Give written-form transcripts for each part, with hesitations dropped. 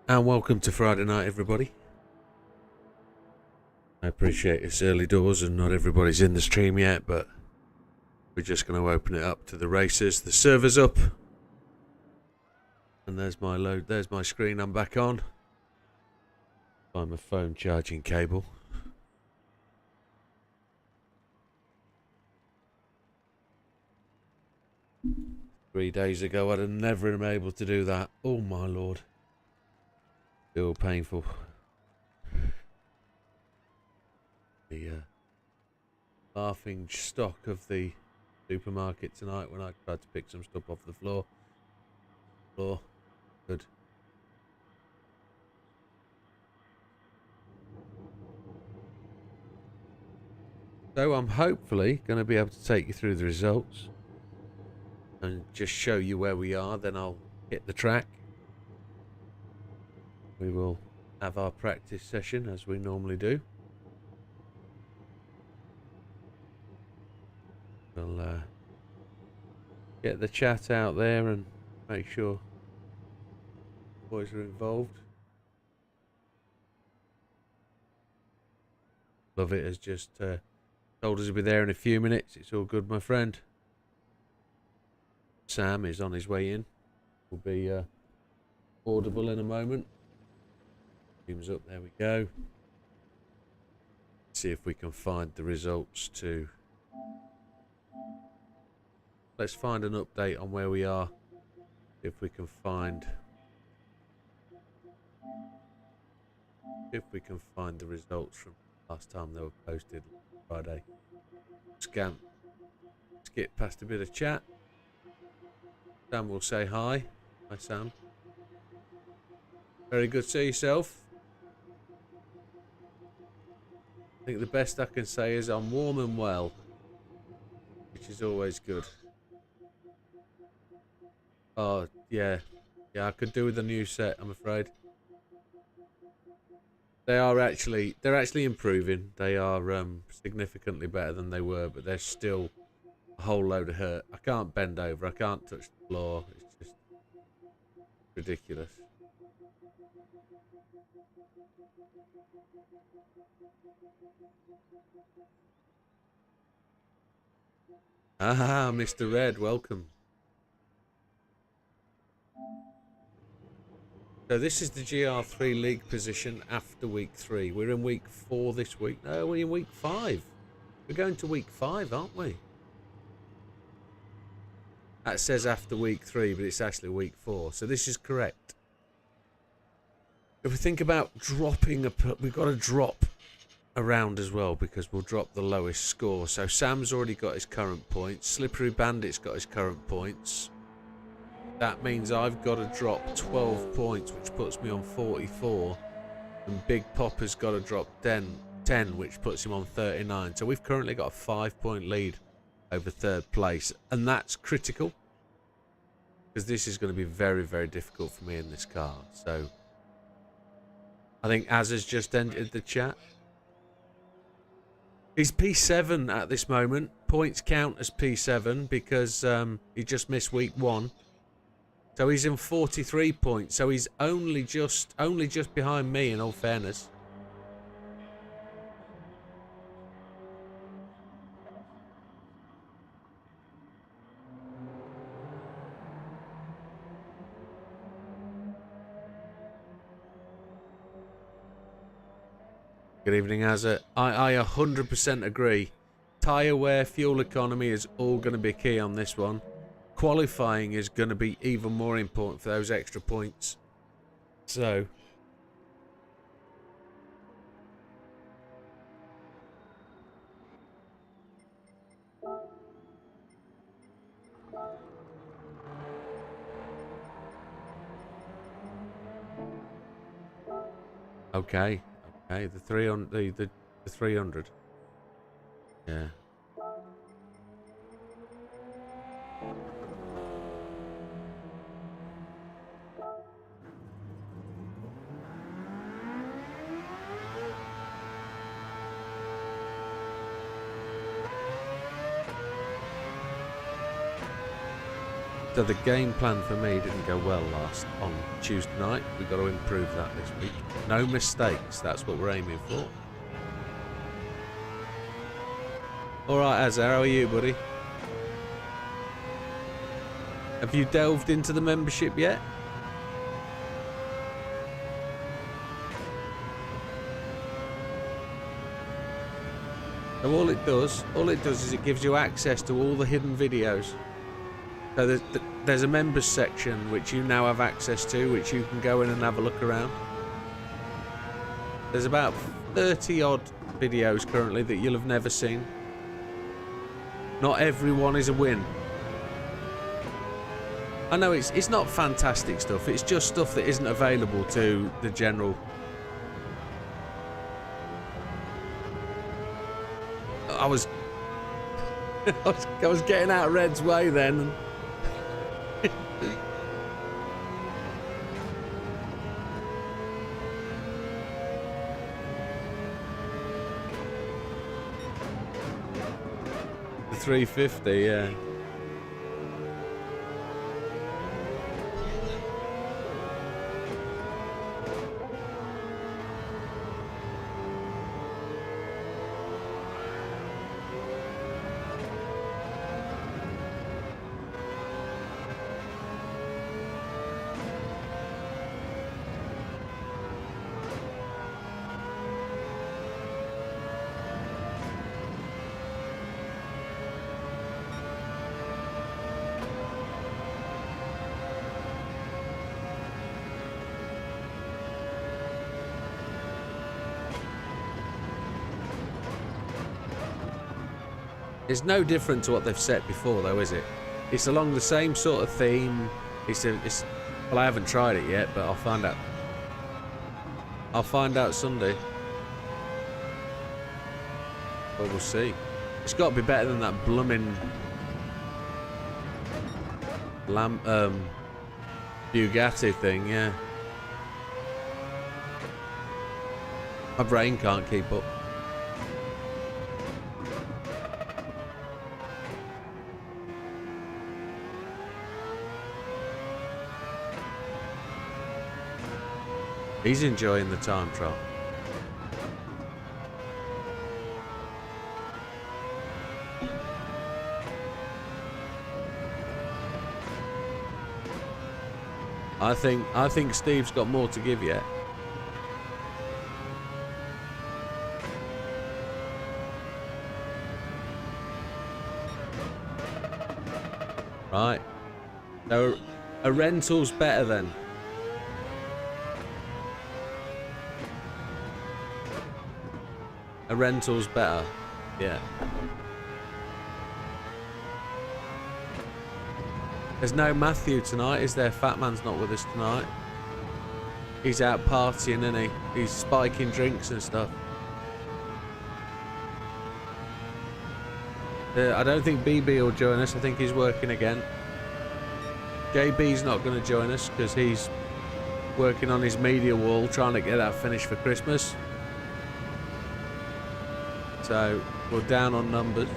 And welcome to Friday night, everybody. I appreciate it's early doors and not everybody's in the stream yet, but we're just going to open it up to the races. The server's up. And there's my load. There's my screen. I'm back on. Find my phone charging cable. Three days ago, I'd have never been able to do that. Oh my lord. Still painful. The laughing stock of the supermarket tonight when I tried to pick some stuff off the floor. Good. So I'm hopefully going to be able to take you through the results and just show you where we are. Then I'll hit the track. We will have our practice session as we normally do. We'll get the chat out there and make sure boys are involved. Love it has just told us he'll be there in a few minutes. It's all good, my friend. Sam is on his way in. Will be audible in a moment. Team's up, there we go. See if we can find the results too. Let's find an update on where we are. If we can find the results from last time they were posted Friday. Skip past a bit of chat. Sam will say hi. Hi Sam. Very good. See yourself. I think the best I can say is I'm warm and well, which is always good. Oh yeah, I could do with a new set, I'm afraid. They're actually improving. They are significantly better than they were, but they're still a whole load of hurt. I can't bend over. I can't touch the floor. It's just ridiculous. Ah, Mr. Red, welcome. So this is the GR3 league position after week 3. We're in week 4 this week. No, we're in week 5. We're going to week 5, aren't we? That says after week 3, but it's actually week 4. So this is correct. If we think about dropping, we've got to drop around as well because we'll drop the lowest score. So Sam's already got his current points. Slippery Bandit's got his current points. That means I've got to drop 12 points, which puts me on 44. And Big Popper's got to drop 10, which puts him on 39. So we've currently got a 5-point lead over third place. And that's critical, because this is going to be very, very difficult for me in this car. So I think Az has just entered the chat. He's P7 at this moment. Points count as P7 because he just missed week 1. So he's in 43 points. So he's only just behind me, in all fairness. Good evening, Azza. I 100% agree. Tyre wear, fuel economy is all going to be key on this one. Qualifying is going to be even more important for those extra points. So okay, the 300, the 300. Yeah. So the game plan for me didn't go well on Tuesday night. We've got to improve that this week. No mistakes, that's what we're aiming for. Alright, Azar, how are you, buddy? Have you delved into the membership yet? So all it does is it gives you access to all the hidden videos. So there's a members section which you now have access to, which you can go in and have a look around. There's about 30 odd videos currently that you'll have never seen. Not everyone is a win. I know it's not fantastic stuff, it's just stuff that isn't available to the general. I was getting out Red's way then. The 350, yeah. It's no different to what they've set before, though, is it? It's along the same sort of theme. Well, I haven't tried it yet, but I'll find out. I'll find out Sunday. Well, we'll see. It's got to be better than that blooming Bugatti thing, yeah. My brain can't keep up. He's enjoying the time trial. I think Steve's got more to give yet. Right. So a rental's better then. A rental's better. Yeah. There's no Matthew tonight, is there? Fat Man's not with us tonight. He's out partying, isn't he? He's spiking drinks and stuff. I don't think BB will join us. I think he's working again. JB's not going to join us because he's working on his media wall, trying to get that finished for Christmas. So we're down on numbers.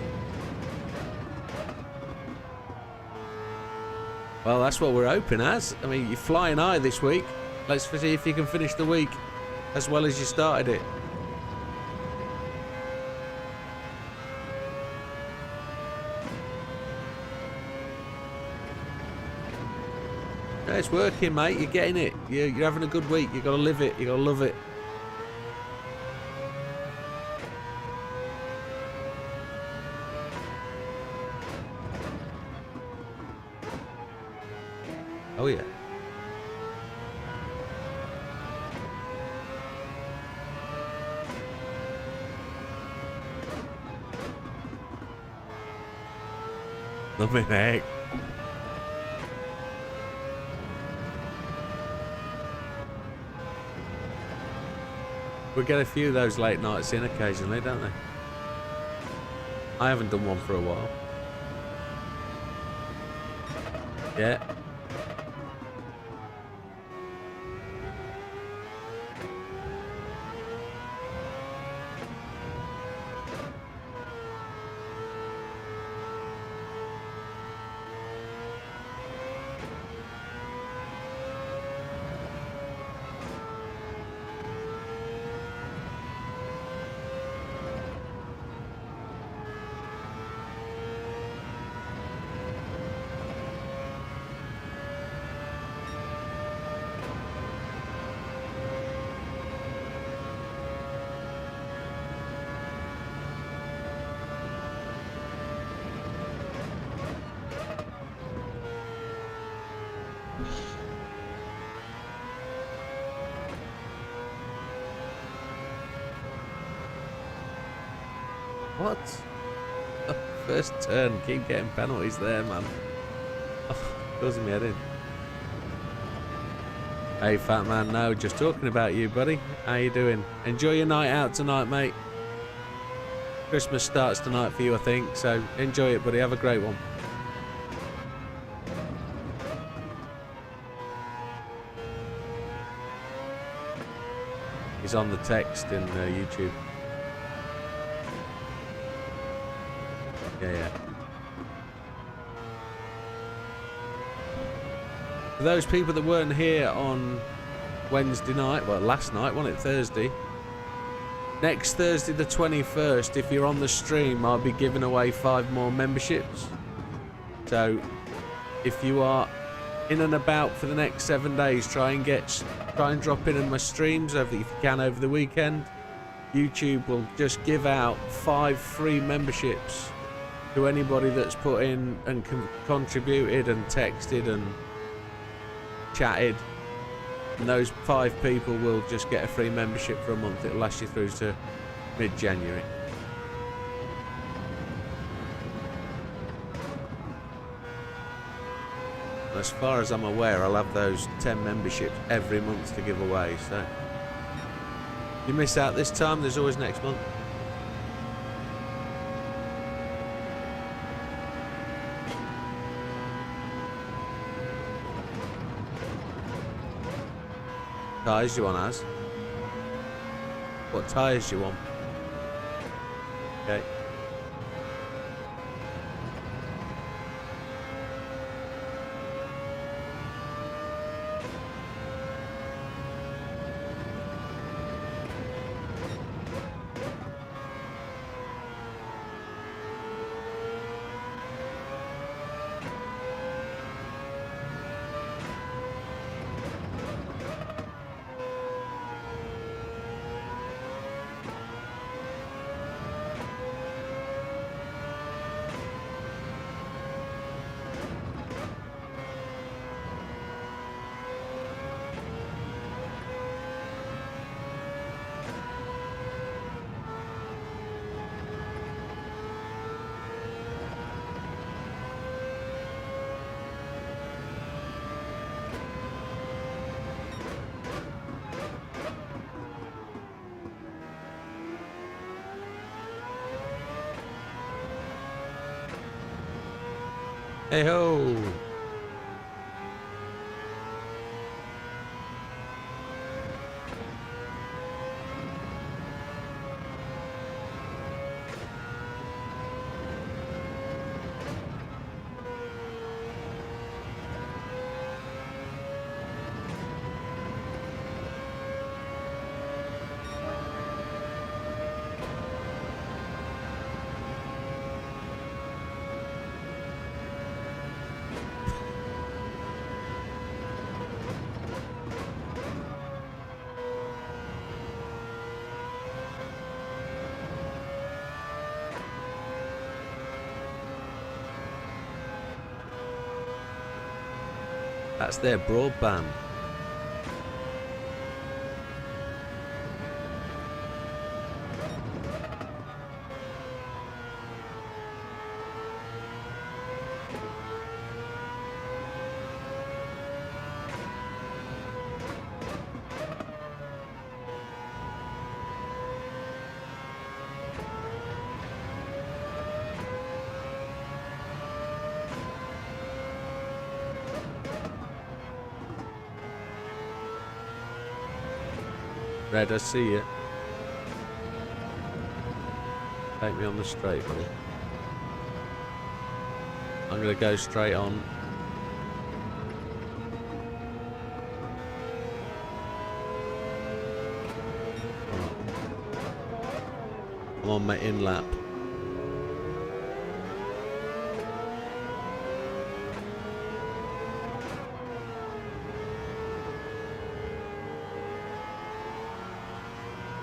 Well, that's what we're hoping as. I mean, you're flying high this week. Let's see if you can finish the week as well as you started it. Yeah, it's working, mate. You're getting it. You're having a good week. You've got to live it. You've got to love it. Oh yeah. Loving heck. We get a few of those late nights in occasionally, don't they? I haven't done one for a while. Yeah. What? First turn. Keep getting penalties there, man. Oh, causing me head in. Hey, fat man. No, just talking about you, buddy. How you doing? Enjoy your night out tonight, mate. Christmas starts tonight for you, I think. So enjoy it, buddy. Have a great one. He's on the text in YouTube. Yeah. For those people that weren't here on Wednesday night, well, last night, wasn't it? Thursday. Next Thursday, the 21st, if you're on the stream, I'll be giving away 5 more memberships. So, if you are in and about for the next 7 days, try and drop in my streams if you can over the weekend. YouTube will just give out 5 free memberships to anybody that's put in and contributed and texted and chatted. And those 5 people will just get a free membership for a month. It'll last you through to mid-January. As far as I'm aware, I'll have those 10 memberships every month to give away. So if you miss out this time, there's always next month. Tyres do you want, Az? What tyres do you want? Okay. Hey ho! That's their broadband. Red, I see you. Take me on the straight, buddy. I'm going to go straight on. I'm on my in lap.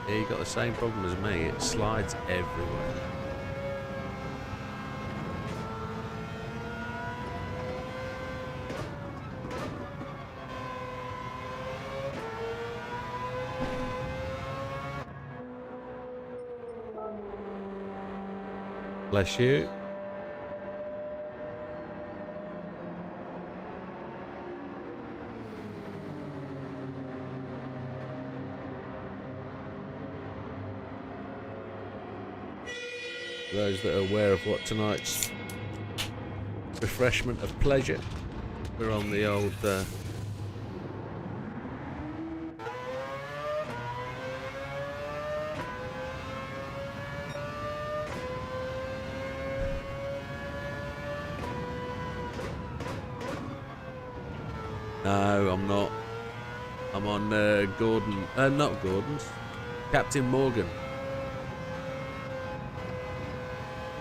Yeah, you got the same problem as me. It slides everywhere. Bless you. Those that are aware of what tonight's refreshment of pleasure, we're on the old no, I'm not. I'm on Gordon, not Gordon's, Captain Morgan.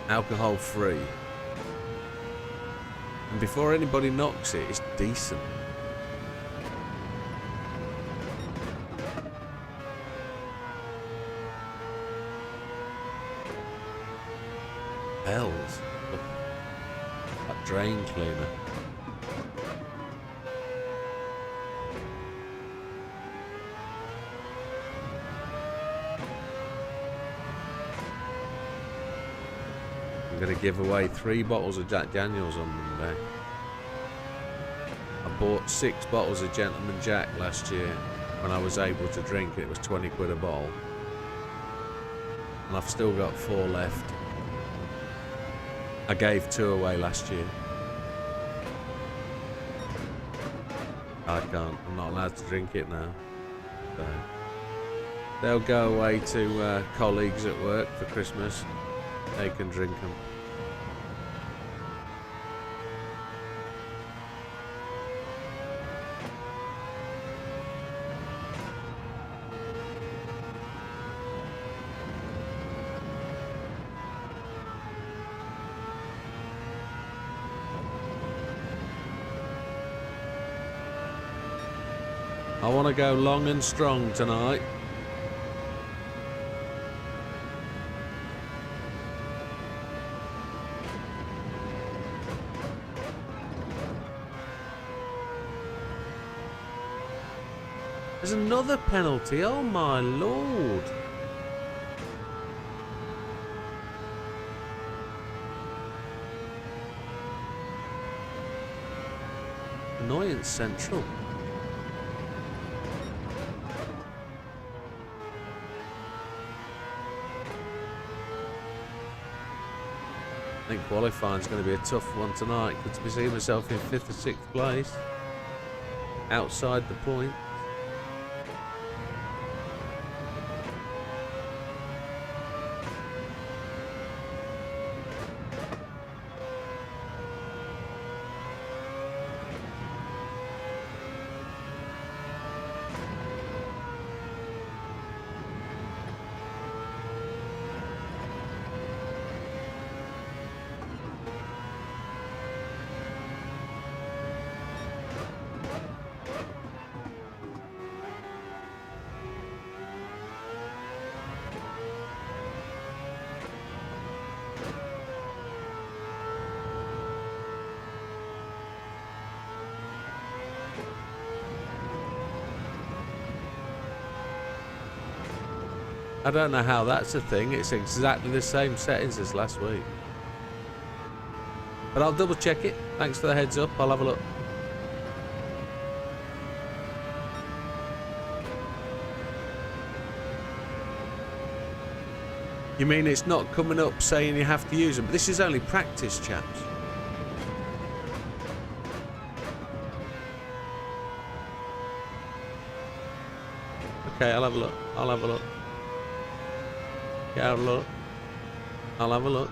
Alcohol free. And before anybody knocks it, it's decent. Bells. Oh, that drain cleaner. I'm going to give away 3 bottles of Jack Daniels on Monday. I bought 6 bottles of Gentleman Jack last year when I was able to drink it. It was 20 quid a bottle. And I've still got 4 left. I gave 2 away last year. I can't. I'm not allowed to drink it now. So they'll go away to colleagues at work for Christmas. They can drink them. I want to go long and strong tonight. There's another penalty. Oh my lord. Annoyance Central. I think qualifying is going to be a tough one tonight. Could be seeing myself in 5th or 6th place. Outside the point. I don't know how that's a thing. It's exactly the same settings as last week. But I'll double check it. Thanks for the heads up. I'll have a look. You mean it's not coming up saying you have to use them? But this is only practice, chaps. Okay, I'll have a look. I'll have a look. Yeah, I'll have a look. I'll have a look.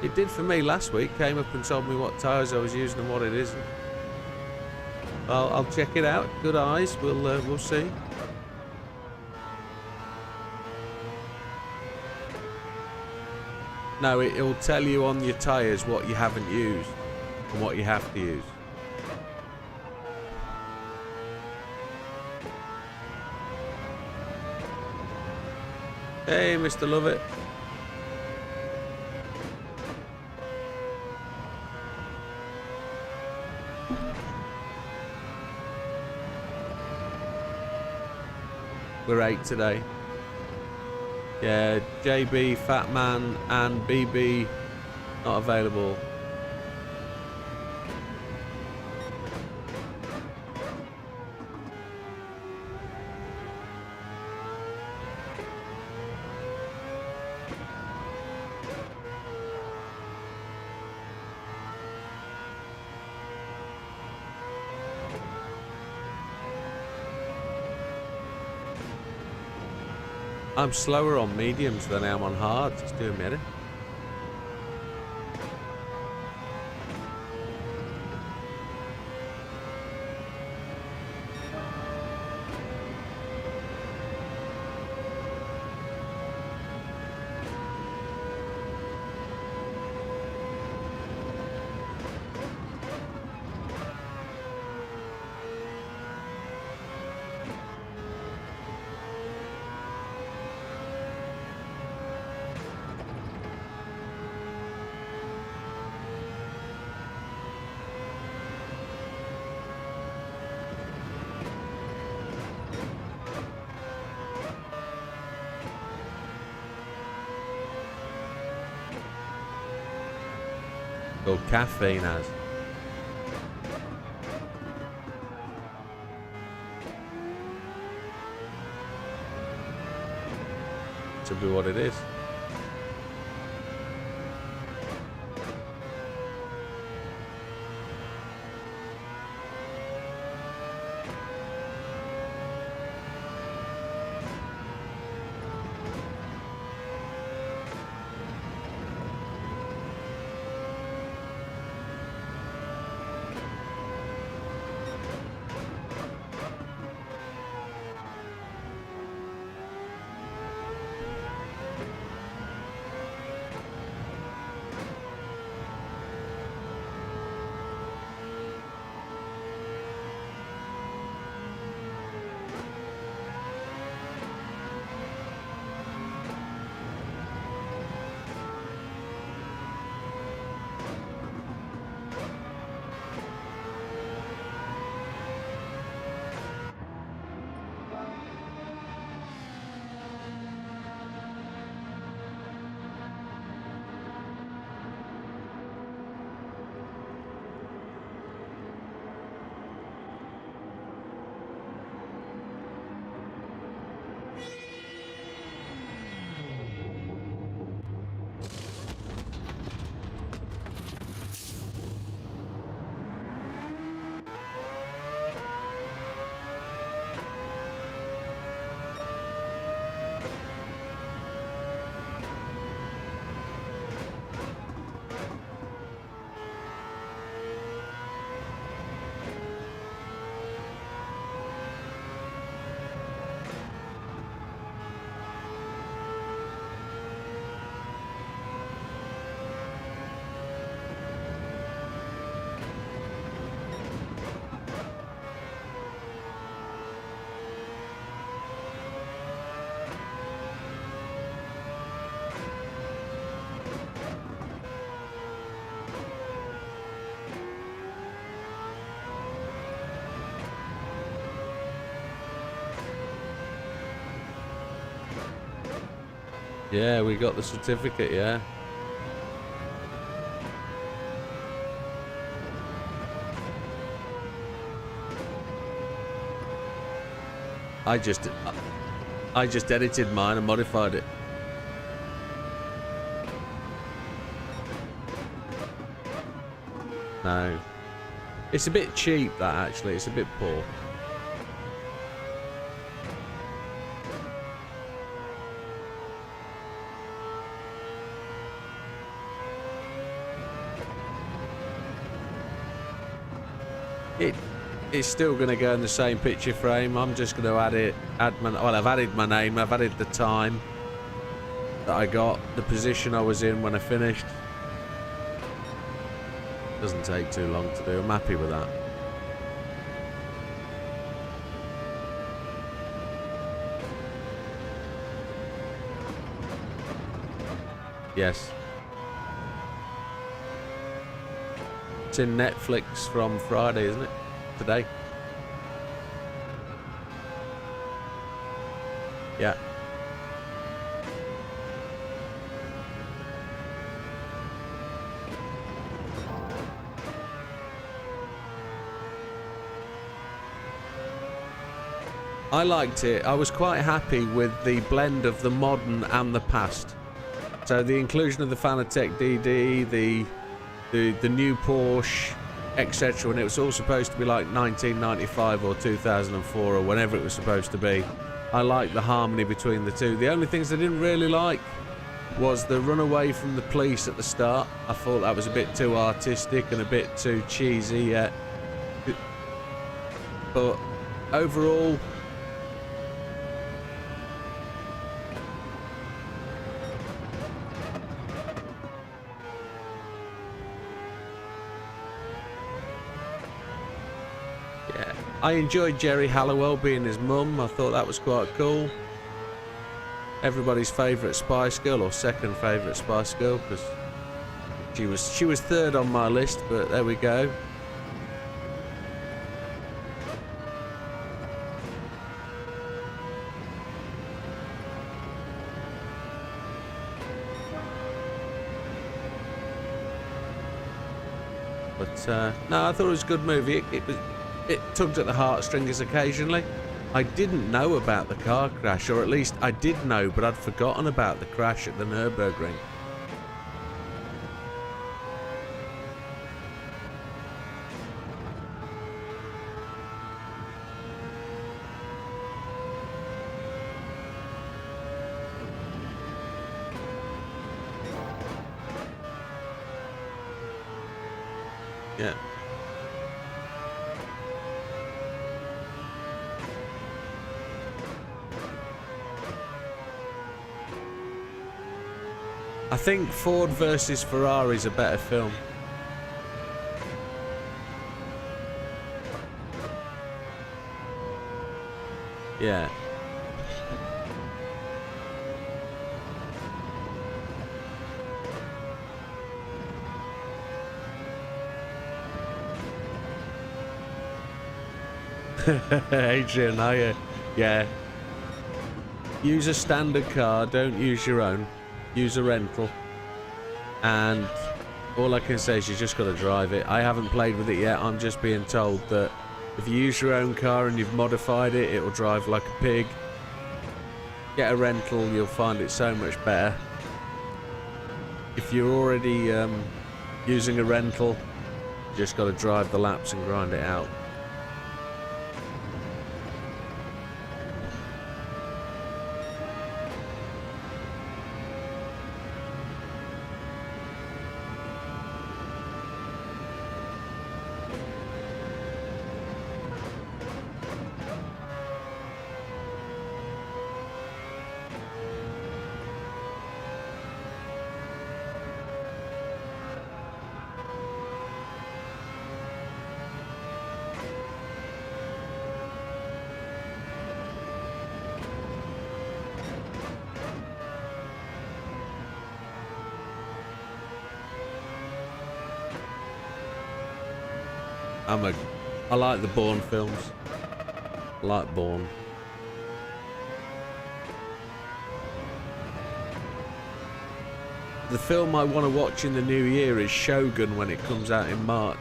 It did for me last week. Came up and told me what tyres I was using and what it isn't. I'll check it out. Good eyes. We'll see. No, it'll tell you on your tyres what you haven't used and what you have to use. Hey, Mr. Lovett. We're 8 today. Yeah, JB, Fatman, and BB not available. I'm slower on mediums than I am on hards. It's doing me head in. Or caffeine has. To be what it is. Yeah, we got the certificate, yeah. I just edited mine and modified it. No. It's a bit cheap, that, actually. It's a bit poor. It's still going to go in the same picture frame. I'm just going to well, I've added my name, I've added the time that I got, the position I was in when I finished. Doesn't take too long to do. I'm happy with that. Yes. It's in Netflix from Friday, isn't it? Today. Yeah. I liked it. I was quite happy with the blend of the modern and the past. So the inclusion of the Fanatec DD, the new Porsche, etc. And it was all supposed to be like 1995 or 2004 or whenever it was supposed to be. I liked the harmony between the two. The only things I didn't really like was the run away from the police at the start. I thought that was a bit too artistic and a bit too cheesy, yeah. But overall, yeah, I enjoyed Jerry Halliwell being his mum. I thought that was quite cool. Everybody's favourite Spice Girl, or second favourite Spice Girl, because she was third on my list, but there we go. But no, I thought it was a good movie. It tugged at the heartstrings occasionally. I didn't know about the car crash, or at least I did know, but I'd forgotten about the crash at the Nürburgring. Yeah. I think Ford versus Ferrari is a better film. Yeah. Adrian, yeah. Use a standard car, don't use your own. Use a rental. And all I can say is you just got to drive it. I haven't played with it yet. I'm just being told that if you use your own car and you've modified it, it will drive like a pig. Get a rental, you'll find it so much better. If you're already using a rental, you just got to drive the laps and grind it out. I like the Bourne films. I like Bourne. The film I want to watch in the new year is Shogun when it comes out in March.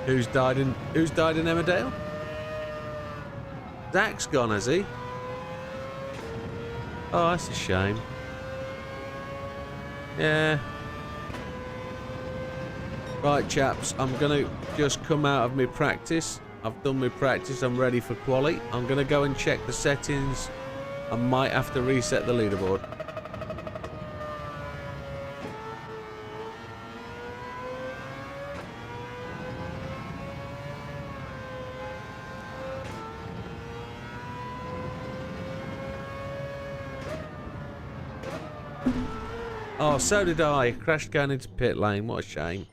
Who's died in Emmerdale? Zach's gone, has he? Oh, that's a shame. Yeah. Right, chaps, I'm going to just come out of my practice. I've done my practice, I'm ready for quali. I'm going to go and check the settings. I might have to reset the leaderboard. Oh, so did I. Crashed going into pit lane. What a shame.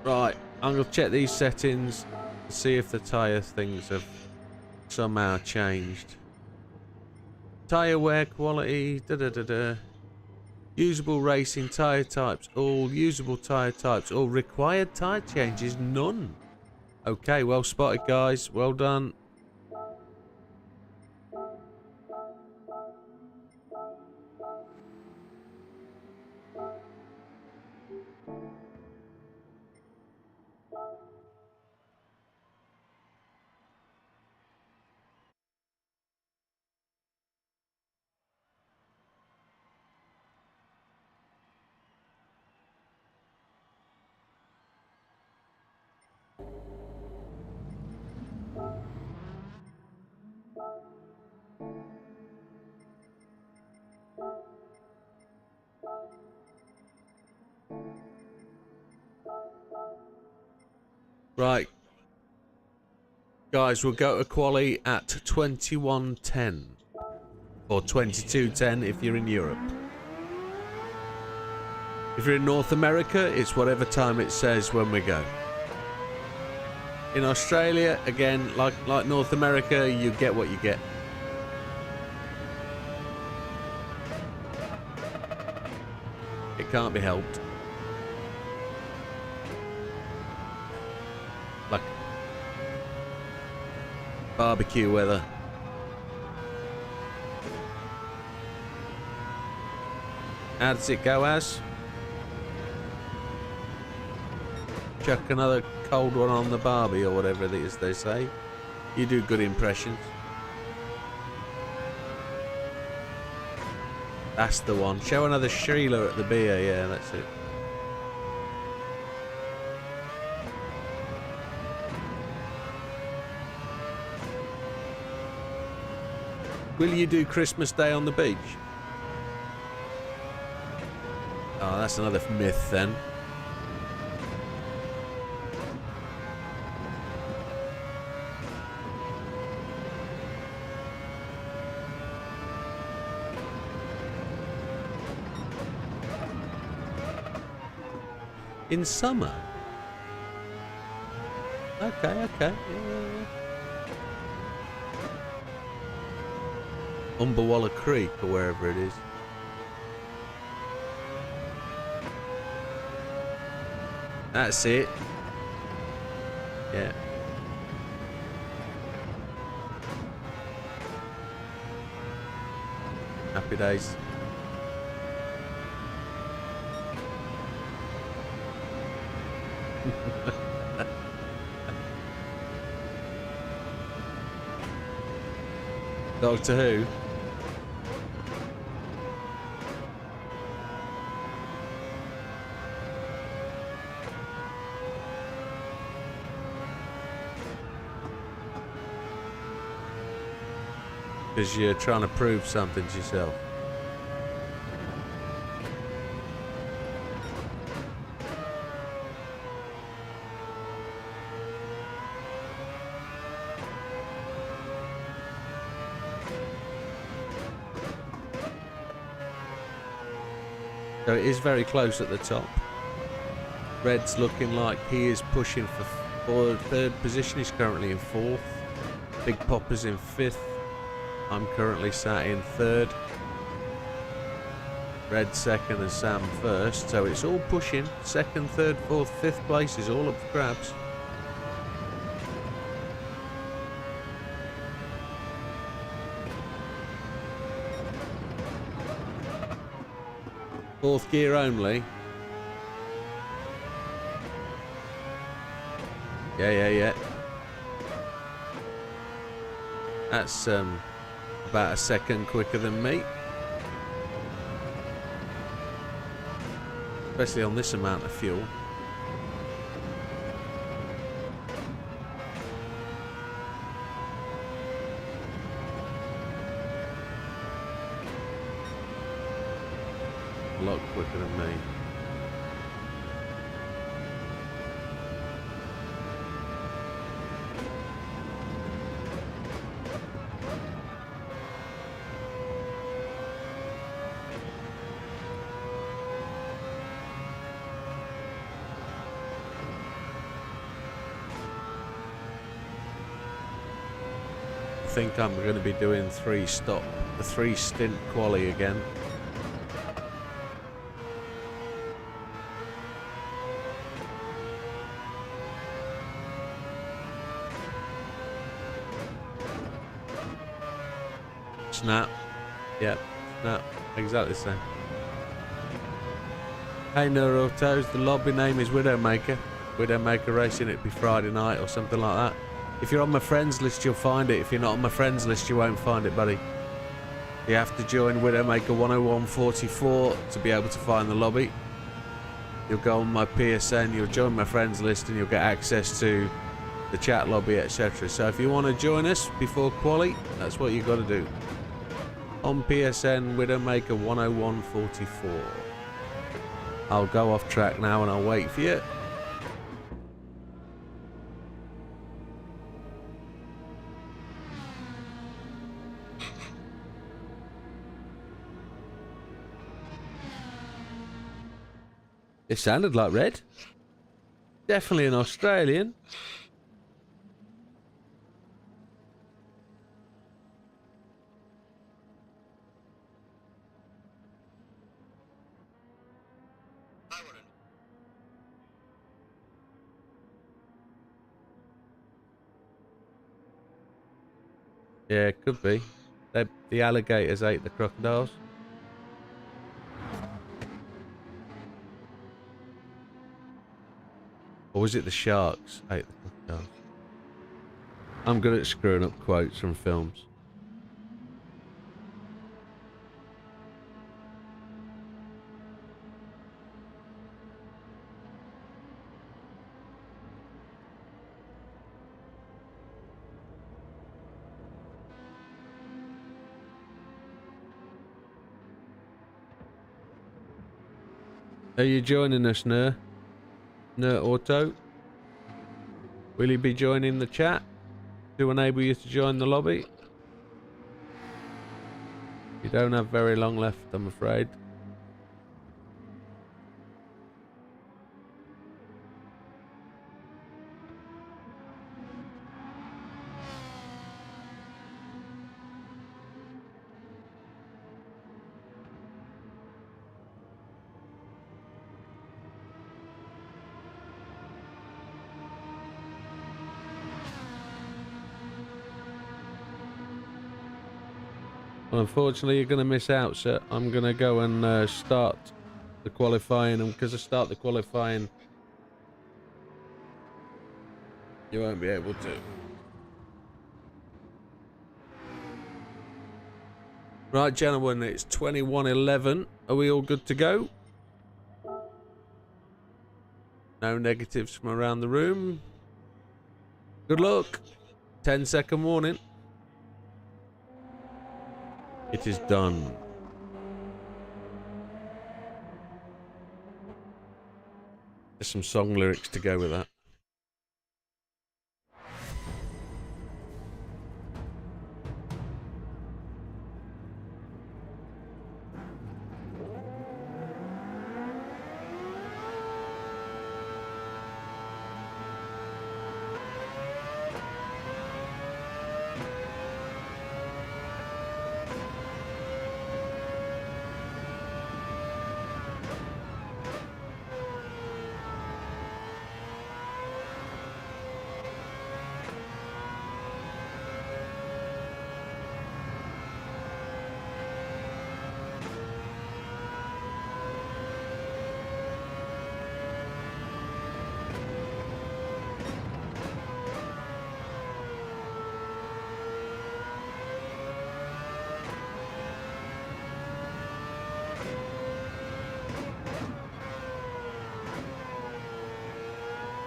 Right, I'm going to check these settings. See if the tyre things have somehow changed. Tyre wear quality. Usable racing tyre types. All usable tyre types. All required tyre changes. None. Okay, well spotted, guys. Well done. Right. Guys, we'll go to quali at 21:10. Or 22:10 if you're in Europe. If you're in North America, it's whatever time it says when we go. In Australia, again, like North America, you get what you get. It can't be helped. Like barbecue weather. How does it go, as? Chuck another cold one on the barbie, or whatever it is they say. You do good impressions. That's the one. Show another Sheila at the beer. Yeah, that's it. Will you do Christmas Day on the beach? Oh, that's another myth then. In summer? Okay. Yeah. Umberwalla Creek or wherever it is. That's it. Yeah. Happy days. Doctor Who? Because you're trying to prove something to yourself. So it is very close at the top. Red's looking like he is pushing for third position. He's currently in fourth. Big Popper's in fifth. I'm currently sat in third. Red second and Sam first. So it's all pushing. Second, third, fourth, fifth place is all up for grabs. Fourth gear only. Yeah. That's about a second quicker than me. Especially on this amount of fuel. A lot quicker than me. I think I'm going to be doing the 3 stint quali again. Snap. Yep, snap. Exactly the same. Hey Naruto's, the lobby name is Widdowmaker. Widdowmaker Racing, it'd be Friday night or something like that. If you're on my friends list, you'll find it. If you're not on my friends list, you won't find it, buddy. You have to join Widdowmaker 10144 to be able to find the lobby. You'll go on my PSN, you'll join my friends list, and you'll get access to the chat lobby, etc. So if you want to join us before quali, that's what you've got to do. On PSN, Widdowmaker 10144. I'll go off track now and I'll wait for you. It sounded like red. Definitely an Australian. Yeah, it could be. The alligators ate the crocodiles. Or was it the sharks ate the crocodiles? I'm good at screwing up quotes from films. Are you joining us, Ner Auto? Will you be joining the chat to enable you to join the lobby? You don't have very long left, I'm afraid. Well, unfortunately, you're going to miss out, sir. I'm going to go and start the qualifying, and because I start the qualifying, you won't be able to. Right, gentlemen, it's 21:11. Are we all good to go? No negatives from around the room. Good luck. 10-second warning. It is done. There's some song lyrics to go with that.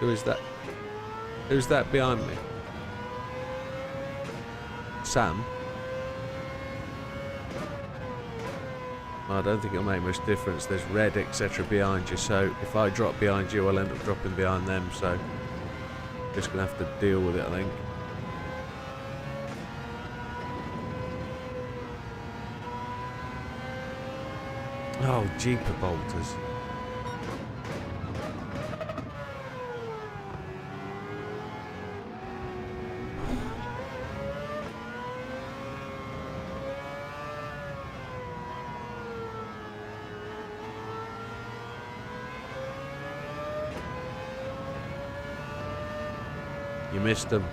Who is that? Who's that behind me? Sam? I don't think it'll make much difference. There's red, etc. behind you, so if I drop behind you, I'll end up dropping behind them, so just gonna have to deal with it, I think. Oh, jeeper bolters. You missed them.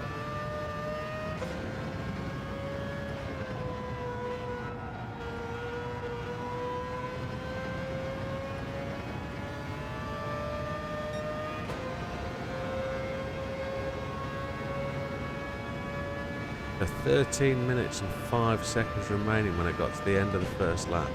For 13 minutes and 5 seconds remaining when I got to the end of the first lap.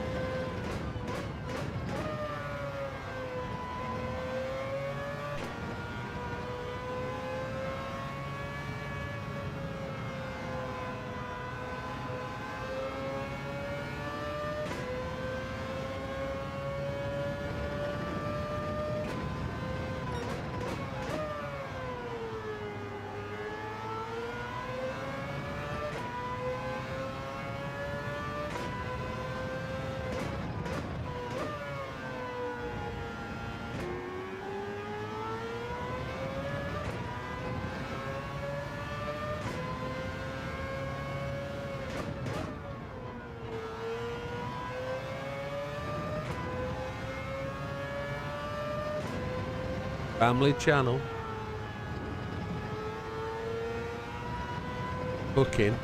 Family channel. Hooking.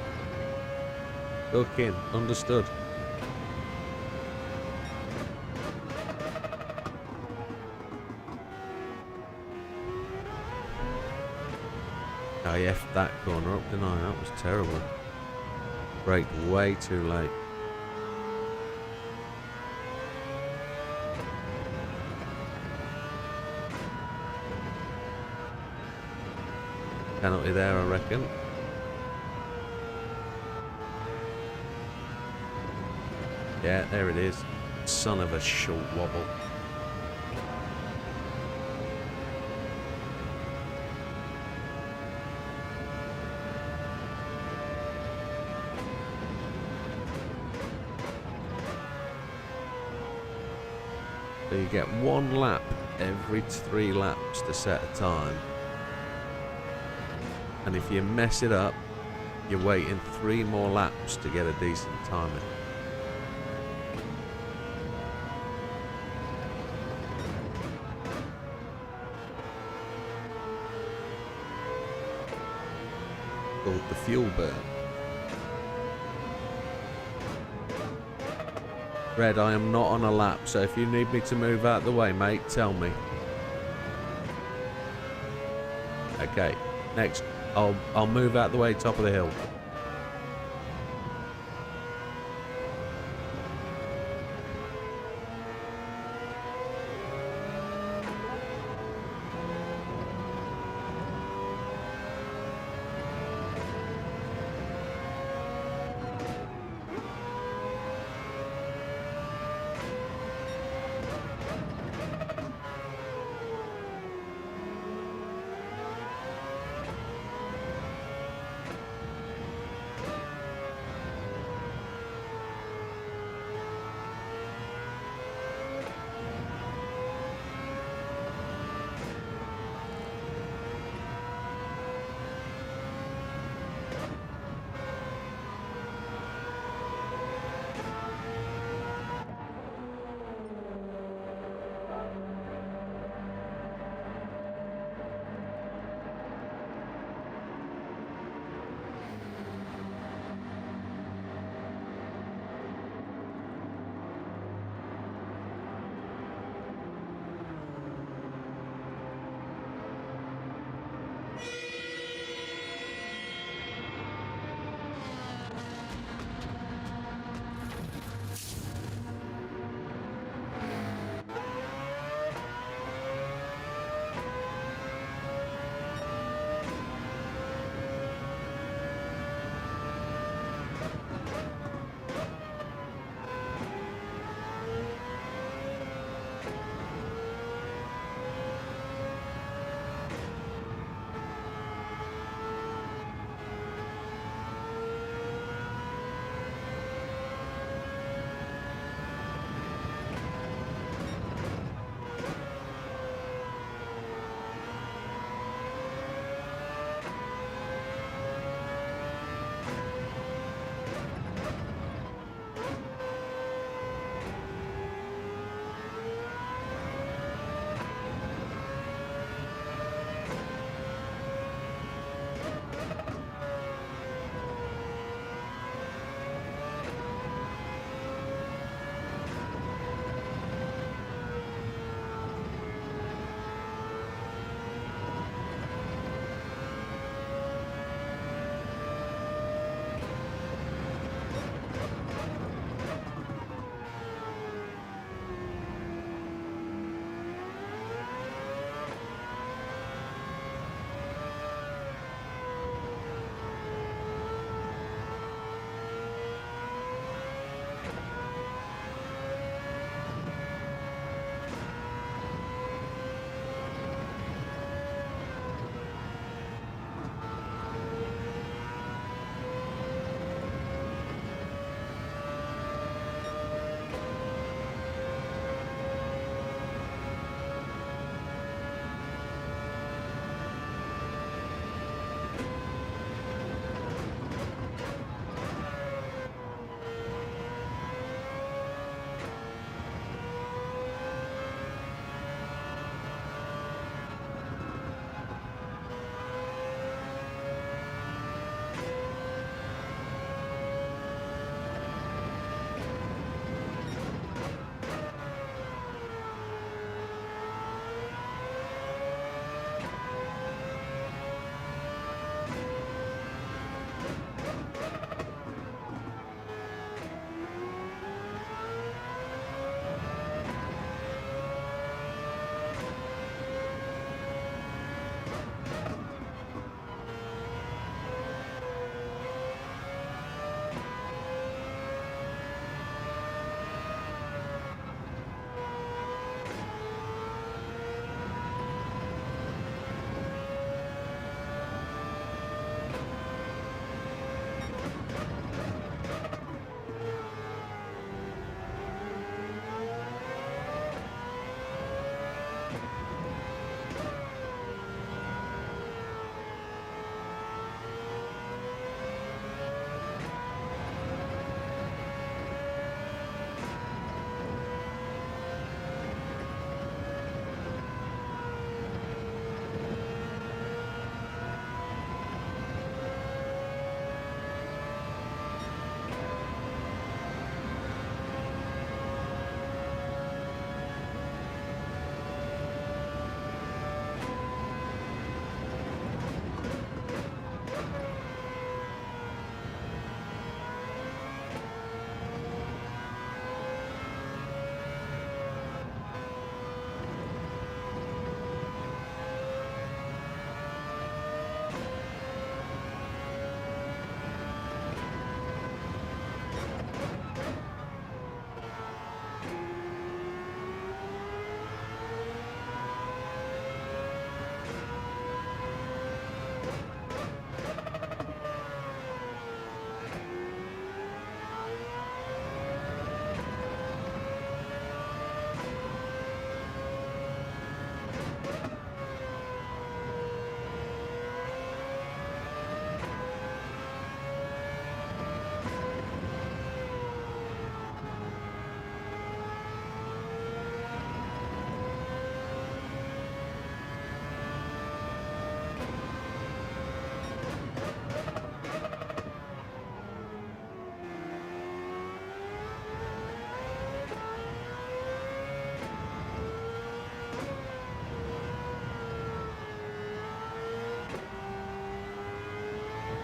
Hooking. Understood. I effed that corner up, didn't I? That was terrible. Braked way too late. Penalty there, I reckon. Yeah, there it is. Son of a short wobble. So you get 1 lap every 3 laps to set a time. And if you mess it up, you're waiting 3 more laps to get a decent timing. Called the fuel burn. Red, I am not on a lap, so if you need me to move out the way, mate, tell me. Okay, next, I'll move out the way, top of the hill.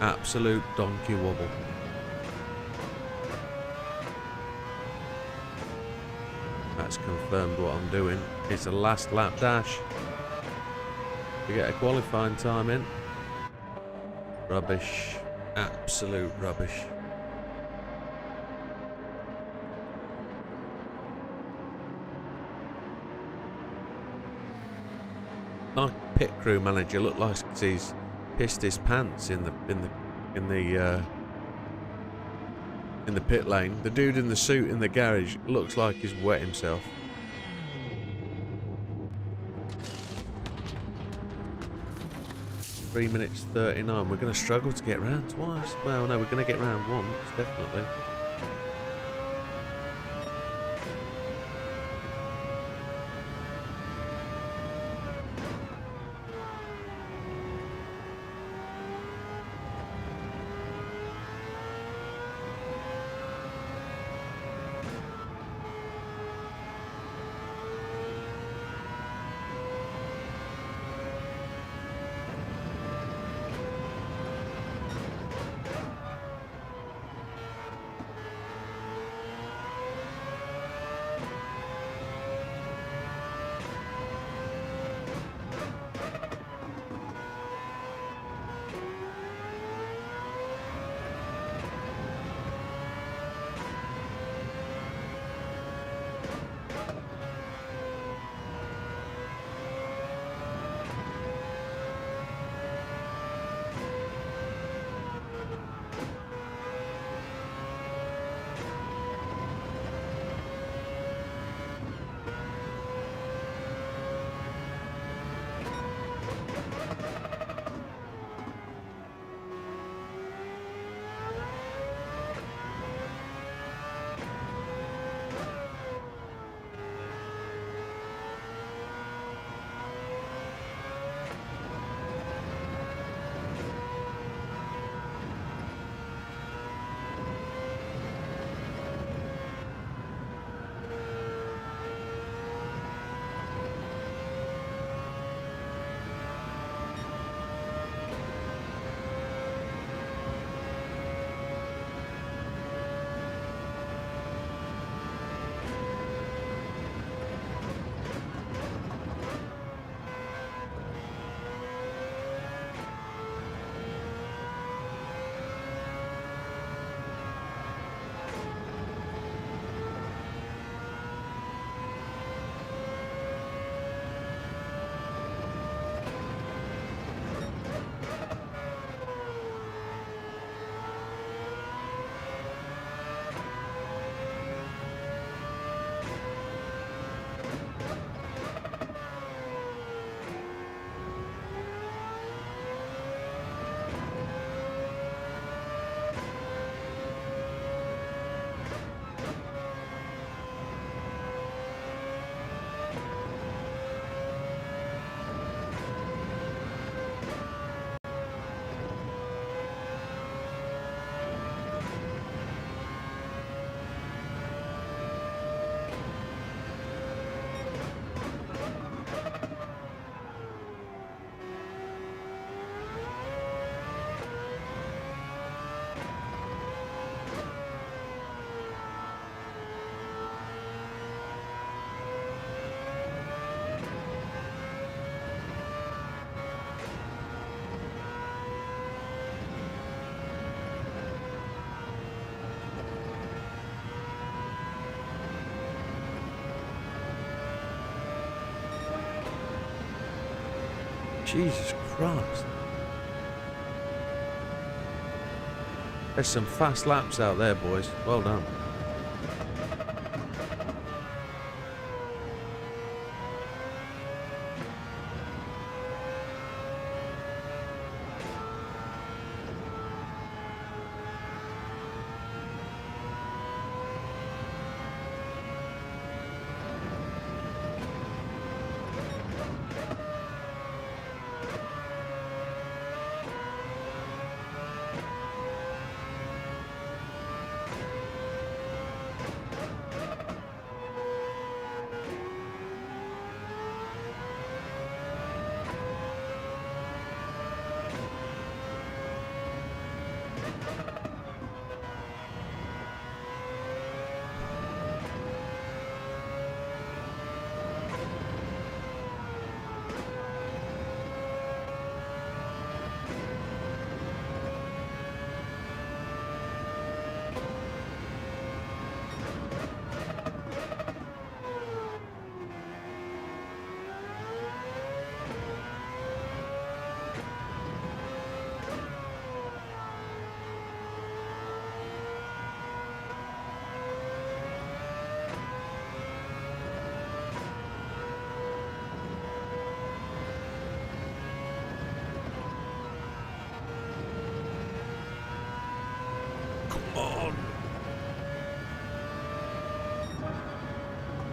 Absolute donkey wobble. That's confirmed what I'm doing. It's a last lap dash to get a qualifying time in. Rubbish. Absolute rubbish. My pit crew manager looked like he's pissed his pants in the pit lane. The dude in the suit in the garage looks like he's wet himself. Three minutes 39. We're going to struggle to get round twice. Well, no, we're going to get round once, definitely. Jesus Christ. There's some fast laps out there, boys. Well done.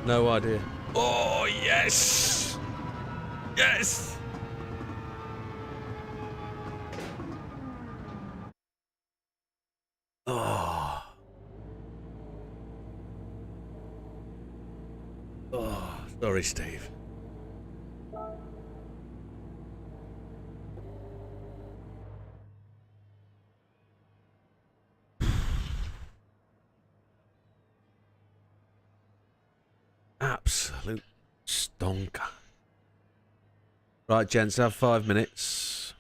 No idea. Oh, yes! Yes! Oh. Oh, sorry, Steve. Absolute stonker. Right, gents, have 5 minutes.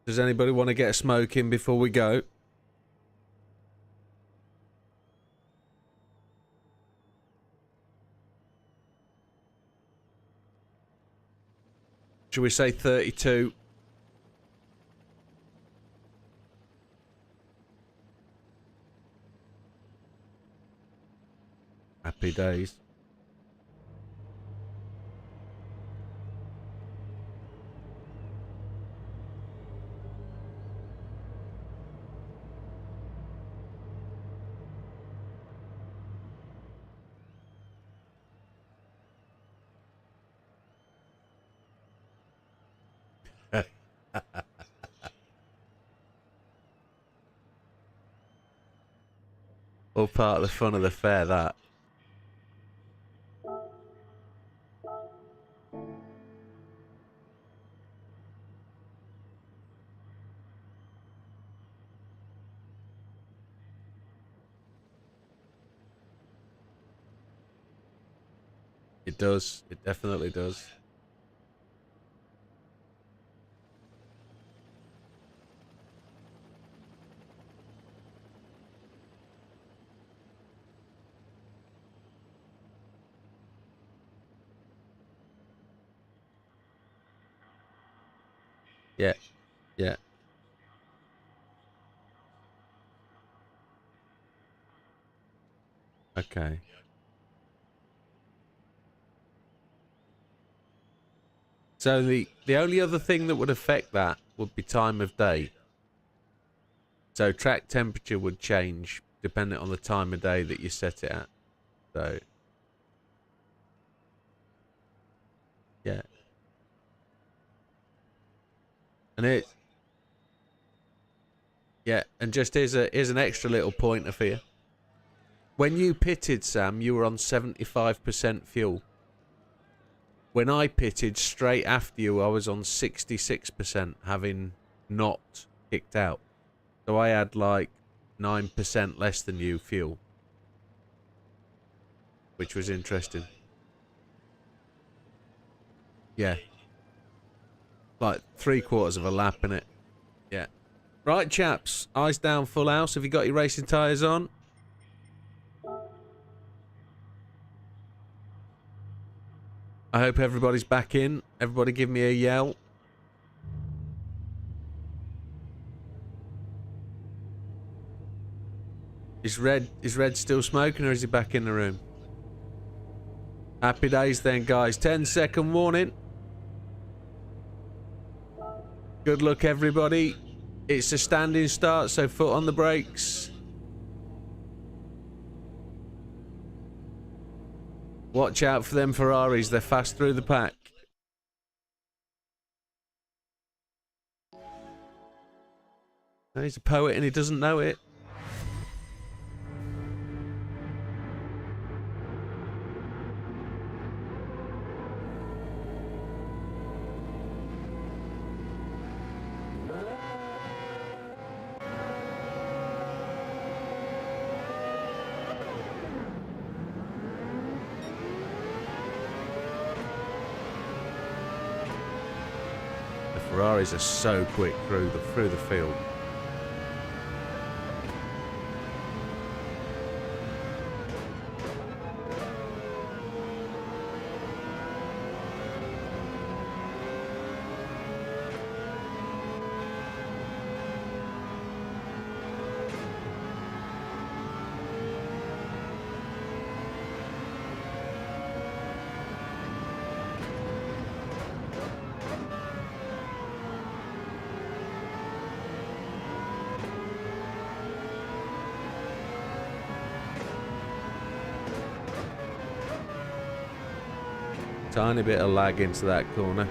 Does anybody want to get a smoke in before we go? Should we say 32? Happy days. All part of the fun of the fair, that. It does. It definitely does. Yeah. Yeah. Okay. So the only other thing that would affect that would be time of day. So track temperature would change depending on the time of day that you set it at. So yeah. And it yeah, and just here's an extra little pointer for you. When you pitted, Sam, you were on 75% fuel. When I pitted straight after you, I was on 66%, having not kicked out. So I had like 9% less than you fuel, which was interesting. Yeah. Like 3/4 of a lap in it. Yeah. Right, chaps. Eyes down, full house. Have you got your racing tyres on? I hope everybody's back in. Everybody give me a yell. Is Red still smoking, or is he back in the room? Happy days then, guys. 10-second warning. Good luck, everybody. It's a standing start, so foot on the brakes. Watch out for them Ferraris. They're fast through the pack. He's a poet and he doesn't know it. Ferraris are so quick through the field. Tiny bit of lag into that corner.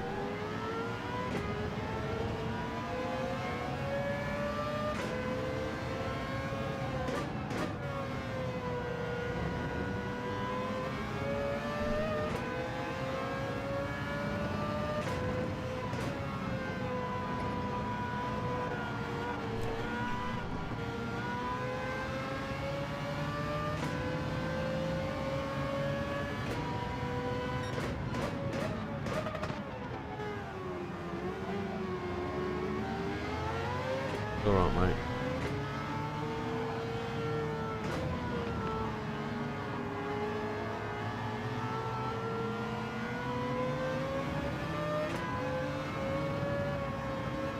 All right, mate.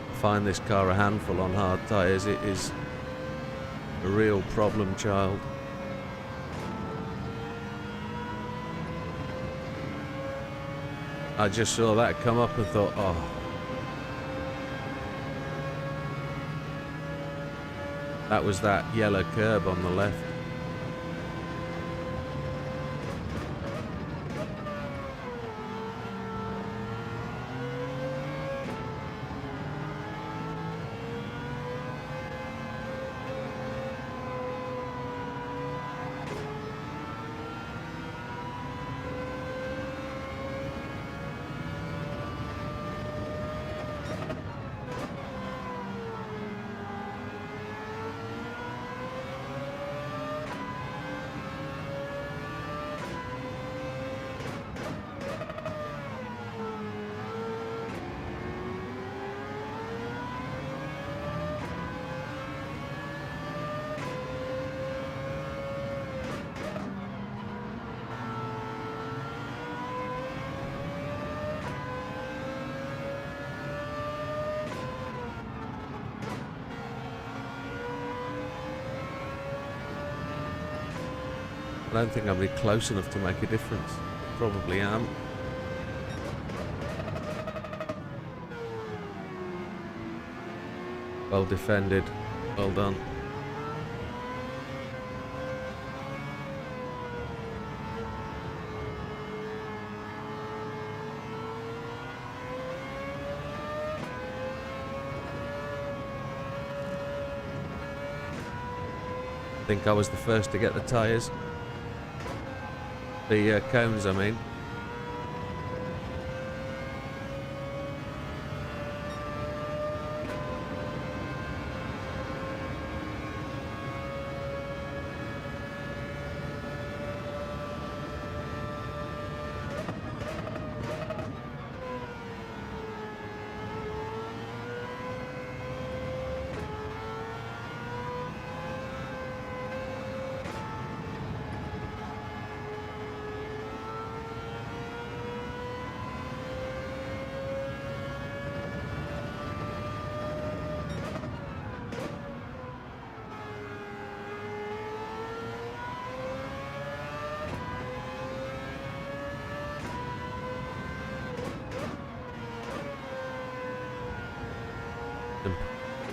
I find this car a handful on hard tyres. It is a real problem child. I just saw that come up and thought, oh. That was that yellow curb on the left. I don't think I'll be close enough to make a difference. Probably am. Well defended. Well done. I think I was the first to get the tyres. The cones, I mean.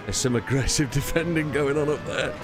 There's some aggressive defending going on up there.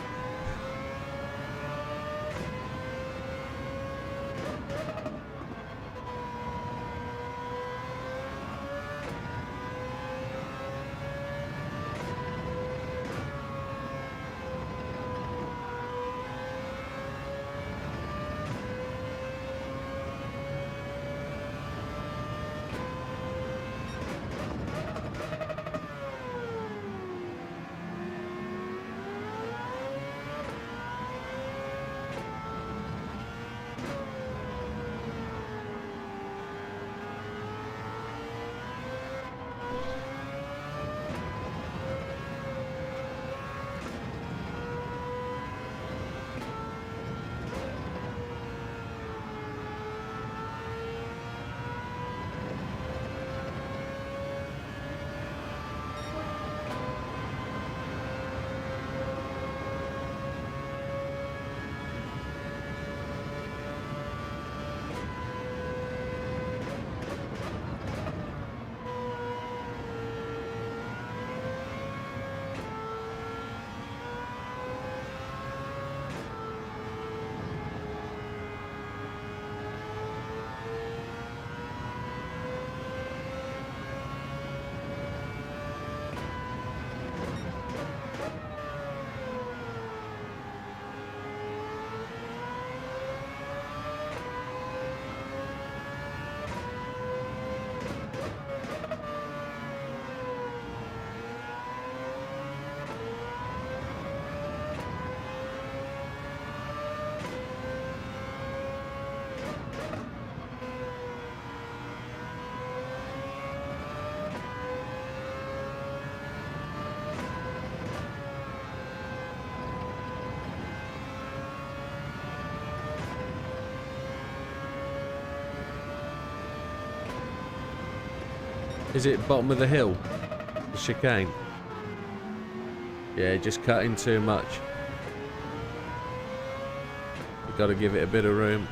Is it bottom of the hill? The chicane? Yeah, just cutting too much. You've got to give it a bit of room.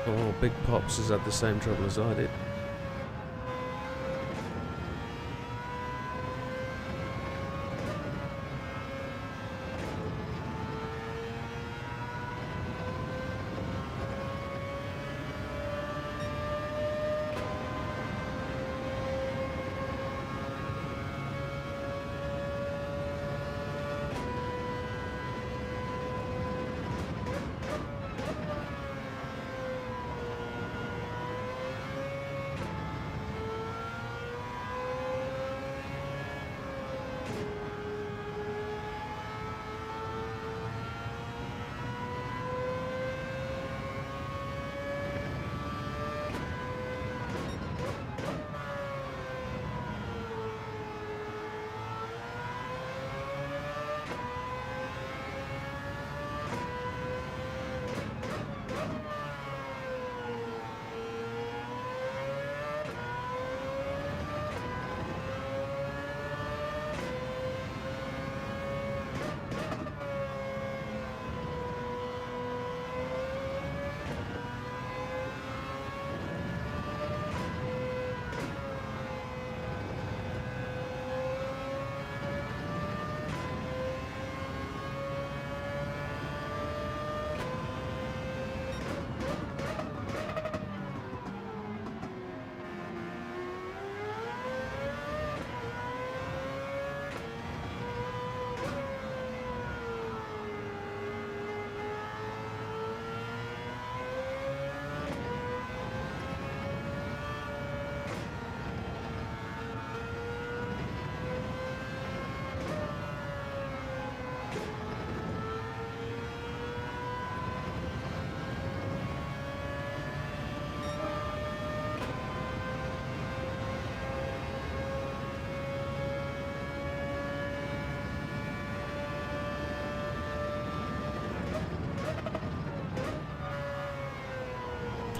Oh, Big Pops has had the same trouble as I did.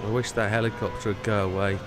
I wish that helicopter would go away.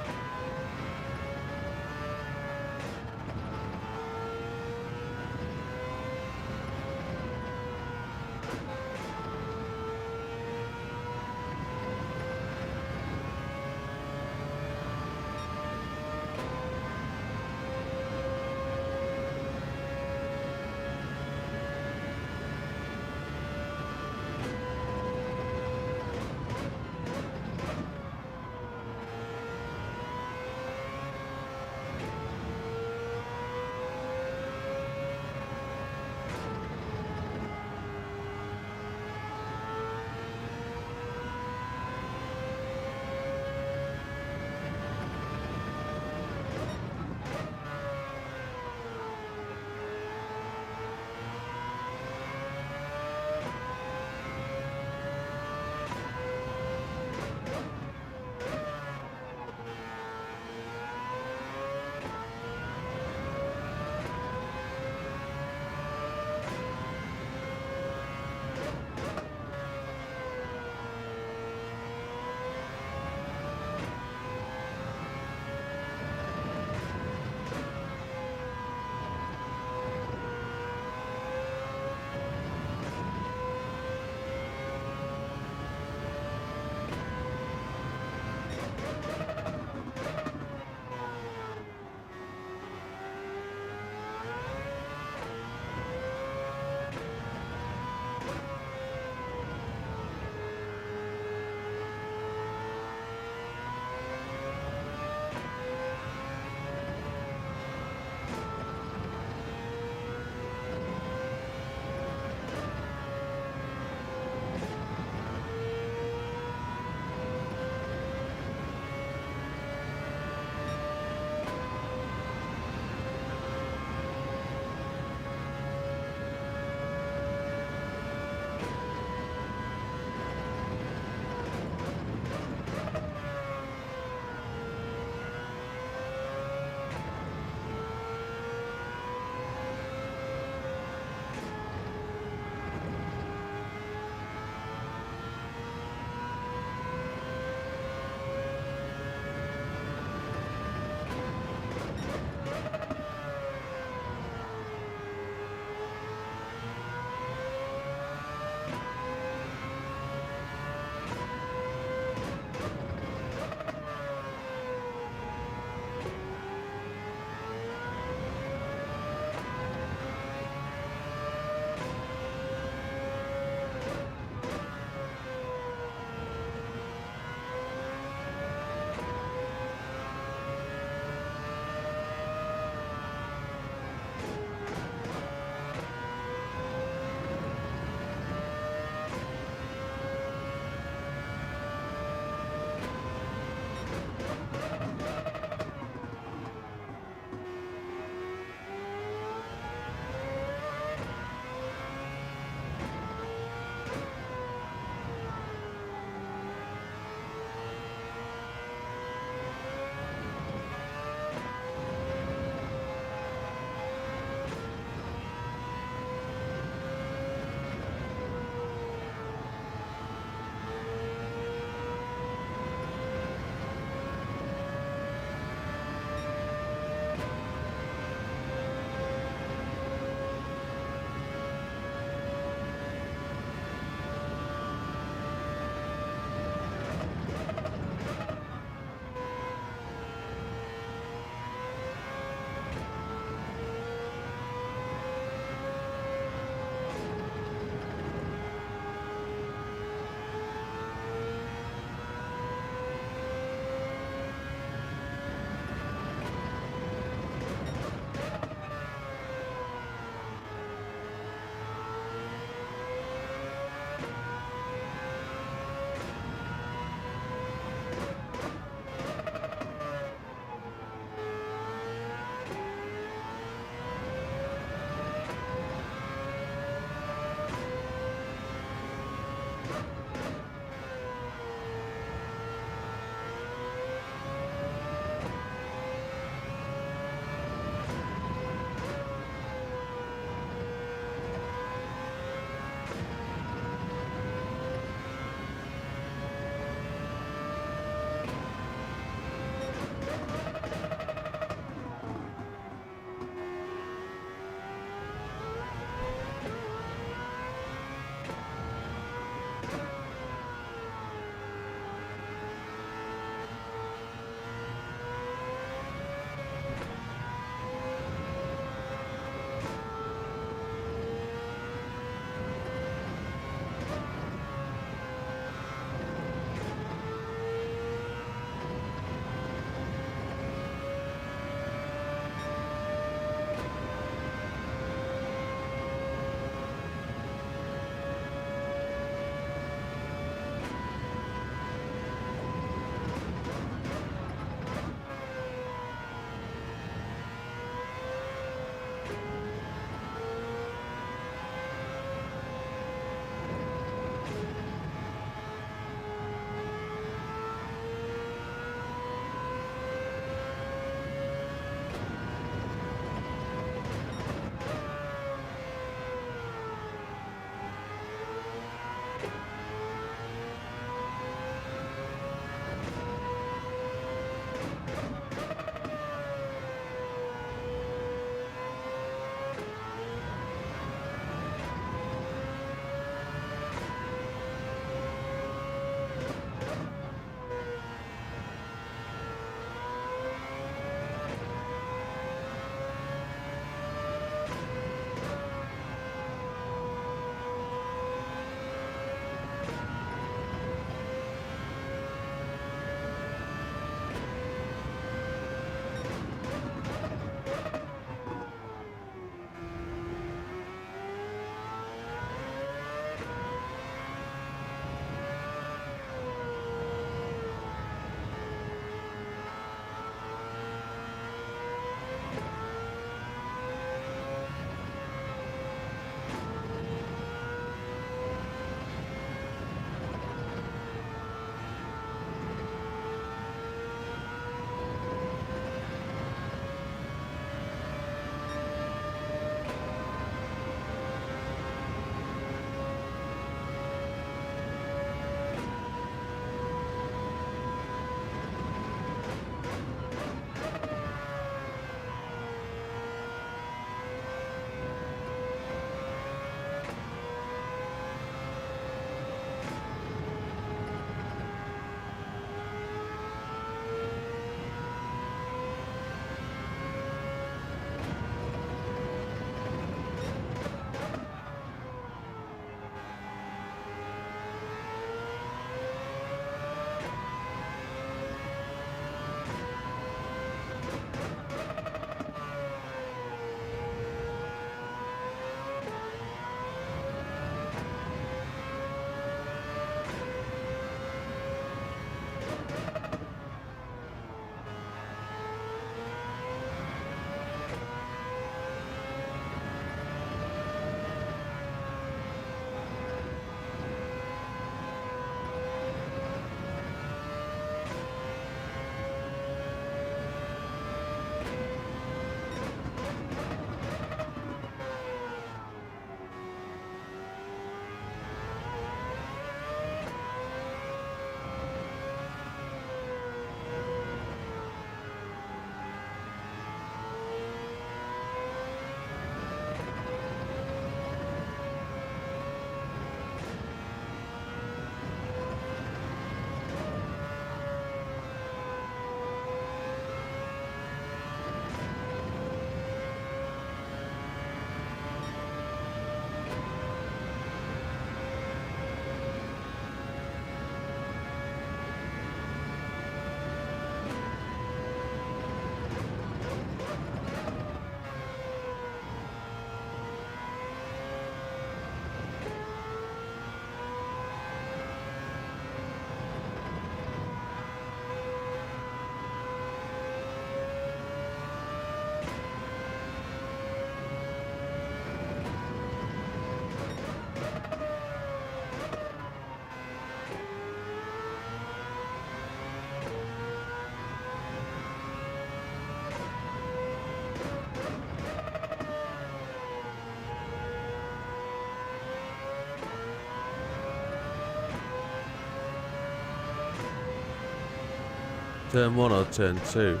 Turn 1 or turn 2?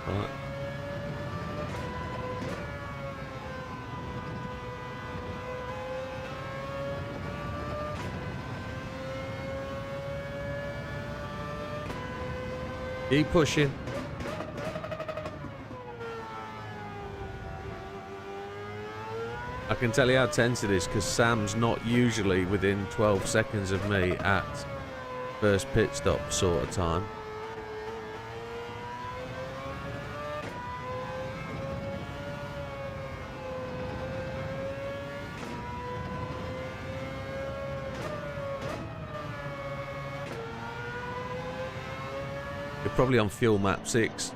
Right. Keep pushing. I can tell you how tense it is because Sam's not usually within 12 seconds of me at first pit stop sort of time. You're probably on fuel map 6.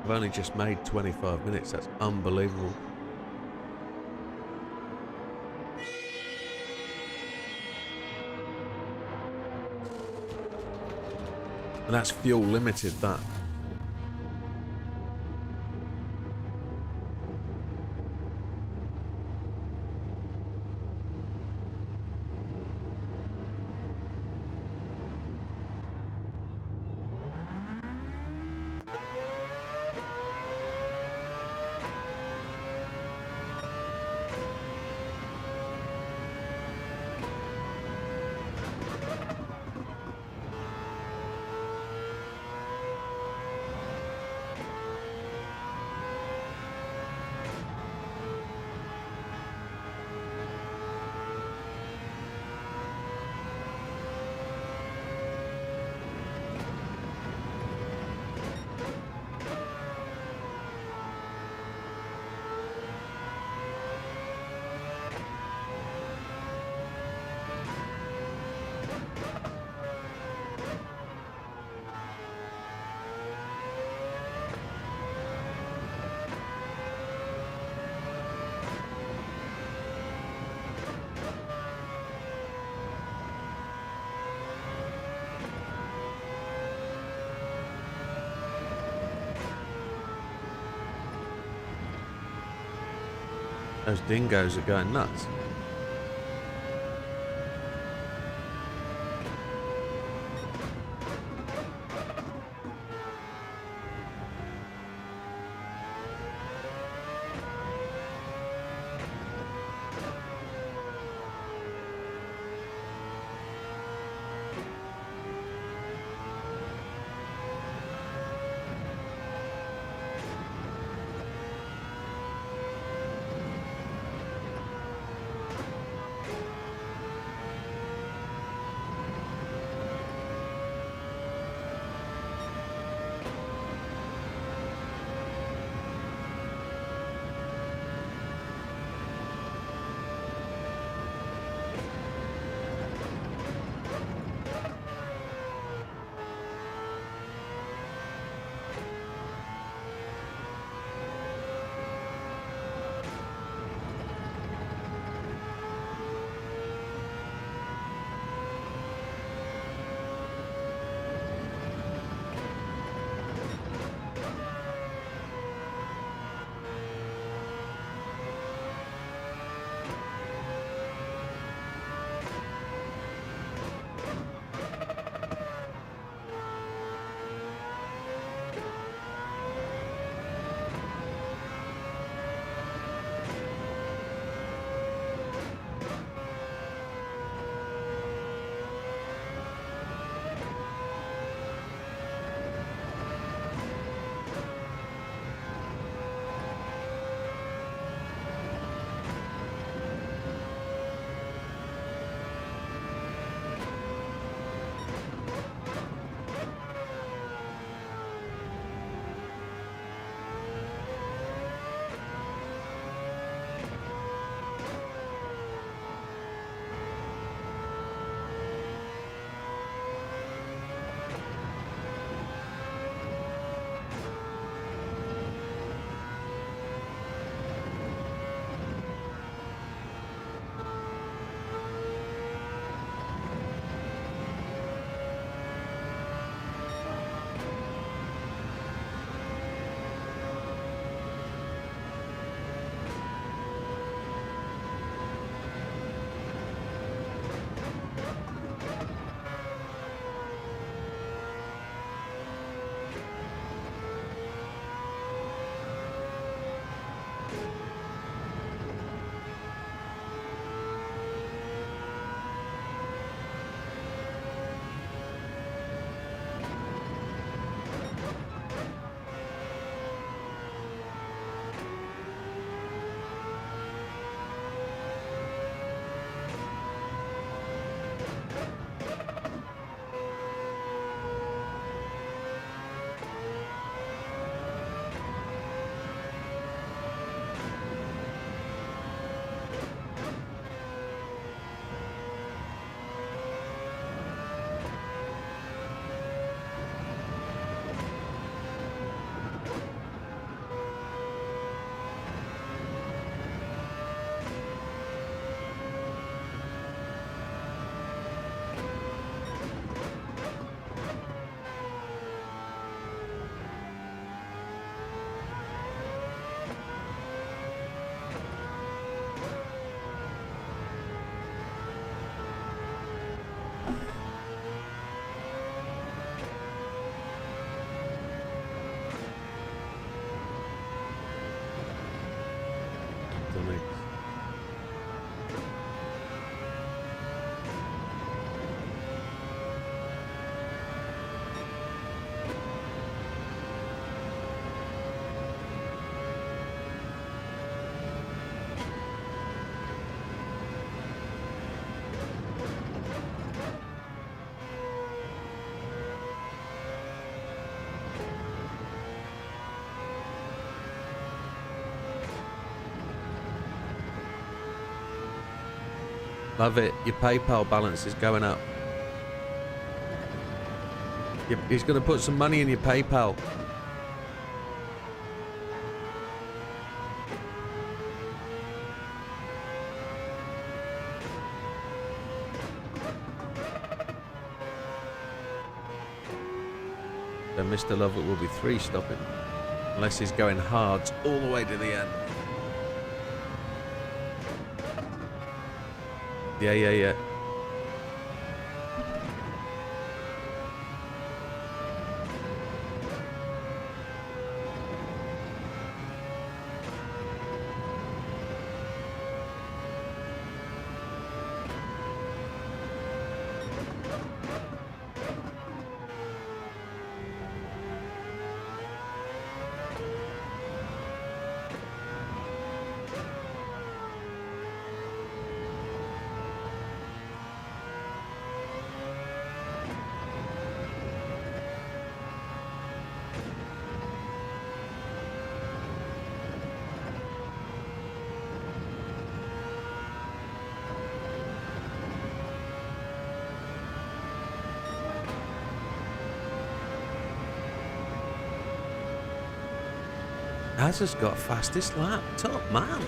I've only just made 25 minutes. That's unbelievable. And that's fuel limited, that. Those dingoes are going nuts. Love it. Your PayPal balance is going up. He's going to put some money in your PayPal. So Mr. Lovett will be 3 stopping. Unless he's going hard all the way to the end. Yeah. Has just got fastest lap. Top man.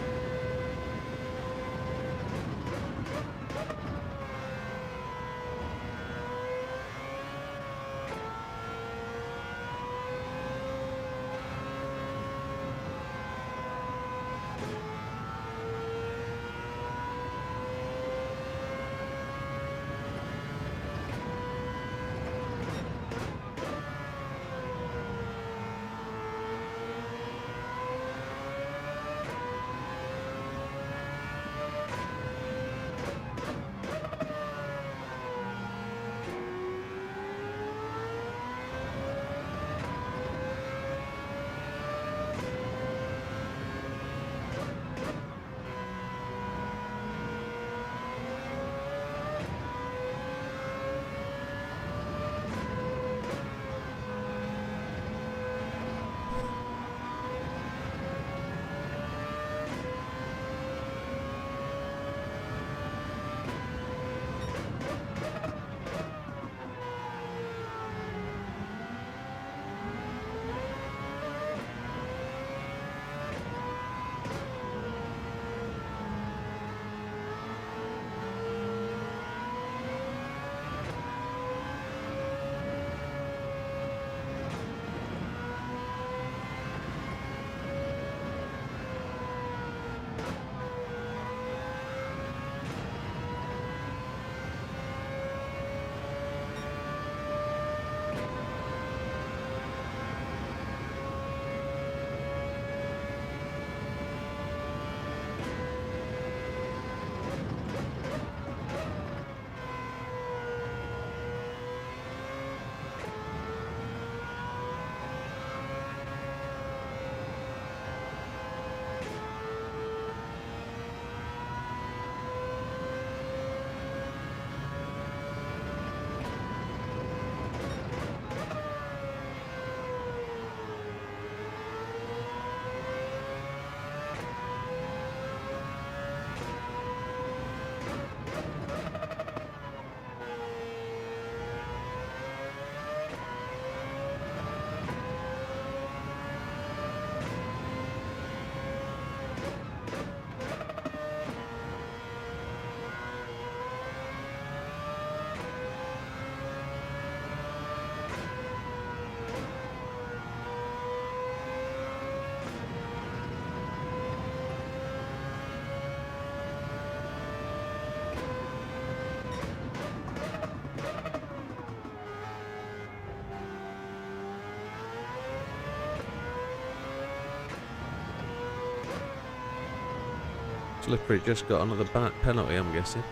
Slippery just got another penalty, I'm guessing.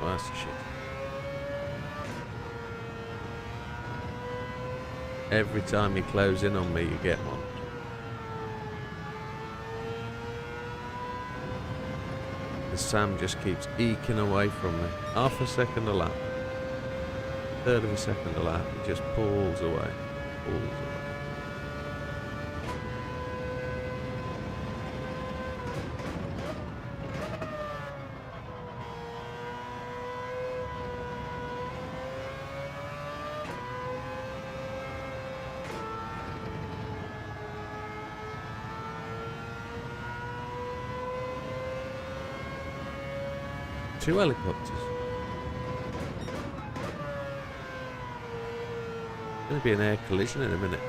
Oh, that's a shit. Every time you close in on me, you get one. And Sam just keeps eking away from me. Half a second a lap. Third of a second a lap. He just pulls away. Pulls away. 2 helicopters. Going to be an air collision in a minute.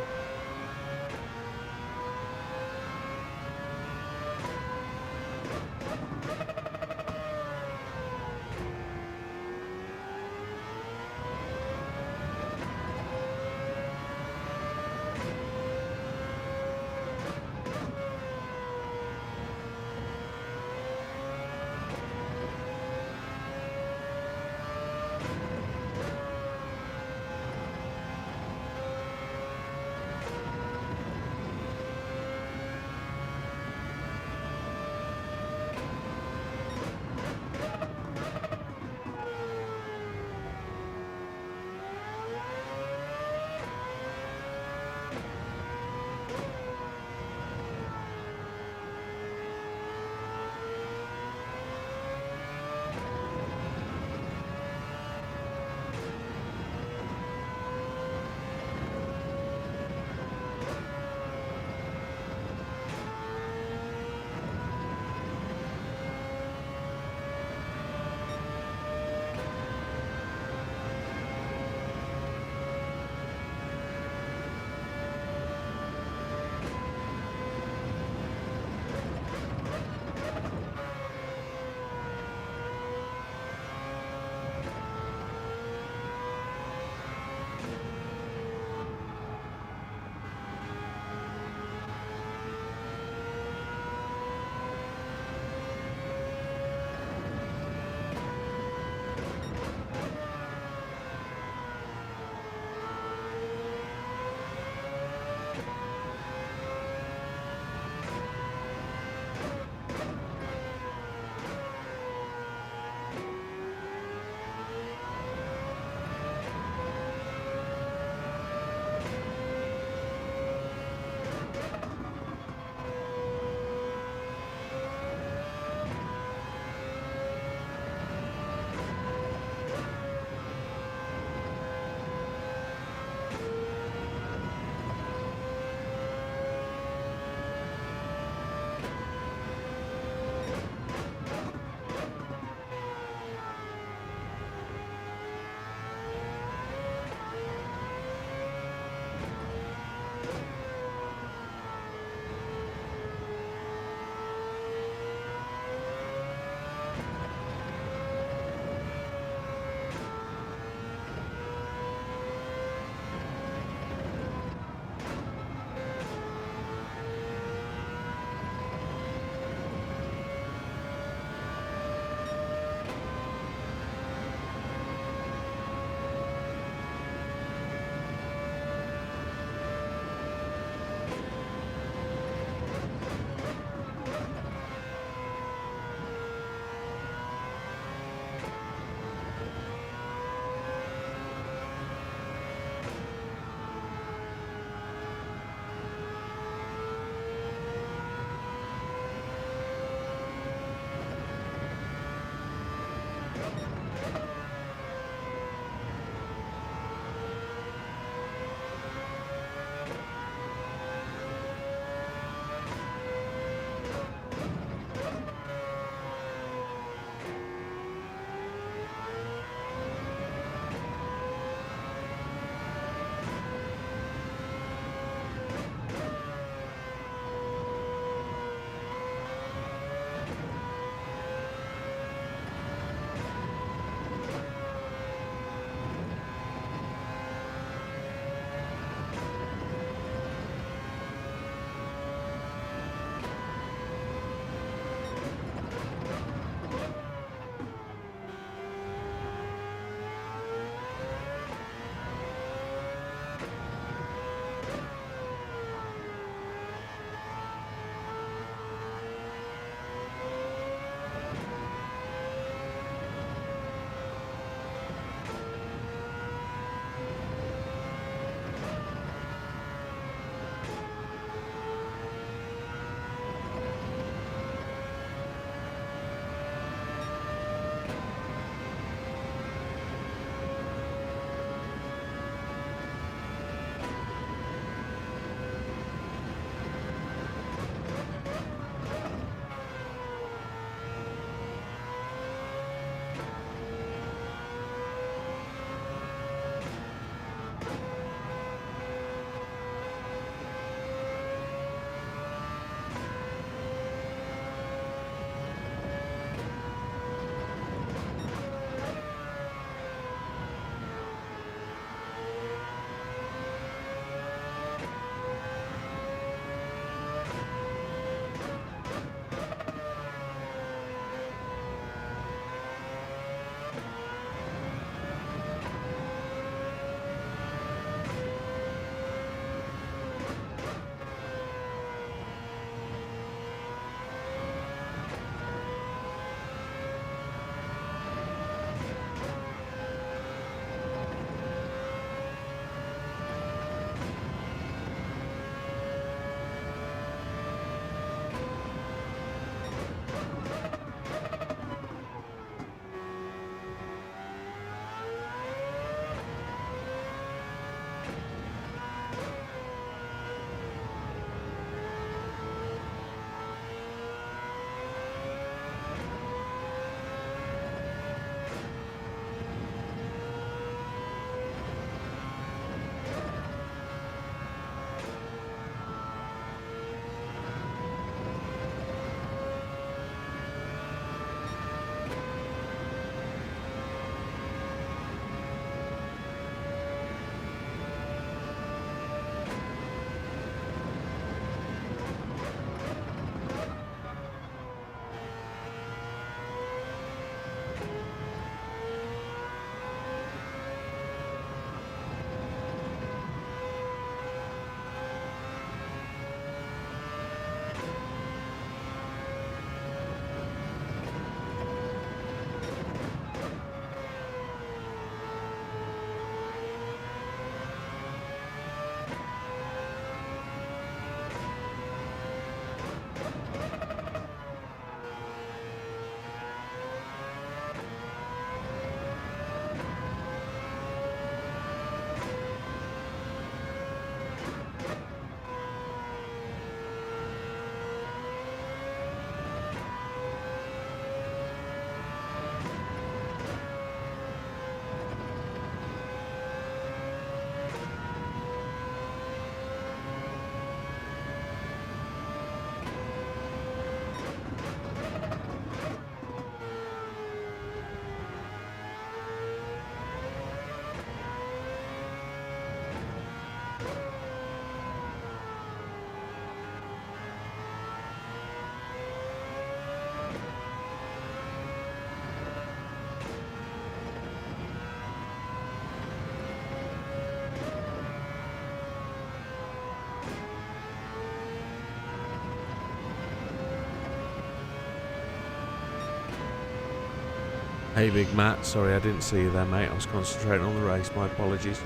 Hey, Big Matt. Sorry, I didn't see you there, mate. I was concentrating on the race. My apologies.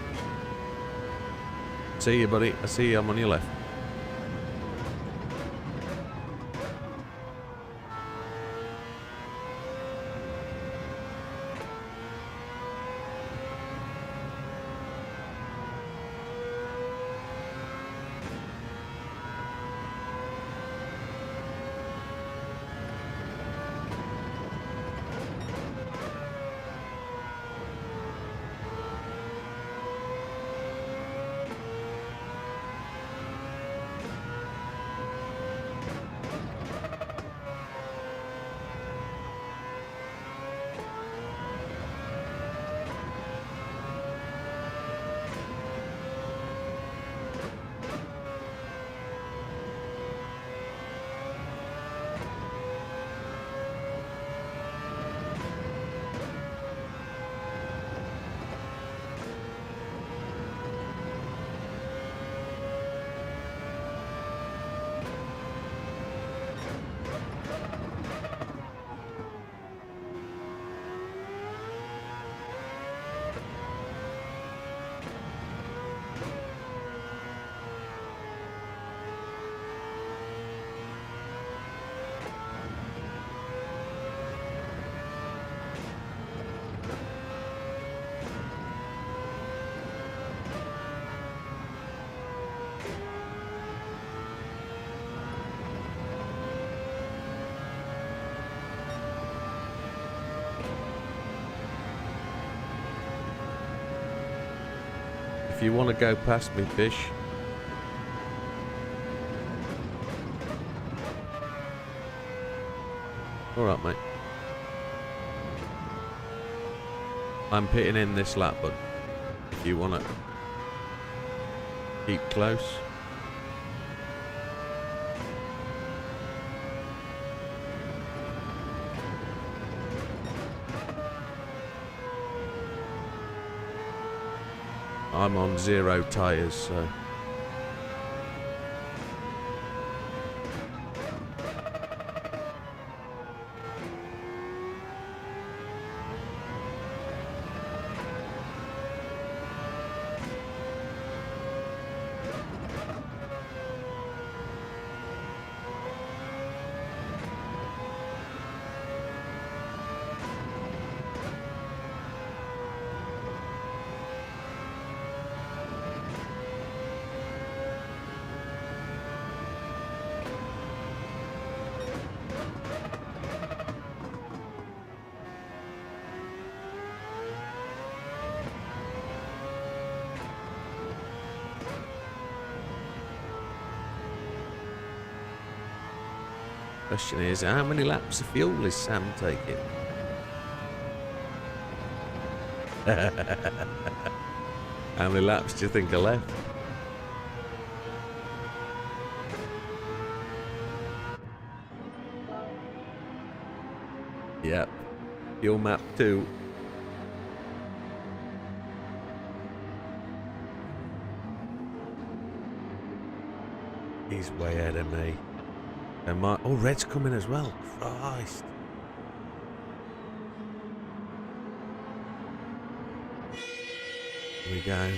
See you, buddy. I see you. I'm on your left. If you want to go past me, fish. Alright, mate. I'm pitting in this lap, but if you want to keep close. I'm on 0 tyres, so... Question is, how many laps of fuel is Sam taking? How many laps do you think are left? Yep. Fuel map 2. He's way ahead of me. And oh, red's coming as well. Christ. Here we go.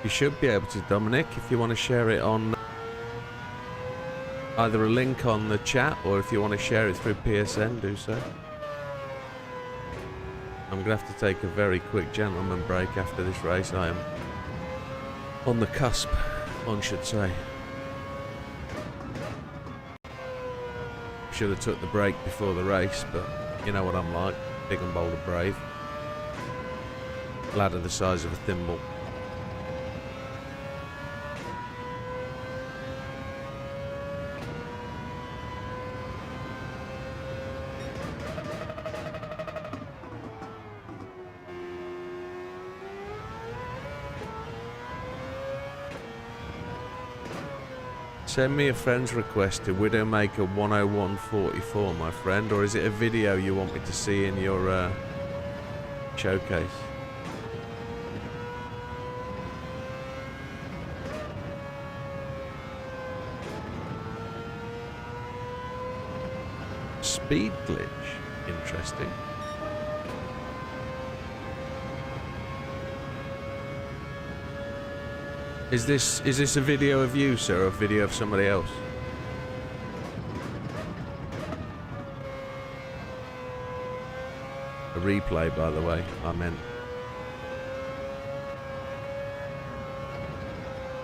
You should be able to, Dominic, if you want to share it on either a link on the chat or if you want to share it through PSN, do so. I'm going to have to take a very quick gentleman break after this race. I am on the cusp, one should say. Should have took the break before the race, but you know what I'm like. Big and bold and brave. Ladder the size of a thimble. Send me a friend's request to Widdowmaker 10144, my friend, or is it a video you want me to see in your showcase? Speed glitch, interesting. Is this a video of you, sir, or a video of somebody else? A replay, by the way, I meant.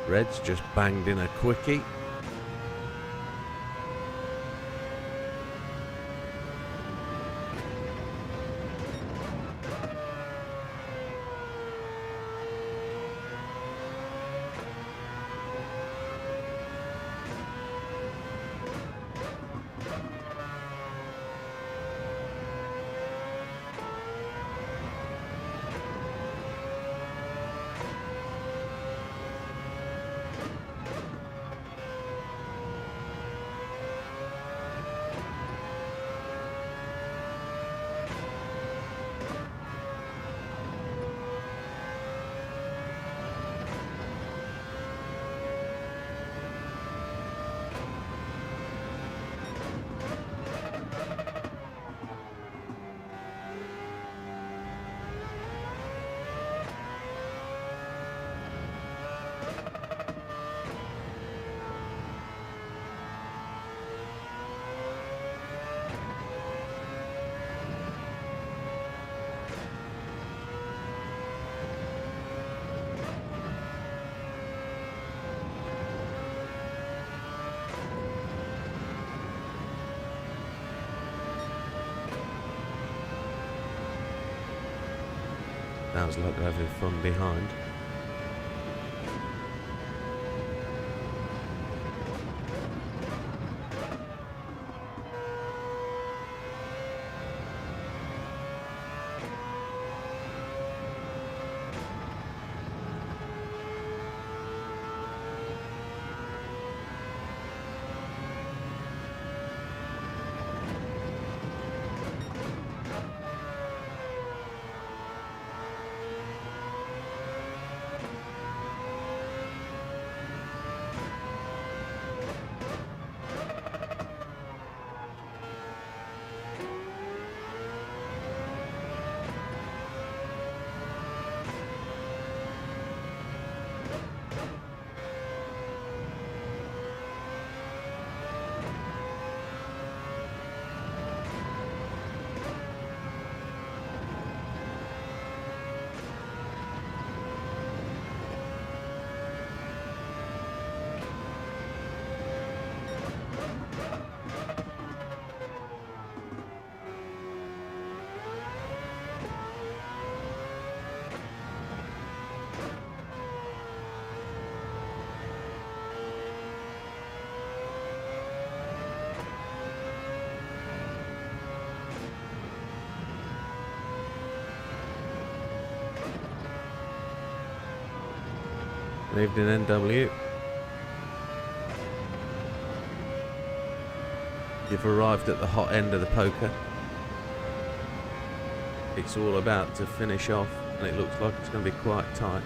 Red's just banged in a quickie. Sounds like they're having fun behind. Good evening, NW. You've arrived at the hot end of the poker. It's all about to finish off, and it looks like it's going to be quite tight.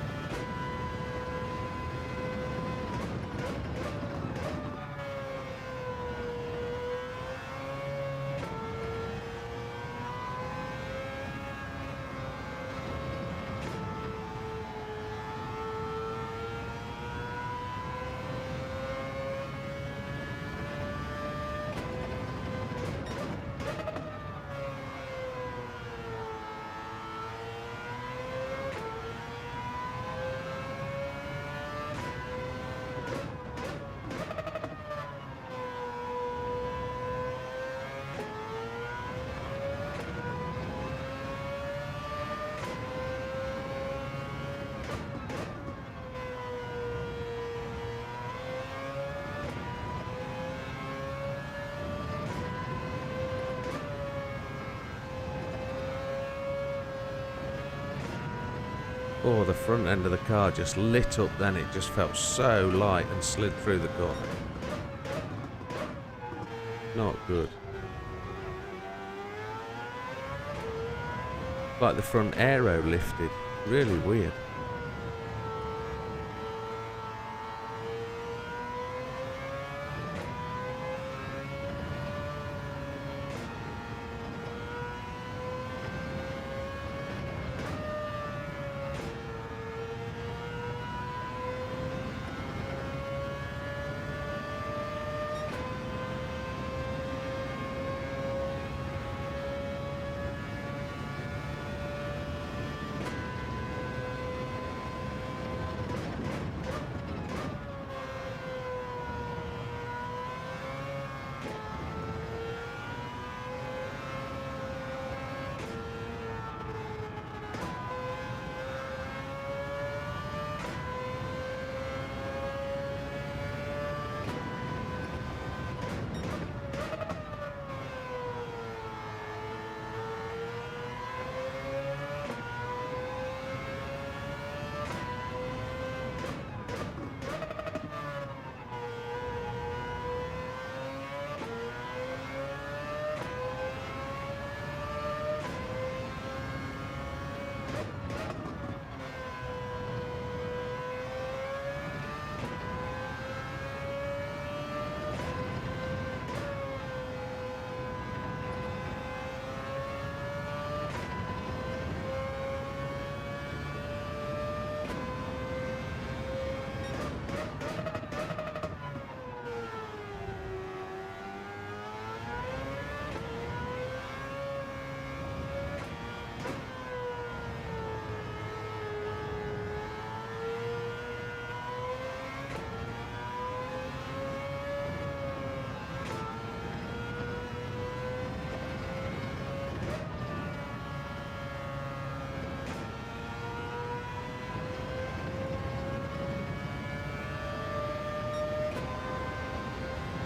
Oh, the front end of the car just lit up then. It just felt so light and slid through the corner. Not good. Like the front aero lifted. Really weird.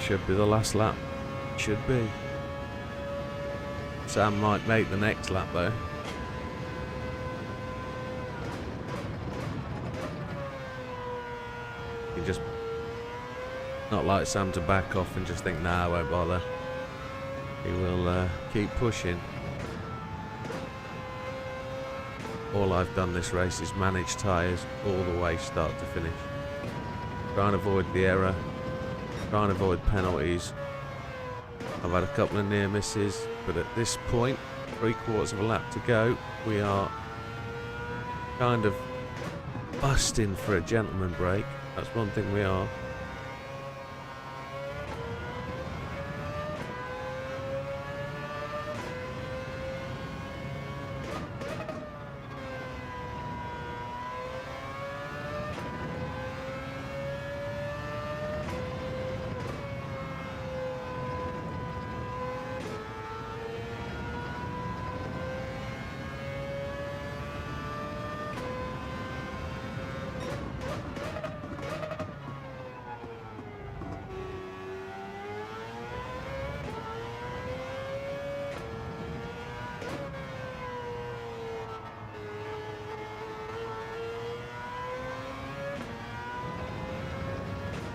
Should be the last lap. Should be. Sam might make the next lap though. You just not like Sam to back off and just think, nah, I won't bother. He will keep pushing. All I've done this race is manage tyres all the way start to finish. Try and avoid the error. Try and avoid penalties. I've had a couple of near misses, but at this point, 3/4 of a lap to go, we are kind of busting for a gentleman break. That's one thing we are.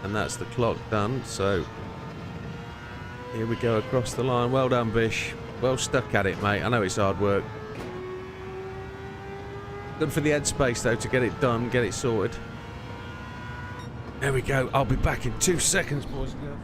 And that's the clock done, so here we go across the line. Well done, Bish. Well stuck at it, mate. I know it's hard work. Good for the headspace, though, to get it done, get it sorted. There we go. I'll be back in 2 seconds, boys and girls.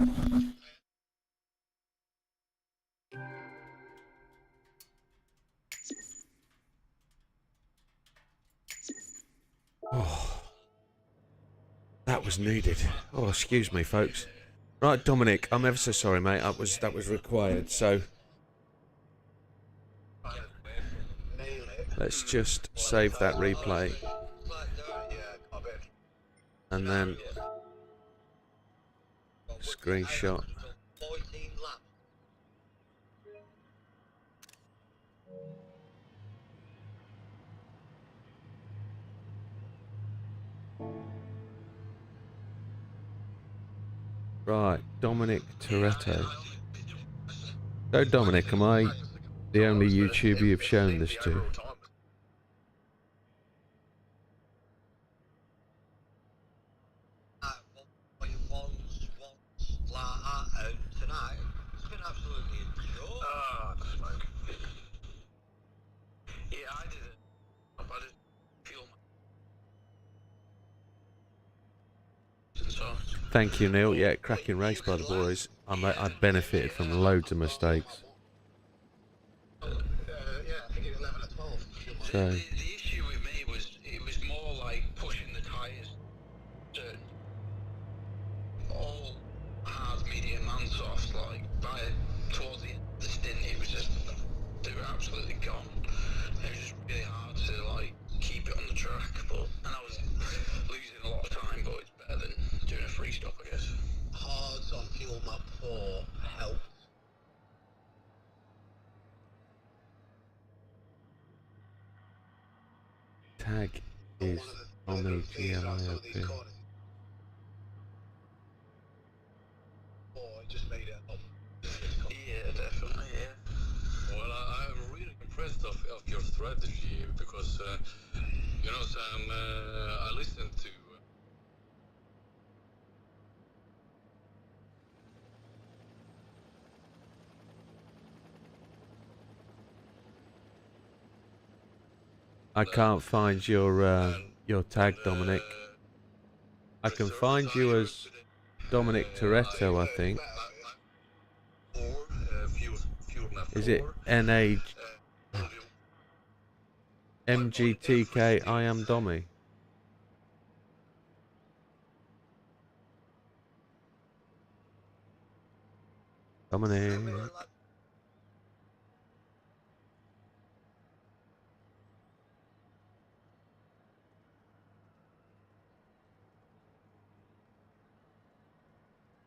Oh, that was needed. Oh, excuse me, folks. Right, Dominic, I'm ever so sorry, mate. That was required. So let's just save that replay, and then screenshot. Right, Dominic Toretto. So, Dominic, am I the only YouTuber you've shown this to? Thank you, Neil. Yeah, cracking race by the boys. I benefited from loads of mistakes. So the issue with me was it was more like pushing the tyres all hard, medium and soft. Like towards the end of the stint, it was just they were absolutely gone. It was just really hard to like keep it on the track, and I was losing a lot of time. But it's better than doing a free stop, I guess. Hards on fuel map 4 helped. tag is Tommy GLIOP. Just made it up. Yeah, definitely, yeah. Well, I'm really impressed of your strategy because, you know, Sam, I listened to... I can't find your tag, Dominic. I can find you as Dominic Toretto, I think. Is it NA MGTK I am Dommy? Dominic.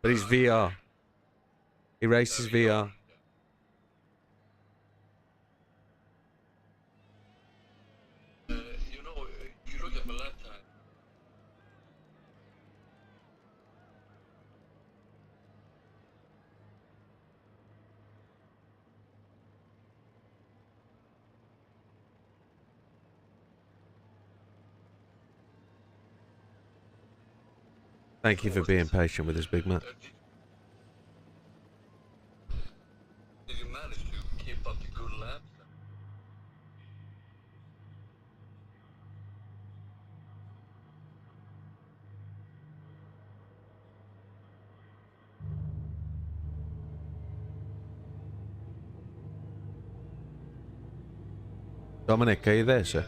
But he's VR. He races VR. You know, you look at my left hand. Thank you for being patient with us, big man. Did you manage to keep up the good laps? Dominic, are you there, sir?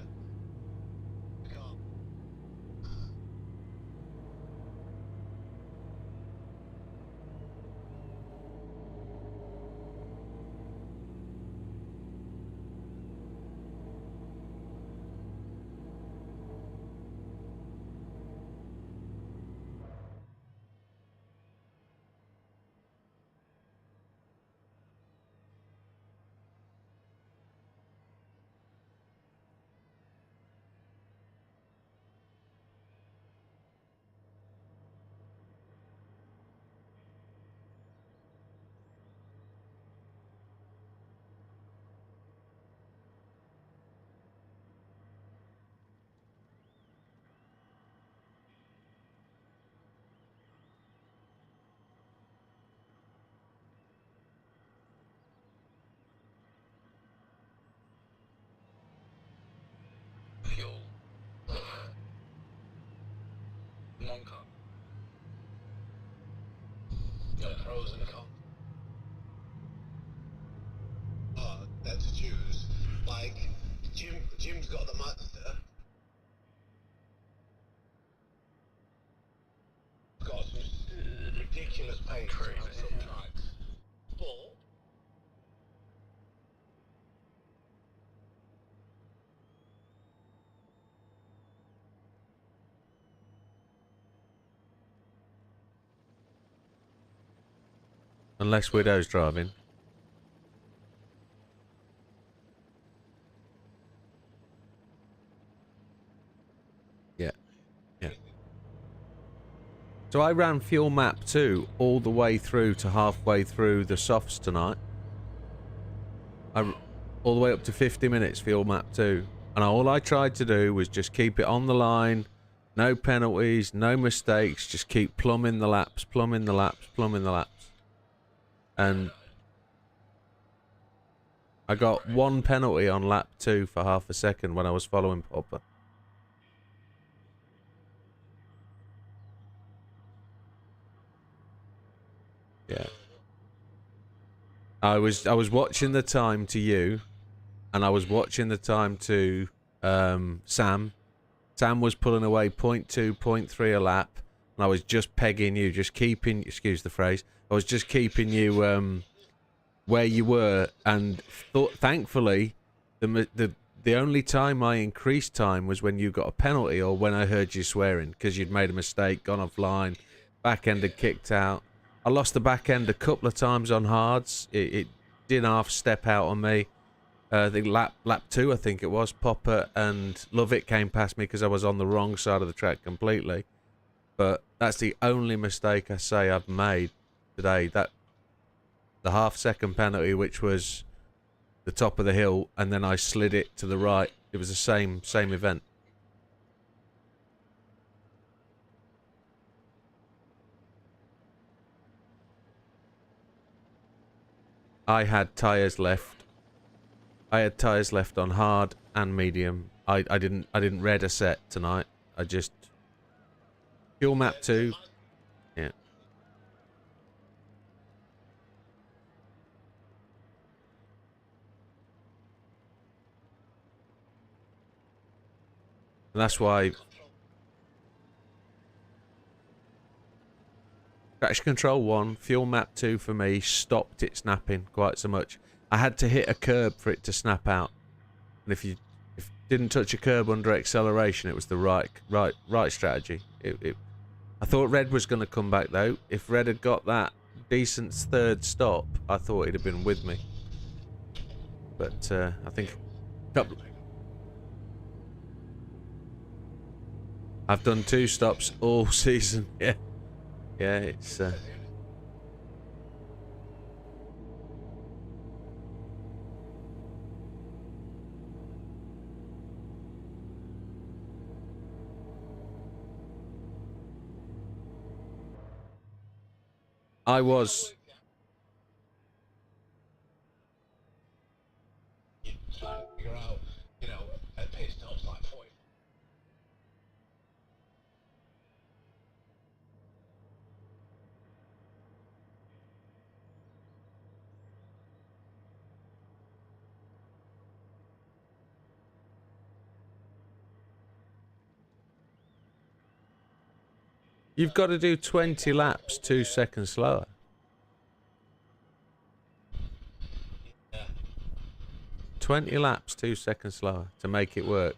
crazy. Unless Widow's driving. Yeah. Yeah. So I ran fuel map 2 all the way through to halfway through the softs tonight. All the way up to 50 minutes fuel map 2. And all I tried to do was just keep it on the line. No penalties, no mistakes. Just keep plumbing the laps, plumbing the laps, plumbing the laps. And I got 1 penalty on lap 2 for half a second when I was following Popper. Yeah. I was watching the time to you, and I was watching the time to Sam. Sam was pulling away 0.2, 0.3 a lap, and I was just pegging you, just keeping, excuse the phrase, I was just keeping you where you were, and thankfully, the only time I increased time was when you got a penalty or when I heard you swearing, because you'd made a mistake, gone offline, back end had kicked out. I lost the back end a couple of times on hards. It did half step out on me. The lap 2, I think it was, Popper and Lovett came past me because I was on the wrong side of the track completely. But that's the only mistake I say I've made today. That the half-second penalty, which was the top of the hill, and then I slid it to the right. It was the same event. I had tyres left. I had tyres left on hard and medium. I didn't red a set tonight. I just fuel map 2. Yeah. And that's why traction control 1, fuel map 2 for me stopped it snapping quite so much. I had to hit a curb for it to snap out. And if you didn't touch a curb under acceleration, it was the right strategy. I thought Red was going to come back though. If Red had got that decent 3rd stop, I thought he'd have been with me. But I think I've done 2 stops all season. Yeah, yeah, it's. I was. Figure out, you know, at pace stops like 40. You've got to do 20 laps 2 seconds slower. Yeah. 20 laps 2 seconds slower to make it work.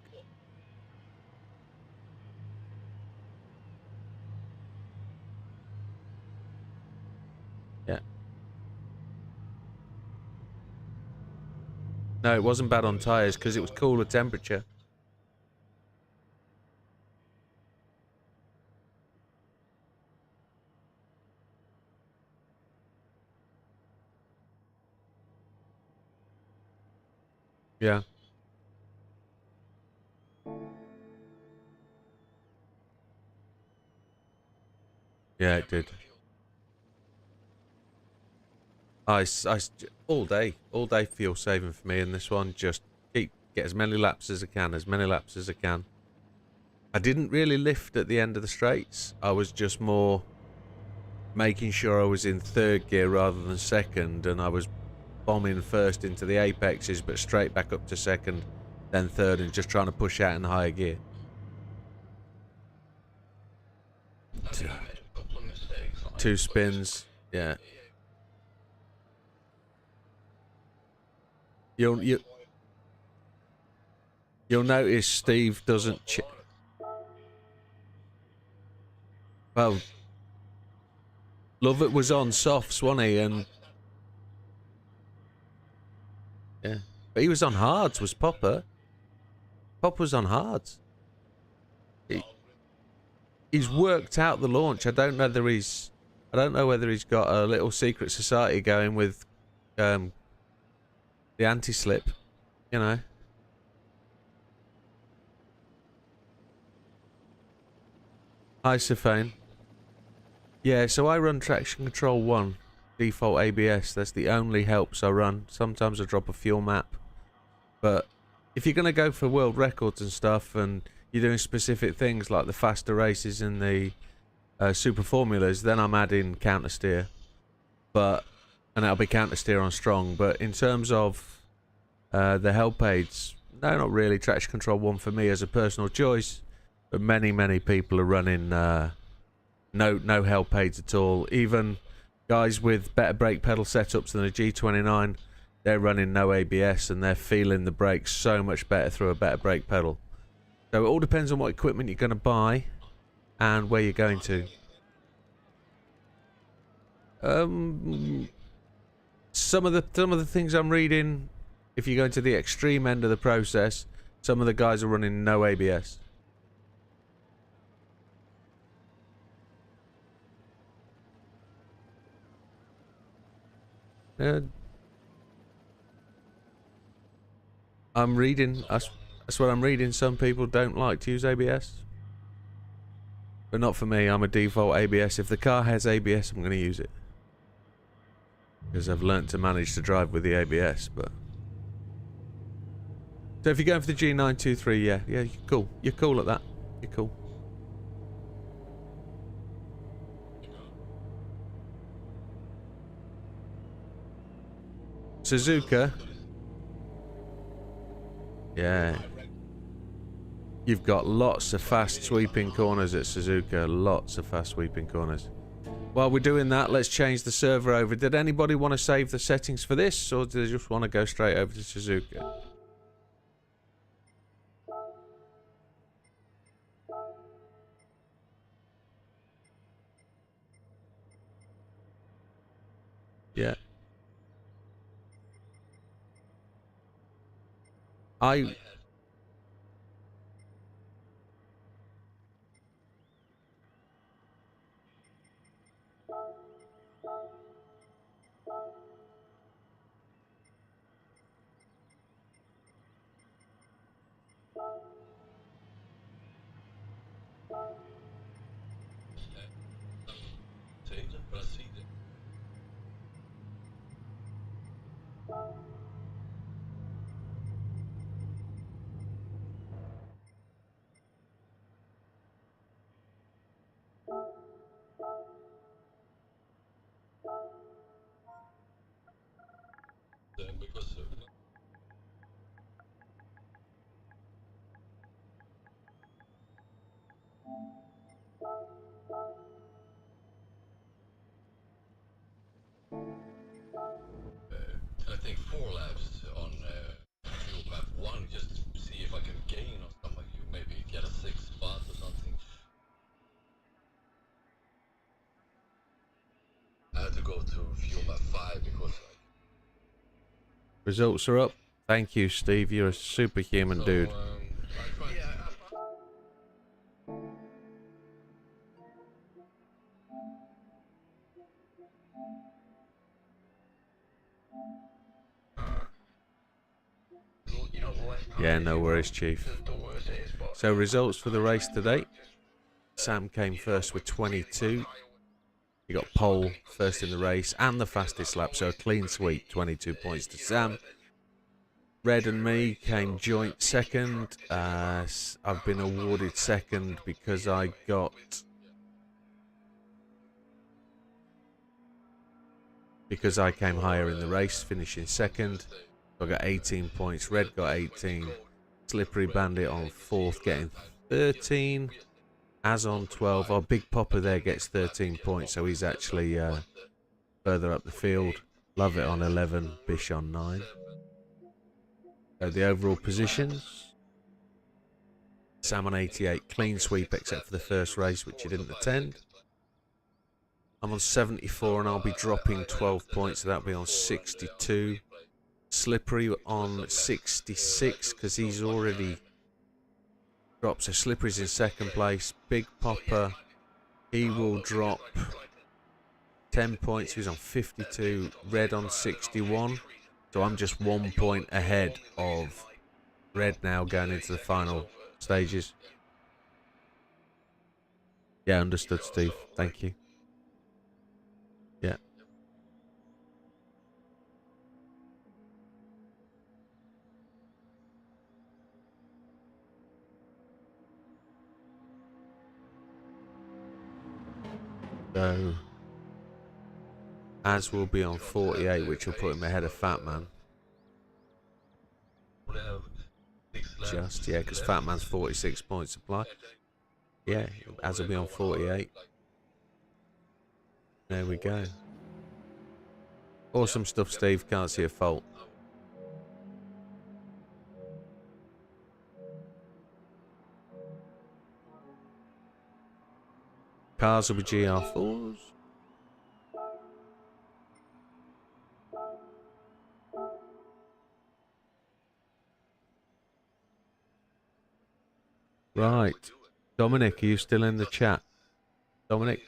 Yeah. No, it wasn't bad on tyres because it was cooler temperature. Yeah. Yeah, it did. All day fuel saving for me in this one. Just get as many laps as I can, as many laps as I can. I didn't really lift at the end of the straights. I was just more making sure I was in 3rd gear rather than 2nd, and I was bombing first into the apexes, but straight back up to 2nd, then 3rd, and just trying to push out in higher gear. I think I made a couple of mistakes. Like, 2 spins. Yeah. You'll notice Steve doesn't. Well, Lovett was on softs, wasn't he? And yeah, but he was on hards. Was Popper? Popper's on hards. He's worked out the launch. I don't know whether he's got a little secret society going with the anti-slip. You know. Hi, Safane. Yeah, so I run traction control 1, default ABS. That's the only helps I run. Sometimes I drop a fuel map. But if you're going to go for world records and stuff, and you're doing specific things like the faster races and the super formulas, then I'm adding counter steer. And that'll be counter steer on strong. But in terms of the help aids, no, not really. Traction control 1 for me as a personal choice. But many people are running no help aids at all. Even guys with better brake pedal setups than a G29, they're running no ABS and they're feeling the brakes so much better through a better brake pedal. So it all depends on what equipment you're going to buy and where you're going to. Some of the things I'm reading, if you go into the extreme end of the process, some of the guys are running no ABS. I'm reading. That's what I'm reading. Some people don't like to use ABS, but not for me. I'm a default ABS. If the car has ABS, I'm going to use it because I've learnt to manage to drive with the ABS. But so if you're going for the G923, yeah, you're cool. You're cool at that. You're cool. Suzuka. Yeah. You've got lots of fast sweeping corners at Suzuka. Lots of fast sweeping corners. While we're doing that, let's change the server over. Did anybody want to save the settings for this, or do they just want to go straight over to Suzuka? Yeah. I think 4 laps on fuel map 1 just to see if I can gain or something. You maybe get a 6th spot or something. I had to go to fuel map 5 because Results are up. Thank you, Steve. You're a superhuman dude. Yeah, no worries, Chief. So results for the race today. Sam came first with 22. He got pole first in the race and the fastest lap, so a clean sweep, 22 points to Sam. Red and me came joint second. I've been awarded second because I came higher in the race, finishing second. I got 18 points. Red got 18. Slippery Bandit on fourth, getting 13. As on 12. Our Big Popper there gets 13 points, so he's actually further up the field. Love it on 11, Bish on 9. So the overall positions. Sam on 88, clean sweep except for the first race, which he didn't attend. I'm on 74 and I'll be dropping 12 points, so that'll be on 62. Slippery on 66 because he's already dropped. So Slippery's in second place. Big Popper, he will drop 10 points. He's on 52. Red on 61. So I'm just 1 point ahead of Red now going into the final stages. Yeah, understood, Steve. Thank you. Yeah. So, Az will be on 48, which will put him ahead of Fat Man. Just, yeah, because Fat Man's 46 points supply. Yeah, Az will be on 48. There we go. Awesome stuff, Steve. Can't see a fault. Cars will be GR4s. Right. Dominic, are you still in the chat? Dominic?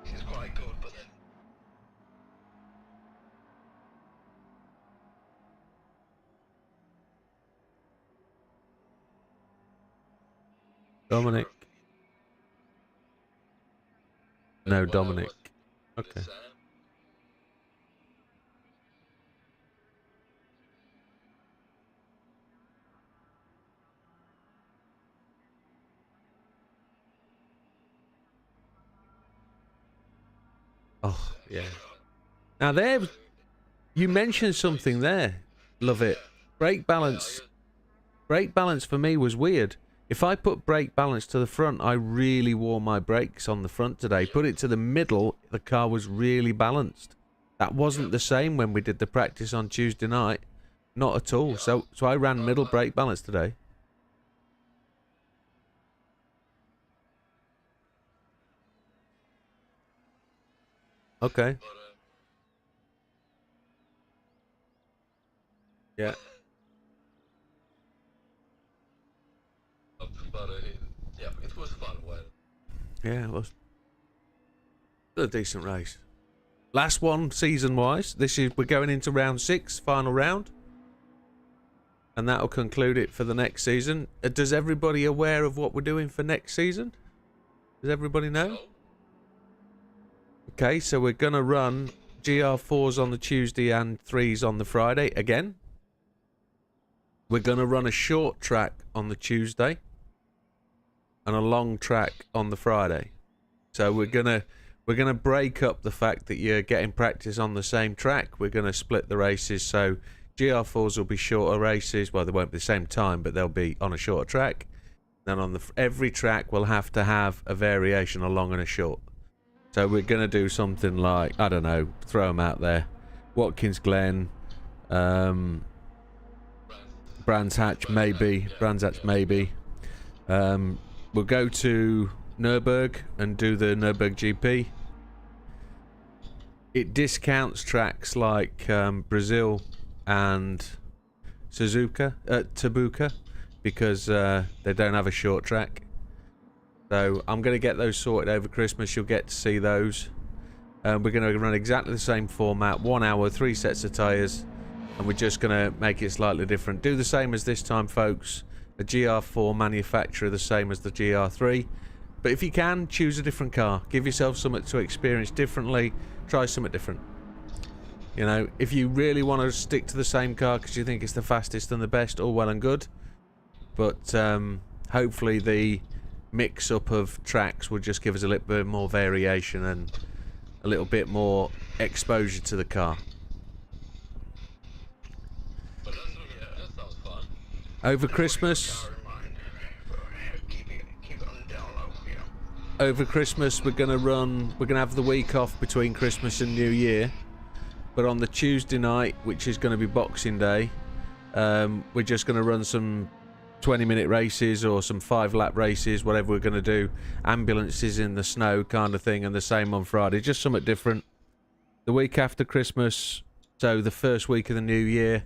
He's quite good, but then Dominic? No, Dominic. Okay. Oh, yeah. Now there, you mentioned something there. Love it. Brake balance. Brake balance for me was weird. If I put brake balance to the front, I really wore my brakes on the front today. Put it to the middle, the car was really balanced. That wasn't the same when we did the practice on Tuesday night. Not at all. So I ran middle brake balance today. Okay. Yeah. But yeah, it was fun. Well, Yeah, it was a decent race. Last one season-wise. We're going into round 6, final round, and that'll conclude it for the next season. Does everybody aware of what we're doing for next season? Does everybody know? Okay, so we're gonna run GR4s on the Tuesday and 3s on the Friday again. We're gonna run a short track on the Tuesday and a long track on the Friday. So we're gonna break up the fact that you're getting practice on the same track. We're gonna split the races, so GR4s will be shorter races. Well, they won't be the same time, but they'll be on a shorter track. Then on every track will have to have a variation, a long and a short. So we're gonna do something like, I don't know, throw them out there. Watkins Glen, Brands Hatch maybe. Brands Hatch maybe. We'll go to Nürburgring and do the Nürburgring GP. It discounts tracks like Brazil and Tabuka because they don't have a short track. So I'm going to get those sorted over Christmas. You'll get to see those. We're going to run exactly the same format, 1 hour, 3 sets of tyres, and we're just going to make it slightly different. Do the same as this time, folks. A GR4 manufacturer, the same as the GR3. But if you can, choose a different car. Give yourself something to experience differently. Try something different. You know, if you really want to stick to the same car because you think it's the fastest and the best, all well and good. But hopefully the mix-up of tracks will just give us a little bit more variation and a little bit more exposure to the car. Over Christmas, Bear in mind, but keep it on the down low, yeah. over Christmas we're gonna have the week off between Christmas and New Year. But on the Tuesday night, which is going to be Boxing Day, we're just going to run some 20-minute races or some 5-lap races, whatever we're going to do. Ambulances in the snow kind of thing, and the same on Friday. Just something different. The week after Christmas, so the first week of the new year,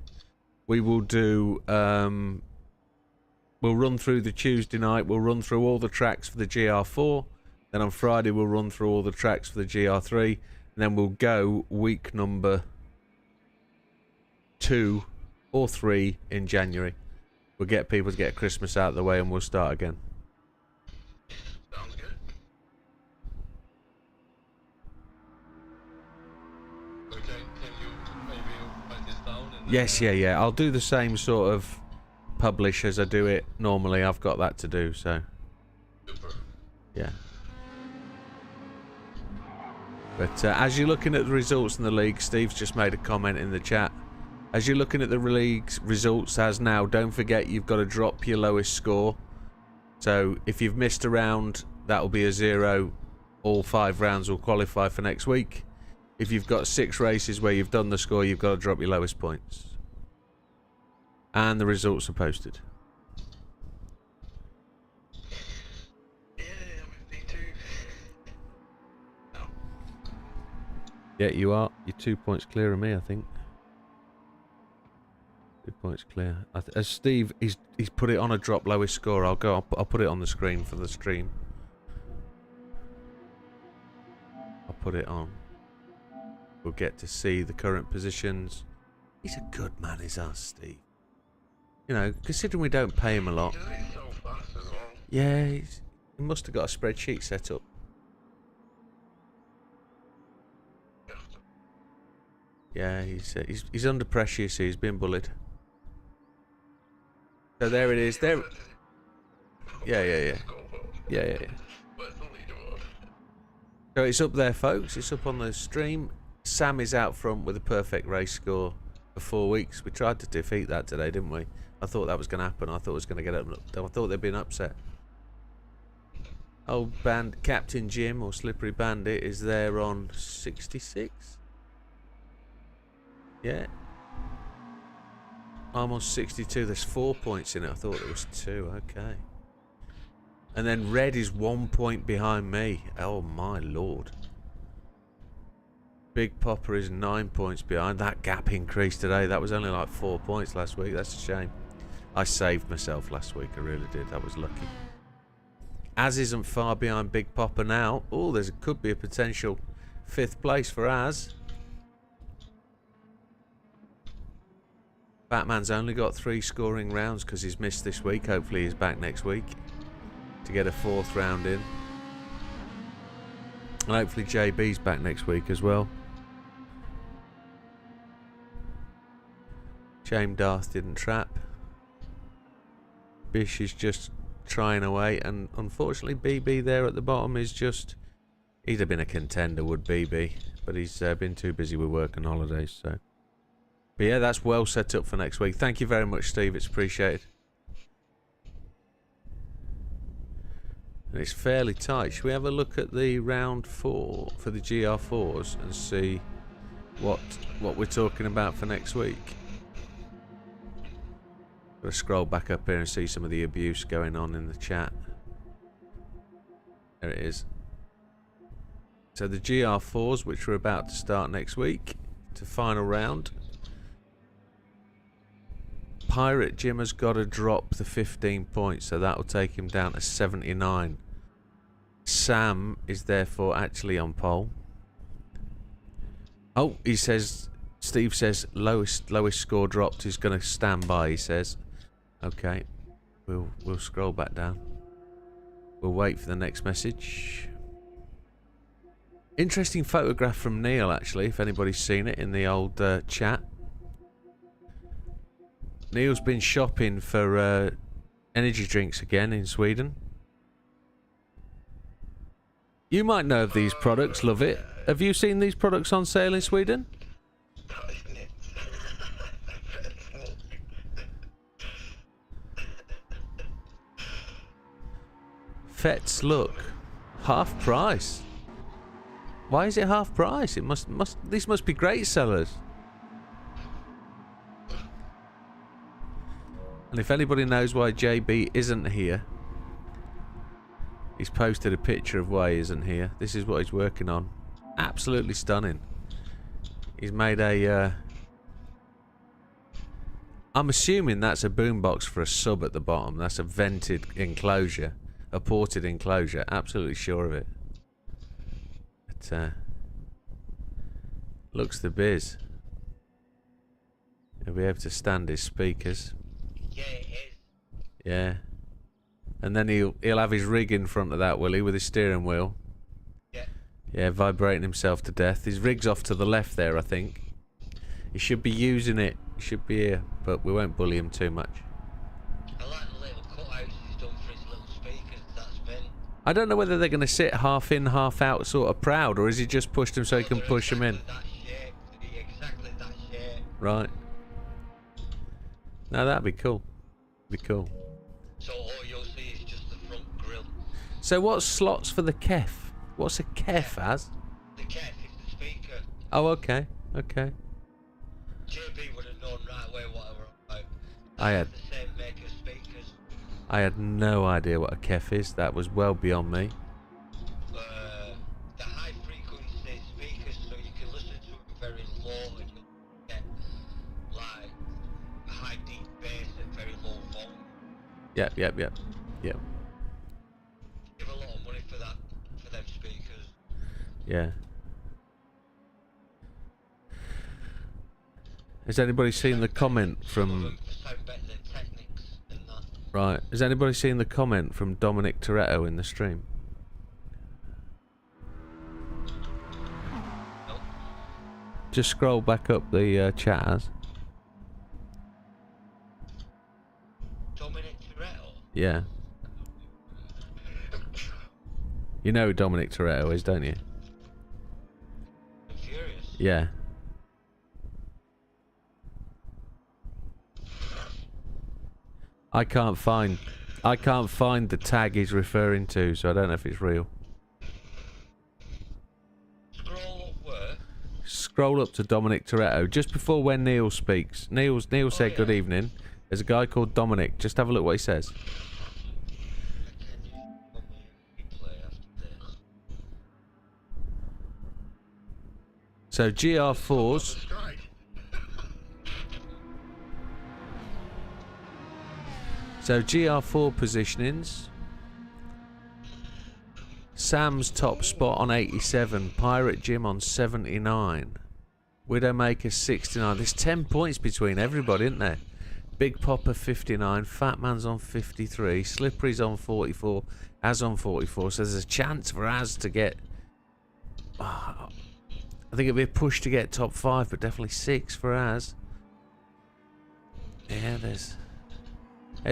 we will do... we'll run through the Tuesday night. We'll run through all the tracks for the GR4. Then on Friday, we'll run through all the tracks for the GR3. And then we'll go week number 2 or 3 in January. We'll get people to get Christmas out of the way and we'll start again. Sounds good. Okay, can you maybe write this down? And Yes, yeah. I'll do the same sort of publish as I do it normally. I've got that to do, so Super. yeah. But as you're looking at the results in the league, Steve's just made a comment in the chat. As you're looking at the league's results as now, don't forget you've got to drop your lowest score. So if you've missed a round, that'll be a 0. All 5 rounds will qualify for next week. If you've got 6 races where you've done the score, you've got to drop your lowest points. And the results are posted. Yeah, you are. You're 2 points clear of me, I think. 2 points clear. As Steve, he's put it on a drop lowest score. I'll put it on the screen for the stream. I'll put it on. We'll get to see the current positions. He's a good man, is us, Steve. You know, considering we don't pay him a lot. He does it so fast as well. Yeah, he must have got a spreadsheet set up. Yeah, he's under pressure, you see, he's being bullied. So there it is. There. Yeah. So it's up there, folks. It's up on the stream. Sam is out front with a perfect race score for 4 weeks. We tried to defeat that today, didn't we? I thought that was going to happen. I thought it was going to get up. I thought there'd be an upset. Old Captain Jim or Slippery Bandit is there on 66. Yeah. I'm on 62. There's 4 points in it. I thought there was 2. Okay. And then Red is 1 point behind me. Oh my lord. Big Popper is 9 points behind. That gap increased today. That was only like 4 points last week. That's a shame. I saved myself last week. I really did. I was lucky. Az isn't far behind Big Popper now. Oh, could be a potential 5th place for Az. Batman's only got 3 scoring rounds because he's missed this week. Hopefully he's back next week to get a 4th round in. And hopefully JB's back next week as well. Shame Darth didn't trap. Bish is just trying away, and unfortunately BB there at the bottom is just... He'd have been a contender, would BB, but he's been too busy with work and holidays, so... But yeah, that's well set up for next week. Thank you very much, Steve. It's appreciated. And it's fairly tight. Should we have a look at the round 4 for the GR4s and see what we're talking about for next week? Gotta scroll back up here and see some of the abuse going on in the chat. There it is. So the GR4s, which we're about to start next week, to final round. Pirate Jim has got to drop the 15 points, so that will take him down to 79. Sam is therefore actually on pole. Oh, he says, Steve says lowest score dropped is going to stand by, he says. Okay, we'll scroll back down. We'll wait for the next message. Interesting photograph from Neil, actually, if anybody's seen it in the old chat. Neil's been shopping for energy drinks again in Sweden. You might know of these products, love it. Have you seen these products on sale in Sweden? Fets, look. Half price. Why is it half price? It these must be great sellers. And if anybody knows why JB isn't here, he's posted a picture of why he isn't here. This is what he's working on. Absolutely stunning. He's made a... I'm assuming that's a boombox for a sub at the bottom. That's a vented enclosure. A ported enclosure. Absolutely sure of it. But, looks the biz. He'll be able to stand his speakers. Yeah, it is. Yeah. And then he'll have his rig in front of that, will he, with his steering wheel? Yeah. Yeah, vibrating himself to death. His rig's off to the left there, I think. He should be using it. He should be here, but we won't bully him too much. I like the little cutouts he's done for his little speakers. That's been. I don't know whether they're going to sit half in, half out, sort of proud, or is he just pushed them so he can push them in? That shape. Exactly that shape. Right. No, that'd be cool. Be cool. So all you'll see is just the front grille. So what's slots for the kef? What's a kef as? The kef is the speaker. Oh, okay. Okay. JB would have known right away what I were about. I had The same maker speakers. I had no idea what a kef is. That was well beyond me. The high frequency speakers, so you can listen to them very low and you'll get like a high deep bass at very low volume. Yep. Yep. Give a lot of money for that, for them speakers. Yeah. Has anybody seen the comment Some of from... them sound better than Technics and that. Right. Has anybody seen the comment from Dominic Toretto in the stream? No. Just scroll back up the chat as. Dominic Toretto? Yeah. You know who Dominic Toretto is, don't you? I'm furious. Yeah. I can't find the tag he's referring to, so I don't know if it's real. Scroll up where? Scroll up to Dominic Toretto just before when Neil speaks. Neil said yeah. good evening. There's a guy called Dominic. Just have a look what he says. Can you put me in replay after this? So GR4s. Subscribe. So GR4 positionings. Sam's top spot on 87. Pirate Jim on 79. Widdowmaker 69. There's 10 points between everybody, isn't there? Big Popper 59. Fat Man's on 53. Slippery's on 44. Az on 44. So there's a chance for Az to get... I think it'd be a push to get top 5, but definitely 6 for Az. Yeah, there's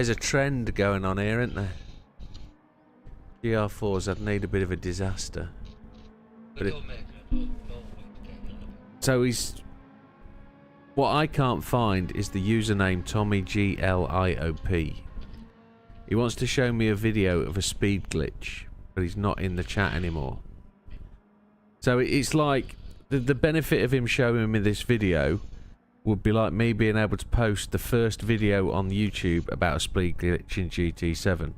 a trend going on here, isn't there? GR4s, I'd need a bit of a disaster. But it, so he's... What I can't find is the username TommyGLIOP. He wants to show me a video of a speed glitch, but he's not in the chat anymore. So it's like... The benefit of him showing me this video would be like me being able to post the first video on YouTube about a speed glitch in GT7.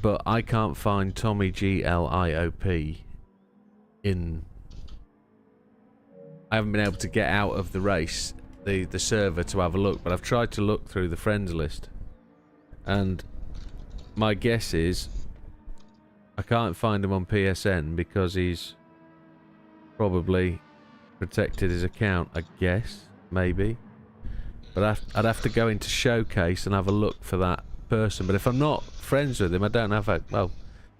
But I can't find TommyGLIOP in... I haven't been able to get out of the race, the server, to have a look, but I've tried to look through the friends list. And my guess is I can't find him on PSN because he's probably protected his account, I guess, maybe. But I'd have to go into Showcase and have a look for that person. But if I'm not friends with him, I don't have a... Well,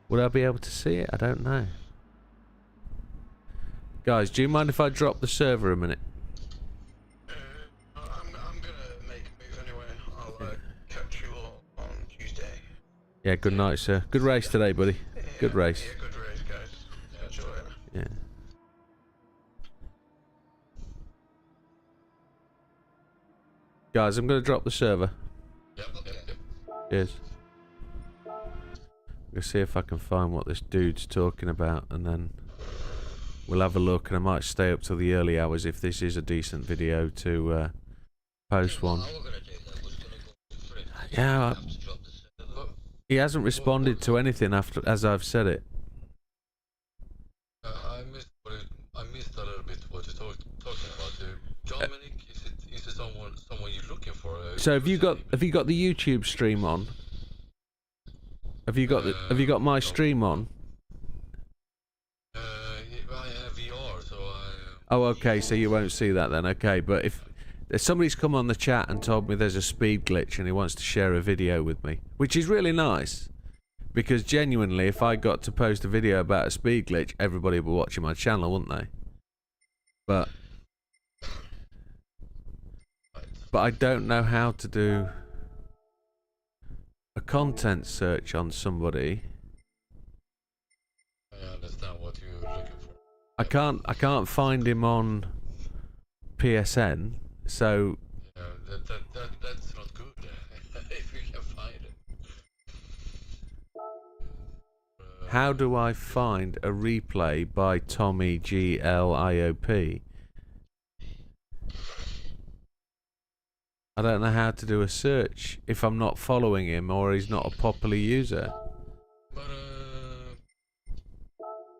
would I be able to see it? I don't know. Guys, do you mind if I drop the server a minute? I'm gonna make a move anyway. I'll catch you all on Tuesday. Yeah, good night, sir. Good race today, buddy. Good race. Yeah, good race, guys. Catch you later. Yeah. Guys, I'm going to drop the server. Yep. Cheers. I'll see if I can find what this dude's talking about, and then we'll have a look, and I might stay up till the early hours if this is a decent video to post one. Yeah, he hasn't responded to anything after as I've said it. I missed a little bit what you're talking about. Dominic, is it someone you're looking for? So have you got the YouTube stream on? Have you got my stream on? I have VR, so I. Oh, okay. So you won't see that then. Okay, but if somebody's come on the chat and told me there's a speed glitch and he wants to share a video with me, which is really nice, because genuinely, if I got to post a video about a speed glitch, everybody would be watching my channel, wouldn't they? But I don't know how to do a content search on somebody. I understand what you're looking for. I can't find him on PSN, so Yeah, that's not good. If you can find it. how do I find a replay by Tommy GLIOP? I don't know how to do a search if I'm not following him or he's not a popular user. But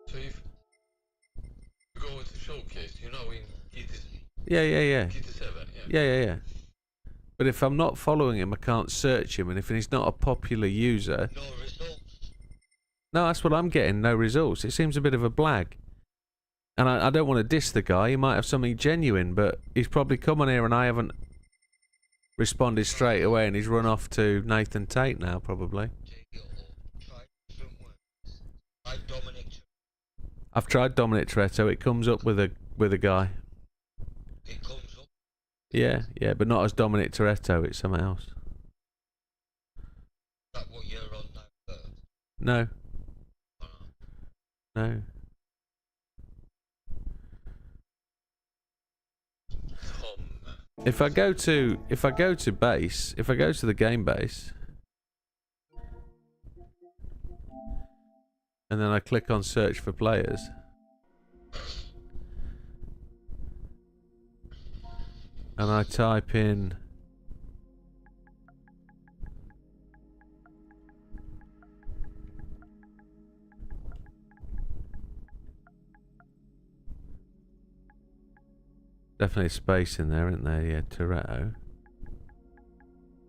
so if you go into showcase, you know, in Yeah. GT7, Yeah. But if I'm not following him, I can't search him, and if he's not a popular user... No results. No, that's what I'm getting, no results. It seems a bit of a blag. And I don't want to diss the guy, he might have something genuine, but he's probably come on here and I haven't responded straight away, and he's run off to Nathan Tate now, probably. Try different ones. Try Dominic. I've tried Dominic Toretto, it comes up with a guy. It comes up. Yeah, but not as Dominic Toretto, it's something else. Is that what you're on now? No. No. If I go to base, if I go to the game base, and then I click on search for players, and I type in definitely space in there, isn't there? Yeah, Toretto.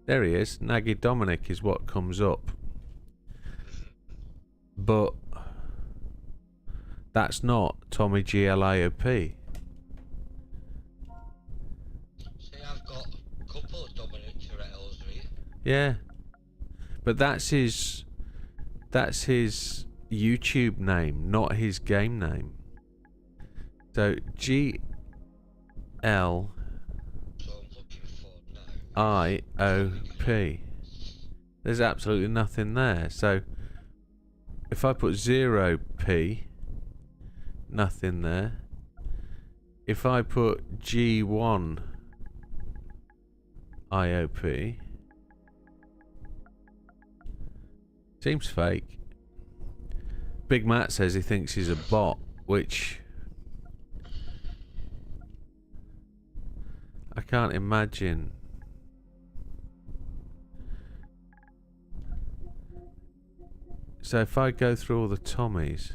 There he is. Nagy Dominic is what comes up. But that's not Tommy GLIOP. See, I've got a couple of Dominic Toretto's here. Yeah. But that's his YouTube name, not his game name. So GLIOP. So I'm looking for now. There's absolutely nothing there. So if I put 0p, nothing there. If I put G1 IOP, seems fake. Big Matt says he thinks he's a bot, which I can't imagine. So if I go through all the Tommies,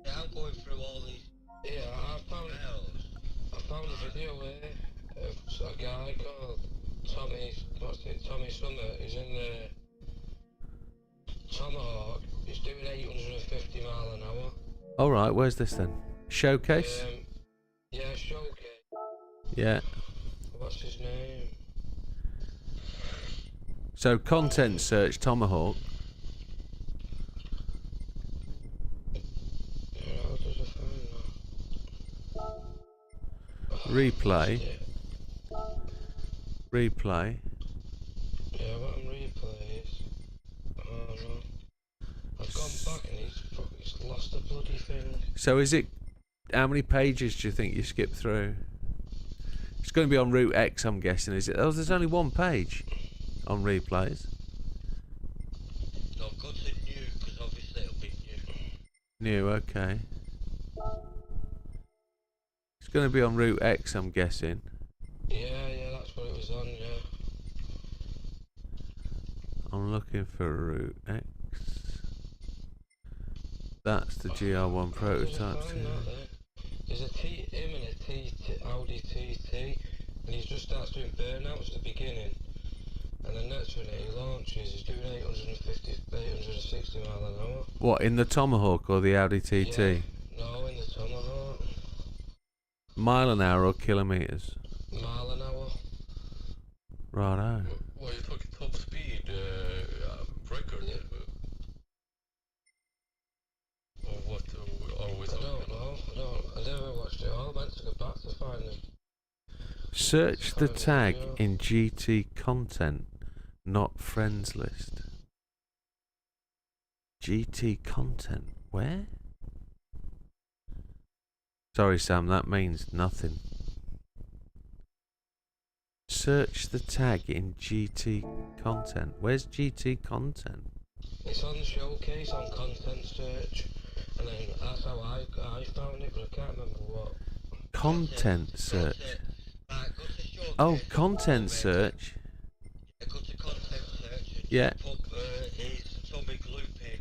Yeah, I'm going through all these. Yeah, I found a video where a guy called Tommy Summer is in the Tomahawk. He's doing 850 mile an hour. alright, where's this then? Showcase? Yeah, showcase. Yeah. What's his name? So content search Tomahawk. Yeah, how does I find that? Replay. Yeah, Replay. yeah, what I'm replay is. Oh no. I've gone back and he's lost the bloody thing. So is it, how many pages do you think you skipped through? It's going to be on Route X, I'm guessing, is it? Oh, there's only one page on replays. No, go to New, okay. It's going to be on Route X, I'm guessing. Yeah, that's what it was on, yeah. I'm looking for Route X. That's the GR1 prototype. There's a him and a Audi TT, and he just starts doing burnouts at the beginning. And the next minute he launches, he's doing 860 mile an hour. What, in the Tomahawk or the Audi TT? Yeah, no, in the Tomahawk. Mile an hour or kilometres? Mile an hour. Righto. Well, you're talking top speed record. Yeah. Or what are we I don't know. I never watched it all. I meant to go back to find it. Search the tag in GT content, not friends list. GT content, where? Sorry Sam, that means nothing. Search the tag in GT content. Where's GT content? It's on the showcase on content search, and then that's how I found it, but I can't remember what. Content search. Right, go to showcase. Oh, content search. Yeah, go to content search and Yeah. put his Tommy Gloopy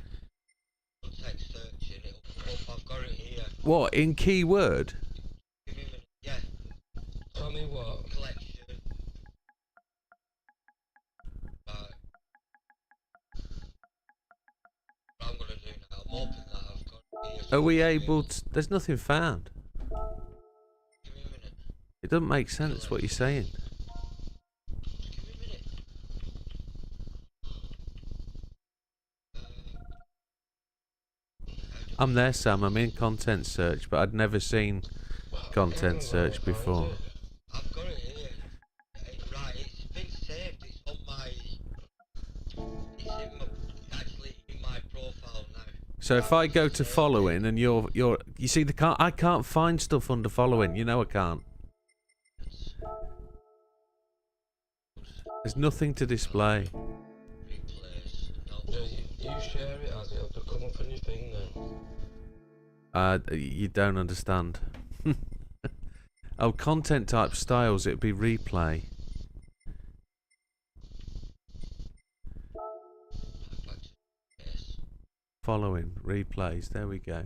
content search and it'll pop up. I've got it here. What, in keyword? Give me a minute. Yeah, Tommy what? collection. Right. What I'm gonna do now, I'm hoping that I've got it here. Are we able to... There's nothing found. Give me a minute. It doesn't make sense what you're saying. Just give me a minute. I'm there, Sam. I'm in content search, but I'd never seen content search before. I've got it here. Right, it's been saved. It's on my. Actually in my profile now. So if I go to following and you see I can't find stuff under following. You know I can't. There's nothing to display. Replace. No. You share it as it'll come up on your thing then. You don't understand. Oh, content type styles. It'd be replay. Yes. Following replays. There we go.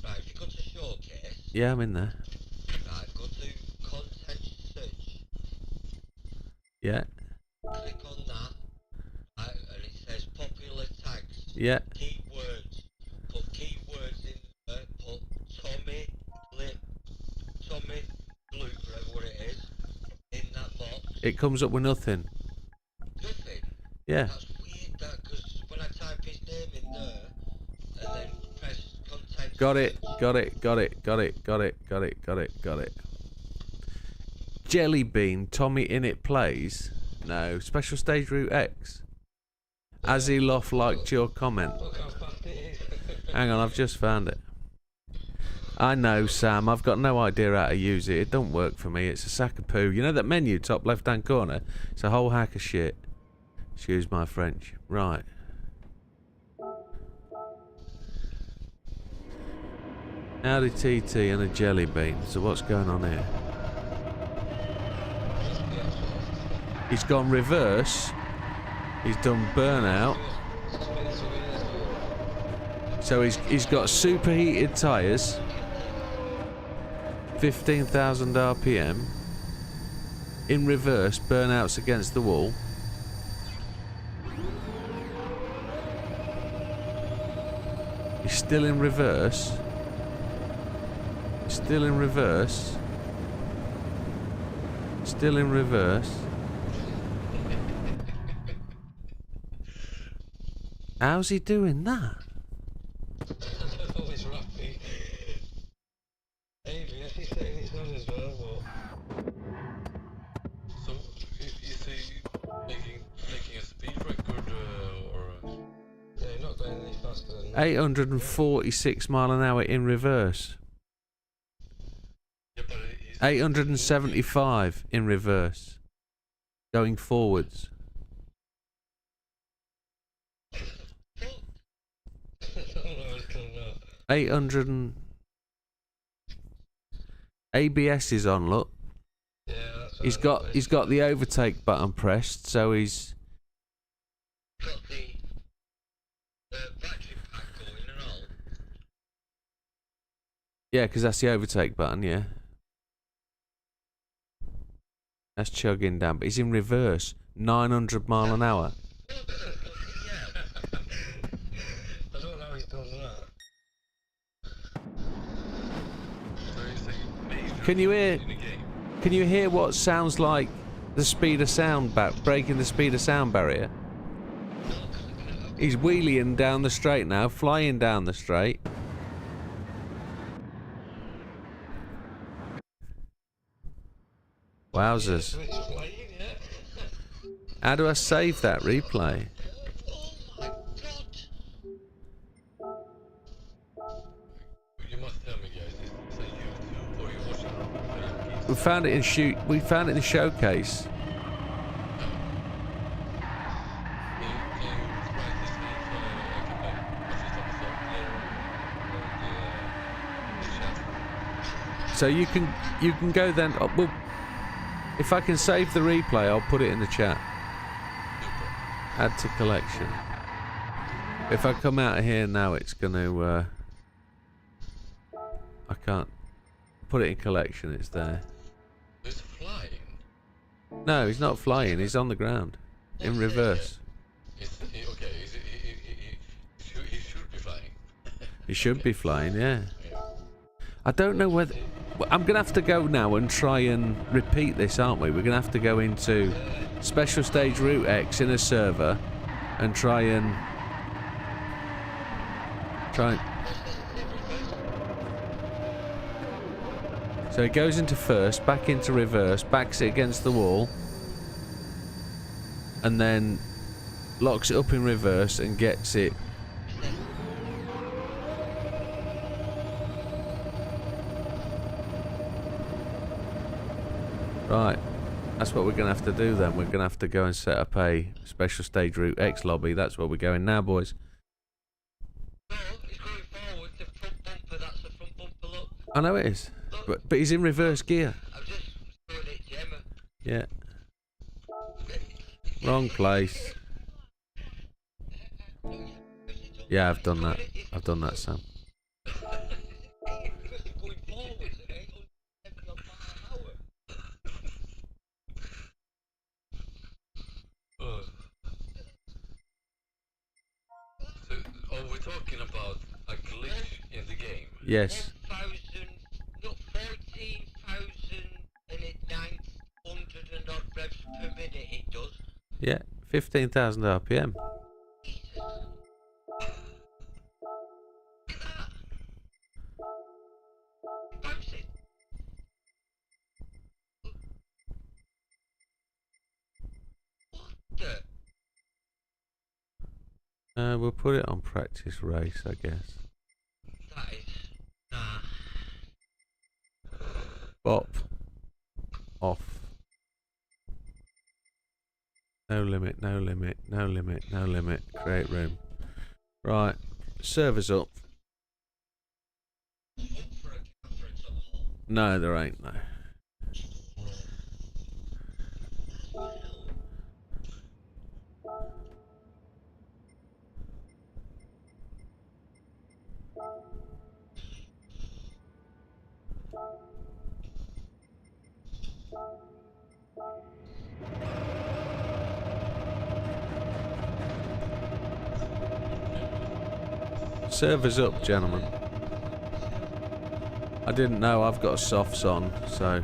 Right, if you go to showcase. Yeah, I'm in there. Right, go to content search. Yeah. Click on that. Right, and it says popular tags. Yeah. Keywords. Put keywords in there. Put Tommy Blue, whatever it is, in that box. It comes up with nothing. Nothing. Yeah. That's weird, that, because when I type his name in there, and then press content. Got it. search, Got it. Got it. Got it. Got it. Got it. Got it. Got it. Jelly Bean, Tommy in it plays. No. Special stage Route X. Aziloff liked your comment. Look how fast it is. Hang on, I've just found it. I know, Sam. I've got no idea how to use it. It don't work for me. It's a sack of poo. You know that menu, top left-hand corner? It's a whole hack of shit. Excuse my French. Right. Audi TT and a jelly bean. So what's going on here? He's gone reverse. He's done burnout. So he's got superheated tyres. 15,000 RPM. In reverse, burnouts against the wall. He's still in reverse. Still in reverse. Still in reverse. How's he doing that? Oh, it's rappy. ABS is saying it's not as well, but... So, is he making a speed record or? Yeah, you're not going any faster than that. 846 mile an hour in reverse. Yeah, but 875 in reverse. Going forwards. 800 and... ABS is on, look. Yeah, that's He's got the overtake button pressed, so he's... Got the battery pack going and all. Yeah, because that's the overtake button, yeah. That's chugging down, but he's in reverse. 900 mile an hour. I don't know how he's done that. So it's like major Can you hear... in the game. Can you hear what sounds like the speed of sound, breaking the speed of sound barrier? He's wheeling down the straight now, flying down the straight. Wowzers. So it's flying, yeah? How do I save that replay? Oh my god! You must tell me, guys, is this a YouTube or you watching it? We found it in We found it in the showcase. Can you write this link so I can like watch this episode later on the chat? So you can go then. Well, if I can save the replay, I'll put it in the chat. Add to collection. If I come out of here now, it's gonna. I can't put it in collection. It's there. It's flying. No, he's not flying. He's on the ground, in reverse. Okay, he should be flying. He should be flying. Yeah. Yeah. I don't know whether... I'm going to have to go now and try and repeat this, aren't we? We're going to have to go into Special Stage Route X in a server and try and... So it goes into first, back into reverse, backs it against the wall, and then locks it up in reverse and gets it... Right, that's what we're going to have to do then. We're going to have to go and set up a Special Stage Route X lobby. That's where we're going now, boys. No, it's going forward. The front bumper, that's the front bumper, look. I know it is, but he's in reverse gear. I've just showed it to Emma. Yeah. Wrong place. Yeah, I've done that. I've done that, Sam. Going forward at 870 miles an hour. So, are we talking about a glitch in the game? Yes. 14,900 and odd revs per minute it does. Yeah, 15,000 RPM. Jesus. Look at that. Bouncing. What the? We'll put it on practice race, I guess. That is... Nah. Bop. Off. No limit, no limit, no limit, no limit. Create room. Right. Servers up. No, there ain't, no. Servers up, gentlemen. I didn't know I've got softs on, so...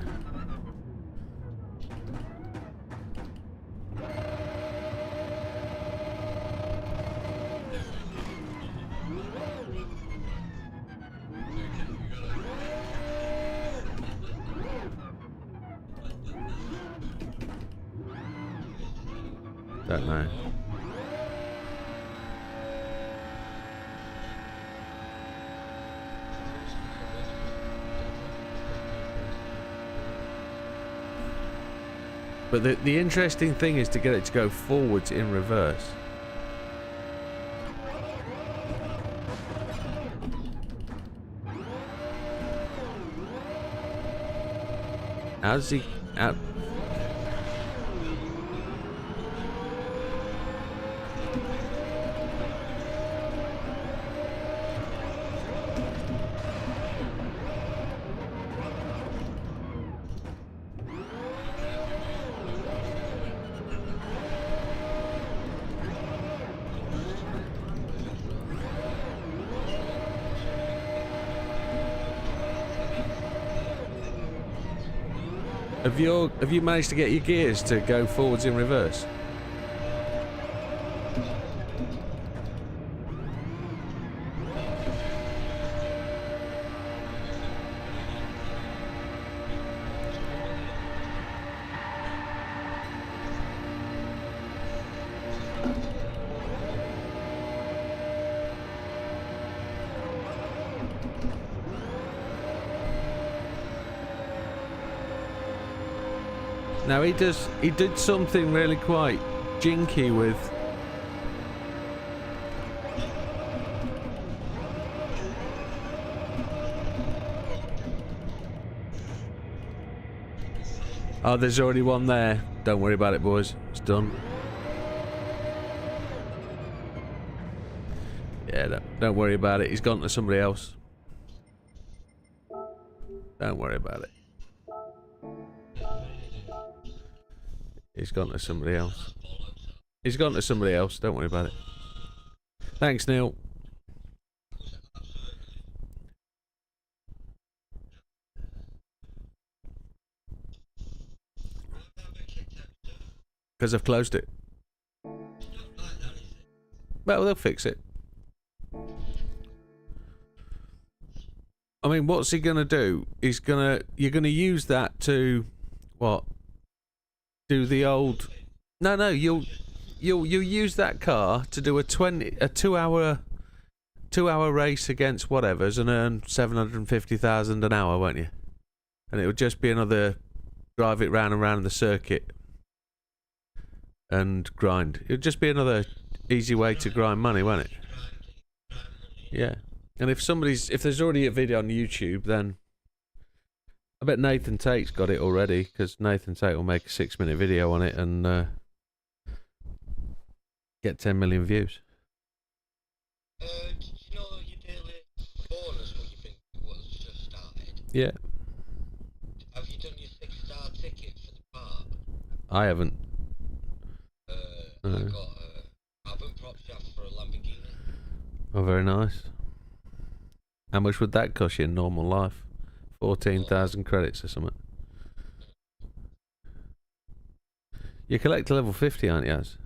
Don't know. But the interesting thing is to get it to go forwards in reverse. How's he out? Have you managed to get your gears to go forwards in reverse? Now he did something really quite jinky with. Oh, there's already one there. Don't worry about it, boys. It's done. Yeah, don't worry about it. He's gone to somebody else. Don't worry about it. He's gone to somebody else. He's gone to somebody else. Don't worry about it. Thanks, Neil. Because I've closed it. Well, they'll fix it. I mean, what's he gonna do? You're gonna use that to what? Do the old? No. You'll use that car to do a 2-hour race against whatever's and earn 750,000 an hour, won't you? And it would just be another drive it round and round the circuit and grind. It would just be another easy way to grind money, won't it? Yeah. And if there's already a video on YouTube, then I bet Nathan Tate's got it already, because Nathan Tate will make a 6-minute video on it and get 10 million views. Do you know your daily bonus, what you think was just started? Yeah. Have you done your 6-star ticket for the park? I haven't. I got carbon prop shaft for a Lamborghini. Oh, very nice. How much would that cost you in normal life? 14,000 credits or something. You collect level 50, aren't you, Az?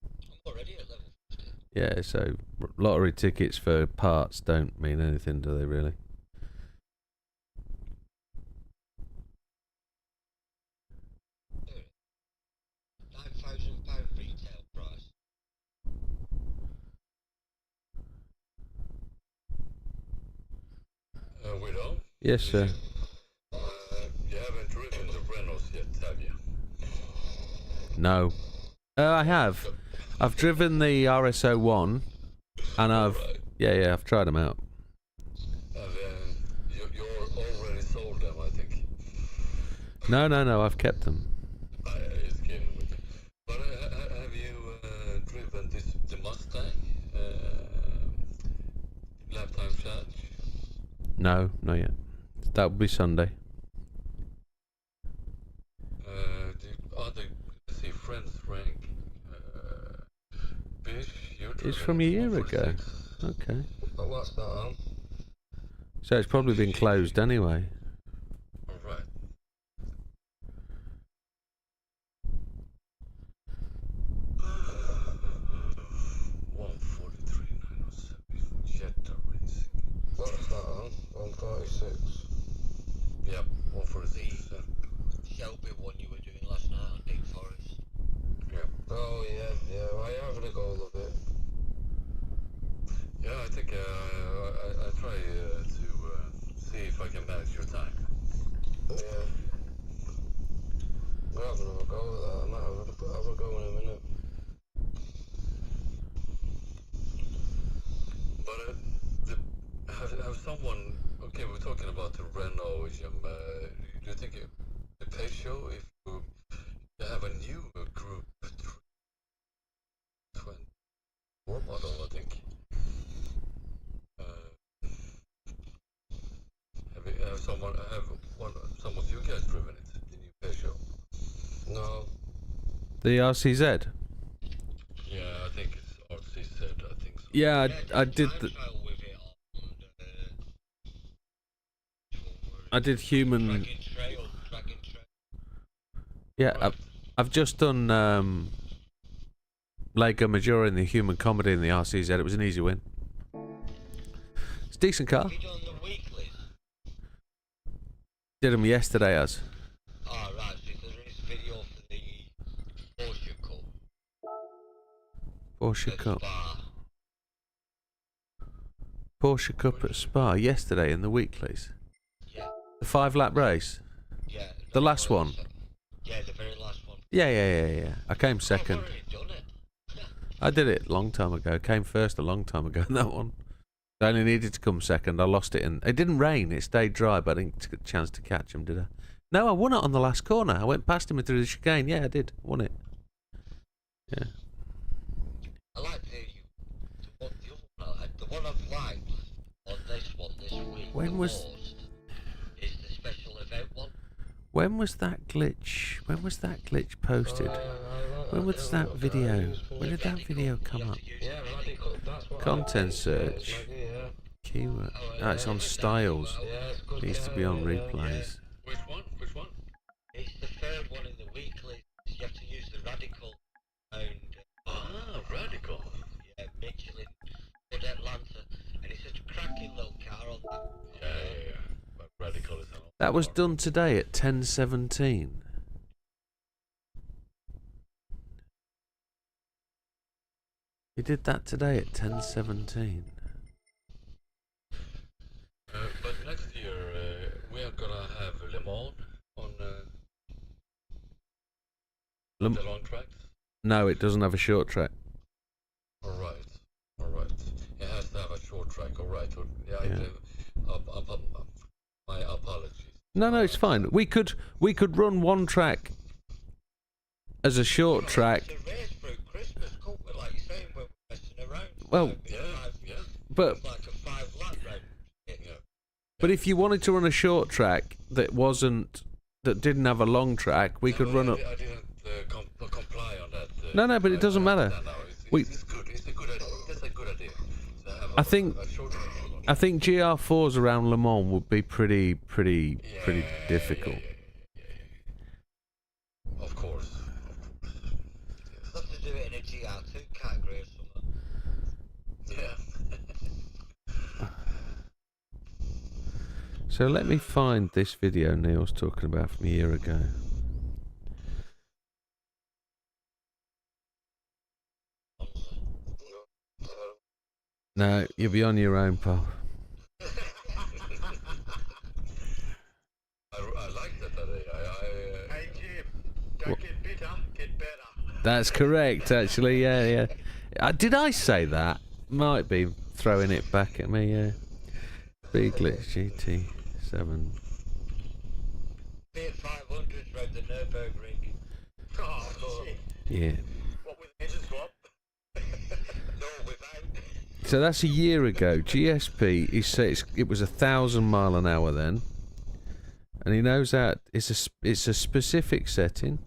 I'm already at level 50. Yeah, so lottery tickets for parts don't mean anything, do they, really? £9,000 retail price. Widow? Yes, sir. You haven't driven the Renaults yet, have you? No. I have. I've driven the RS01, and I've... Right. Yeah, I've tried them out. You're already sold them, I think. No, I've kept them. I just kidding with you. But have you driven the Mustang? Lifetime charge? No, not yet. That would be Sunday. The other, let's see, friends rank. Bish, you're It's from a year ago. 146. Okay. But what's that on? So it's probably been closed anyway. Alright. Jetta Racing. What's that on? 146. Yep, 146. Shelby one you were doing last night on Big Forest. Yep. Oh yeah, I have the goal of it. Yeah, I think I try to see if I can manage your time. Yeah. We're having a go at that. I might have a go in a minute. But have someone? Okay, we're talking about the Renault. Do you think the Peugeot, if you have a new Group 24 model, I think. Have someone of you guys driven it? The new Peugeot? No. The RCZ. Yeah, I think it's RCZ. I think so. Yeah, I did. I did human. Dragon Trail. Yeah, Right. I've just done Lego Majora in the human comedy in the RCZ. It was an easy win. It's a decent car. Have you done the weeklies? Did them yesterday, as. Oh, right, so there is video for the Porsche Cup. Porsche at Cup. Spa. Porsche Cup at Spa yesterday in the weeklies. Yeah, The 5-lap race. yeah. The no, last one. Yeah, the very last one. Yeah. I came I've second. already done it. I did it a long time ago. Came first a long time ago in that one. I only needed to come second. I lost it, and it didn't rain. It stayed dry, but I didn't get a chance to catch him, did I? No, I won it on the last corner. I went past him through the chicane. Yeah, I did. Won it. Yeah. I like the one I've liked on this one this week. When the was- most is the special event one. When was that glitch? When was that glitch posted? When was that video? When did that video come up? Yeah, radical. That's what Content I search. Yeah. Keyword. Oh, it's on styles. Yeah, it's good. Needs to be on replays. Which one? Which one? It's the third one in the weekly. You have to use the radical and Radical. yeah, Michelin, Ford Atlanta, and it's just a cracking little car on that. Yeah. But Radical is an That was done today at 10:17. He did that today at 10:17. But next year we are gonna have Le Mans on Lem- the long tracks. No, it doesn't have a short track. All right. It has to have a short track. All right. Yeah. Yeah. My apologies. No, it's fine. We could run one track as a short track. It's a race through Christmas, couldn't we? Like you're saying, we're messing around. Well, Like, Yeah. But it's like a 5-lap round. but if you wanted to run a short track that didn't have a long track, we could run up. I didn't comply on that. No, but it doesn't matter. No, We- it's good. It's a good idea. That's a good idea. To have I think- a short track. I think GR4s around Le Mans would be pretty difficult. Yeah. Of course. We'll have to do it in a GR2 category or something. Yeah. So let me find this video Neil's talking about from a year ago. No, you'll be on your own, pal. I like that idea. Hey Jim, don't get bitter, get better. That's correct, actually. Yeah. Did I say that? Might be throwing it back at me. Yeah. Big glitch GT7. Fiat 500s round the Nürburgring. Oh shit. Yeah. What with the engine swap? No, without. So that's a year ago. GSP, he says it was 1,000 mile an hour then, and he knows that it's a specific setting.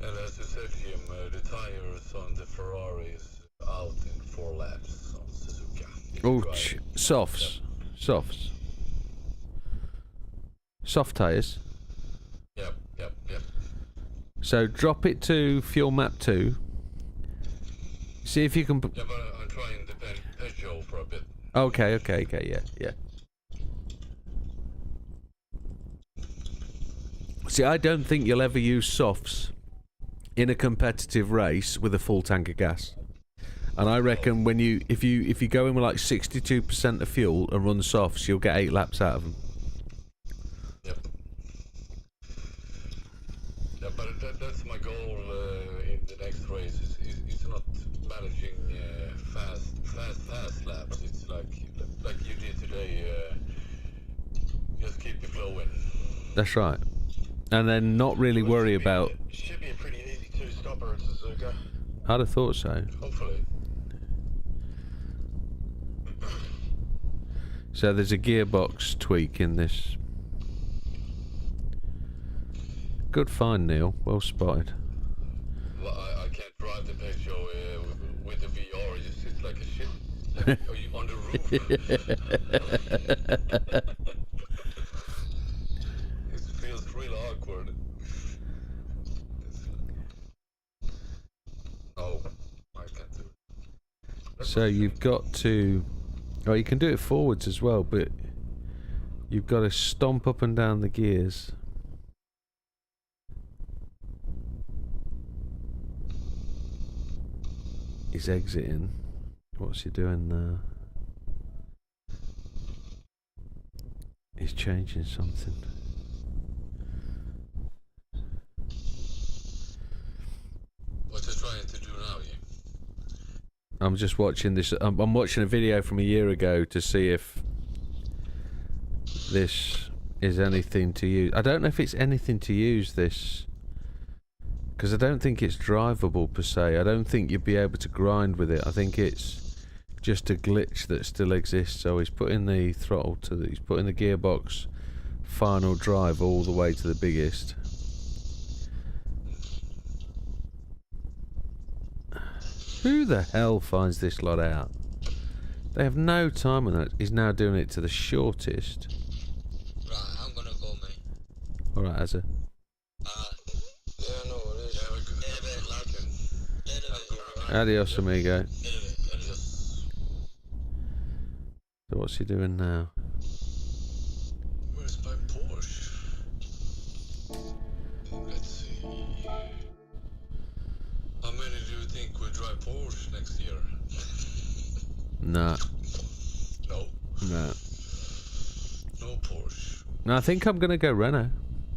And as you said, Jim, the tires on the Ferrari is out in 4 laps on Suzuka. Oh, softs. Soft tyres. Yep. So drop it to fuel map 2. See if you can. Yeah, but I'm trying the Peugeot for a bit. Okay, yeah. See, I don't think you'll ever use softs in a competitive race with a full tank of gas. And I reckon if you go in with like 62% of fuel and run softs, you'll get 8 laps out of them. Yep. Yeah, but that's my goal in the next race. It's not managing fast laps. It's like you did today. Just keep it flowing. That's right. And then not really worry about... Should be a pretty easy two-stopper at Suzuka. I'd have thought so. Hopefully. So there's a gearbox tweak in this. Good find, Neil. Well spotted. Well, I can't drive the Peugeot with the VR. It just sits like a shit. Like, are you on the roof? It feels real awkward. Oh, I can't do it. So you've got to... Oh, you can do it forwards as well, but you've got to stomp up and down the gears. He's exiting. What's he doing now? He's changing something. What you trying to do now, you? I'm just watching this. I'm watching a video from a year ago to see if this is anything to use. I don't know if it's anything to use this, because I don't think it's drivable per se. I don't think you'd be able to grind with it. I think it's just a glitch that still exists. So he's putting the throttle to the, he's putting the gearbox final drive all the way to the biggest. Who the hell finds this lot out? They have no time on that. He's now doing it to the shortest. Right, I'm gonna go, mate. Alright, Azza. Yeah, I know what it is. Yeah, we're good. In a bit, lad. In a bit. Adios, amigo. In a bit. So what's he doing now? Where's my Porsche? Let's see. How many do you think will drive Porsche next year? Nah. No. No. No Porsche. No, I think I'm going to go Renault.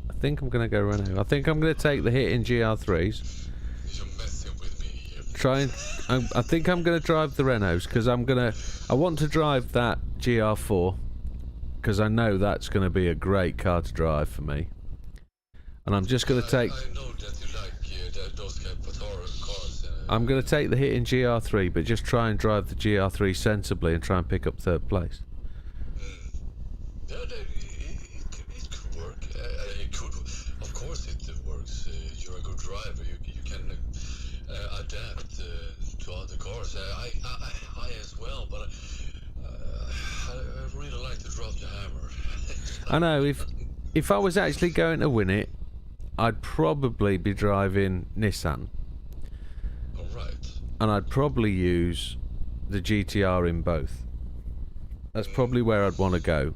I think I'm going to take the hit in GR3s. You're messing with me here. I think I'm going to drive the Renaults, because I want to drive that GR4, because I know that's going to be a great car to drive for me. And I'm just going to take... I know that you like those kind of cars. I'm going to take the hit in GR3, but just try and drive the GR3 sensibly and try and pick up third place. Yeah, it could work. It could, of course, it works. You're a good driver. You can adapt to other cars. I as well, but I really like to drop the hammer. I know, if I was actually going to win it, I'd probably be driving Nissan. Alright. And I'd probably use the GTR in both. That's probably where I'd want to go.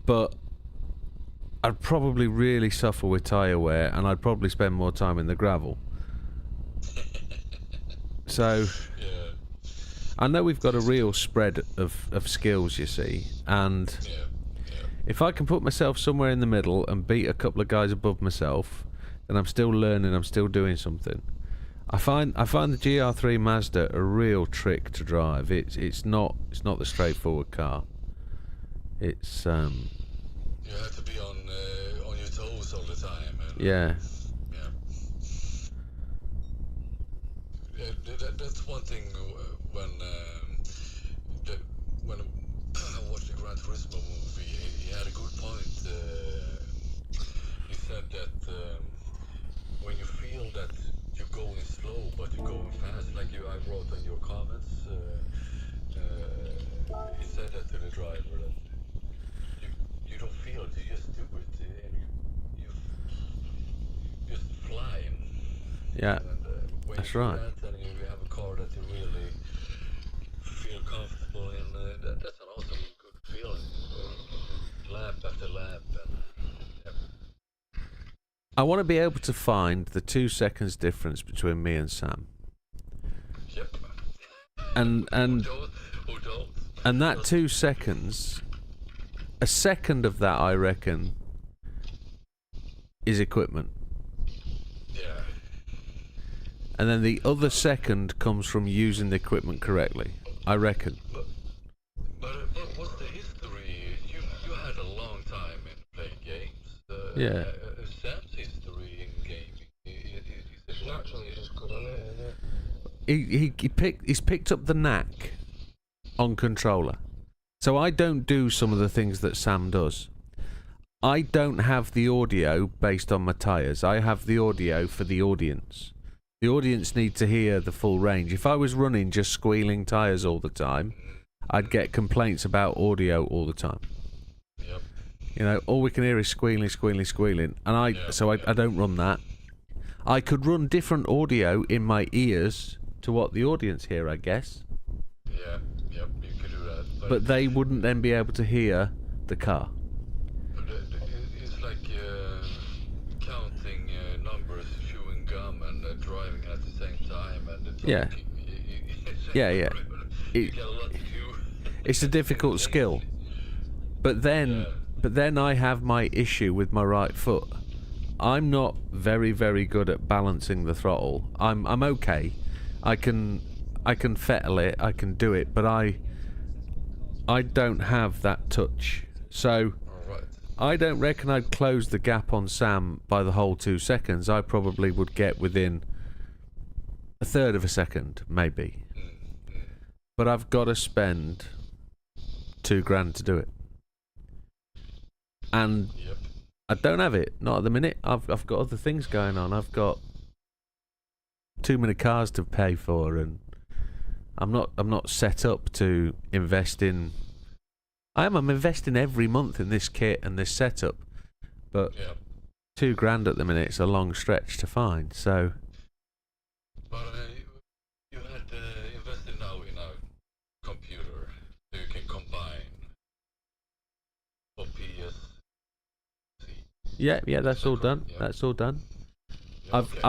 But I'd probably really suffer with tyre wear, and I'd probably spend more time in the gravel. So, Yeah. I know we've got a real spread of skills, you see, and Yeah. if I can put myself somewhere in the middle and beat a couple of guys above myself, then I'm still learning, I'm still doing something. I find the GR3 Mazda a real trick to drive. It's not the straightforward car. It's You have to be on your toes all the time. And, yeah. That's one thing when I watched the Gran Turismo movie, he had a good point. He said that when you feel that you're going slow but you're going fast, like I wrote on your comments, he said that to the driver, that you don't feel it, you just do it, and you just fly. Yeah. And, when That's you do right. that, and you have a car that you really feel comfortable in, that's an awesome, good feeling. Lap after lap. And, I want to be able to find the 2 seconds difference between me and Sam. Yep. And Who don't? and that 2 seconds, a second of that, I reckon, is equipment. Yeah. And then the other second comes from using the equipment correctly, I reckon. But what's the history? You had a long time in playing games. Yeah. Sam's history in gaming is Naturally, just good on it, isn't it? He's picked up the knack on controller. So I don't do some of the things that Sam does. I don't have the audio based on my tyres. I have the audio for the audience. The audience need to hear the full range. If I was running just squealing tyres all the time, I'd get complaints about audio all the time. Yep. You know, all we can hear is squealing, squealing, squealing. And I don't run that. I could run different audio in my ears to what the audience hear, I guess. Yeah, yep, you could do that. But they wouldn't then be able to hear the car. But it's like counting numbers, chewing gum, and driving at the same time, and talking. Yeah. Yeah. You got a lot to do. It's a difficult skill. But then I have my issue with my right foot. I'm not very, very good at balancing the throttle. I'm okay. I can fettle it, I can do it, but I don't have that touch. So Alright. I don't reckon I'd close the gap on Sam by the whole 2 seconds. I probably would get within a third of a second, maybe. But I've got to spend $2,000 to do it. And Yep. I don't have it, not at the minute. I've got other things going on. I've got too many cars to pay for, and I'm not set up to invest in. I'm investing every month in this kit and this setup, but Yep. $2,000 at the minute. It's a long stretch to find. So But you had invested now in a computer so you can combine for PS. yeah, that's all done. Yeah. That's all done. Yeah, okay, so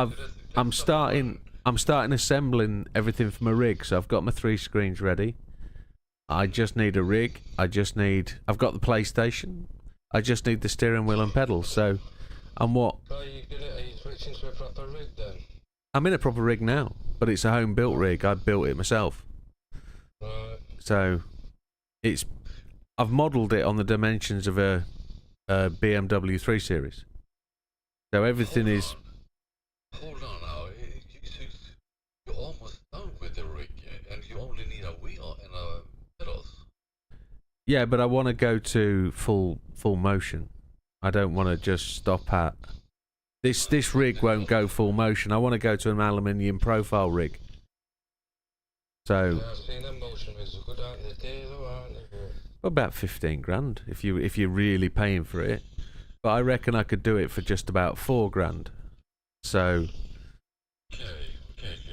I'm that's starting assembling everything for my rig. So I've got my 3 screens ready. I just need a rig. I've got the PlayStation. I just need the steering wheel and pedals. So Are you switching to a proper rig then? I'm in a proper rig now, but it's a home built rig. I built it myself. Right. So I've modelled it on the dimensions of a BMW 3 Series. So everything is. Hold on now. You're almost done with the rig, and you only need a wheel and a pedals. Yeah, but I want to go to full motion. I don't want to just stop at. This rig won't go full motion. I want to go to an aluminium profile rig. So Yeah, I've seen them motion rigs are good, aren't they? They though, aren't they? about $15,000 if you're really paying for it. But I reckon I could do it for just about $4,000. So Okay.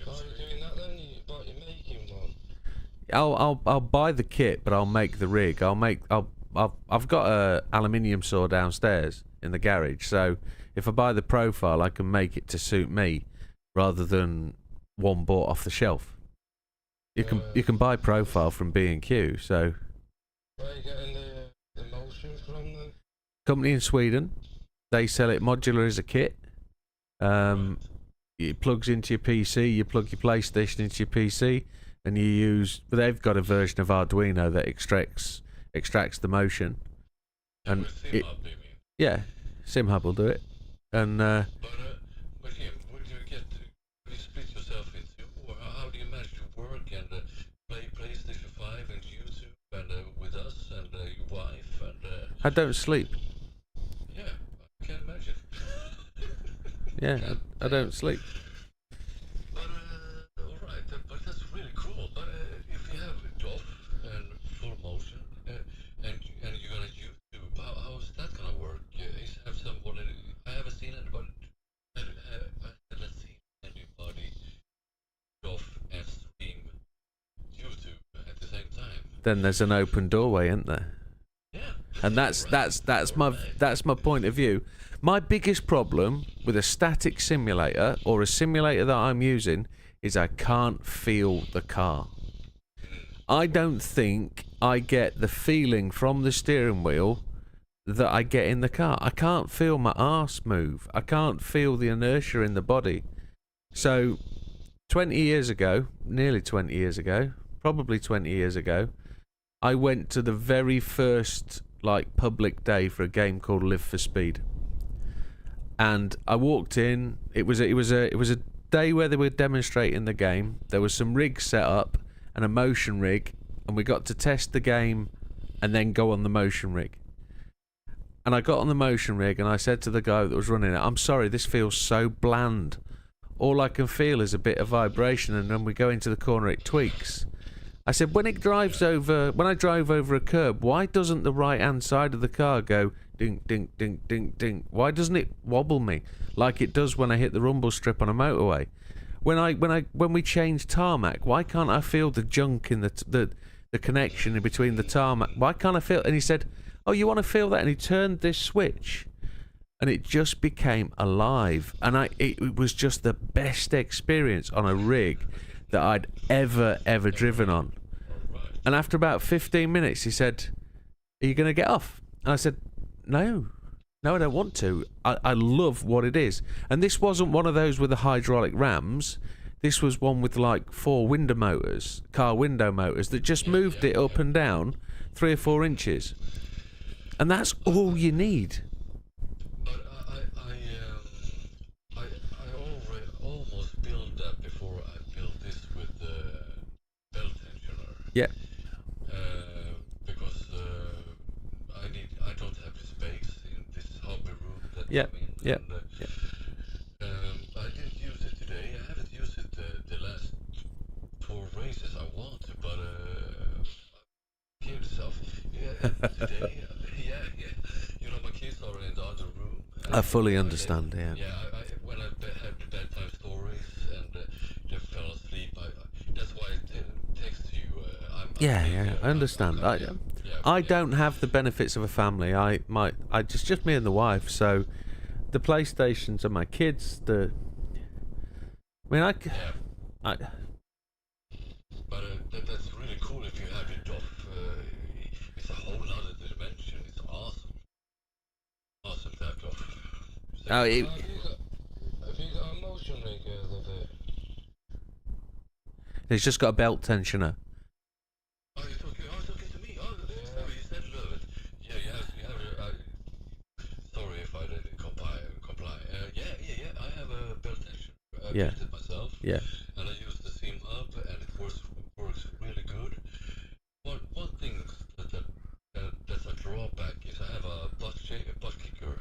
Why are you doing that then? You're making one. I'll buy the kit, but I'll make the rig. I've got a aluminium saw downstairs in the garage. So if I buy the profile, I can make it to suit me, rather than one bought off the shelf. You can buy profile from B&Q. So Where are you getting the motion from then? company in Sweden, they sell it modular as a kit. It plugs into your PC. You plug your PlayStation into your PC, and you use. But they've got a version of Arduino that extracts the motion. And it, yeah, SimHub will do it. And But Jim, would you split yourself into, or how do you manage to work and play PlayStation 5 and YouTube and with us and your wife and? I don't sleep. Yeah, I can imagine. Yeah, I don't sleep. But alright, but that's really cool. But if you have it off and full motion, and you're gonna YouTube, how's that gonna work? Is have somebody? I haven't seen anybody. I haven't seen anybody off and stream YouTube at the same time. Then there's an open doorway, isn't there? Yeah. And that's my point of view. My biggest problem with a static simulator or a simulator that I'm using is I can't feel the car. I don't think I get the feeling from the steering wheel that I get in the car. I can't feel my arse move. I can't feel the inertia in the body. So 20 years ago, nearly 20 years ago, probably 20 years ago, I went to the very first like public day for a game called Live for Speed. And I walked in. It was a day where they were demonstrating the game. There was some rigs set up and a motion rig, and we got to test the game and then go on the motion rig. And I got on the motion rig and I said to the guy that was running it, "I'm sorry, this feels so bland. All I can feel is a bit of vibration, and when we go into the corner it tweaks." I said, when I drive over a curb, why doesn't the right hand side of the car go ding ding ding ding ding? Why doesn't it wobble me like it does when I hit the rumble strip on a motorway? When we change tarmac, why can't I feel the junk in the connection in between the tarmac? Why can't I feel? And he said, "Oh, you want to feel that?" And he turned this switch, and it just became alive. And it was just the best experience on a rig that I'd ever driven on. And after about 15 minutes, he said, "Are you going to get off?" And I said, No, I don't want to. I love what it is. And this wasn't one of those with the hydraulic rams. This was one with like 4 window motors, car window motors, that just moved it up and down 3 or 4 inches. And that's all you need. But I already almost built that before I built this with the belt tensioner. Yeah. Because I don't have the space in this hobby room that Yeah, I'm in. yeah, And, I didn't use it today. I haven't used it the last 4 races I want to, but killed yourself. Yeah, today. Yeah. You know, my kids are in the other room. I fully understand, yeah. Yeah, when I had the bedtime stories and they fell asleep, that's why I didn't text you. Yeah, I understand. I don't have the benefits of a family. I just me and the wife. So the PlayStations are my kids. But that's really cool if you have it off. It's a whole other dimension. It's awesome. Awesome to have it off. Oh, Have you got a motion rig of it? It's just got a belt tensioner. Oh, you're talking to me. Oh, sorry, you said love it. Yeah, you have. Sorry if I didn't comply. Yeah. I have a belt tensioner. I built it myself. Yeah. And I use the seam hub, and it works really good. One thing that's a drawback is I have a butt kicker.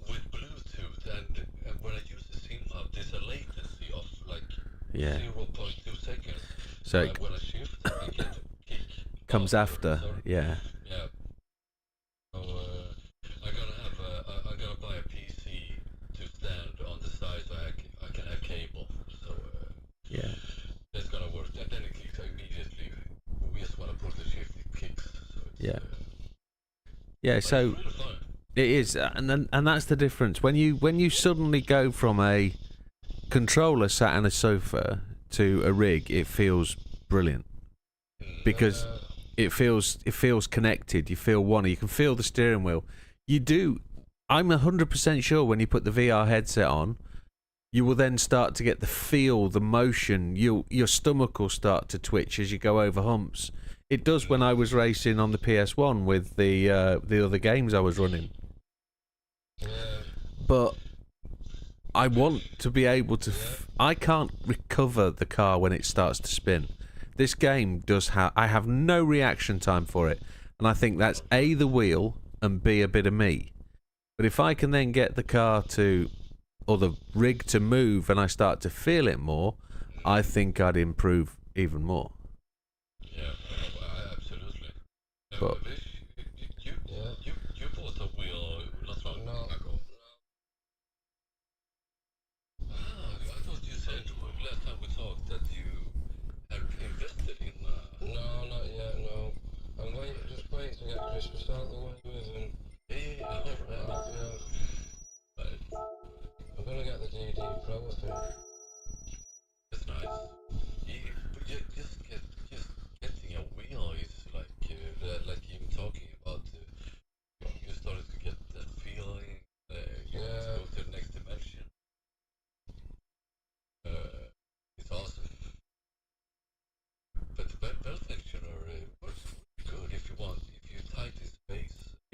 With Bluetooth, and when I use the seam hub, there's a latency of like 0.2 seconds. So When I shift, I get a kick. comes after. Yeah. Yeah. So I'm gonna buy a PC to stand on the side so I can have cable. So Yeah. that's gonna work. And then it kicks immediately. We just wanna push the shift, it kicks. So it's, Yeah. So it's really fun. it is, and that's the difference. When you suddenly go from a controller sat on a sofa to a rig, it feels brilliant because it feels connected. You feel one. You can feel the steering wheel. You do. I'm 100% sure when you put the VR headset on, you will then start to get the feel, the motion. Your stomach will start to twitch as you go over humps. It does when I was racing on the PS1 with the other games I was running. But I want to be able to. I can't recover the car when it starts to spin. This game does have. I have no reaction time for it, and I think that's A, the wheel, and B, a bit of me. But if I can then get the car to, or the rig to move, and I start to feel it more, I think I'd improve even more. Yeah, absolutely. But You bought a wheel not long ago. I thought you said last time we talked that you had invested in. No, not yet. No, I'm just waiting to get Christmas out of the way with him. Yeah. Right. I'm gonna get the DD Pro, I think. That's nice. Just getting a wheel is like like you were talking about. You started to get that feeling. You want to go to the next dimension.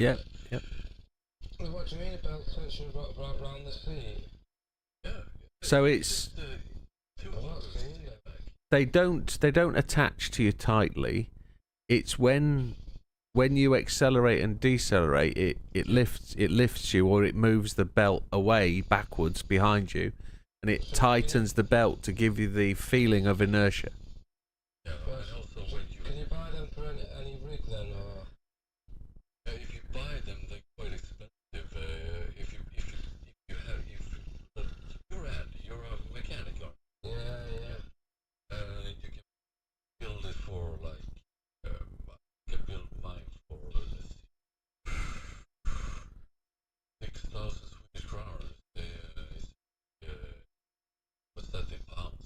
Yep, yep. What do you mean about tension around the seat? Yeah. So it's Two I'm not motors seeing in the that. back. they don't attach to you tightly. It's when you accelerate and decelerate, it lifts you, or it moves the belt away backwards behind you, and it tightens the belt to give you the feeling of inertia. Yeah, and also when you Can you buy them for any rig then, or? if you buy them, they're quite expensive. If you have you're a mechanic, aren't Yeah, yeah. you can build it for like you can build mine for 6,000 Swedish kronor. What's that in pounds?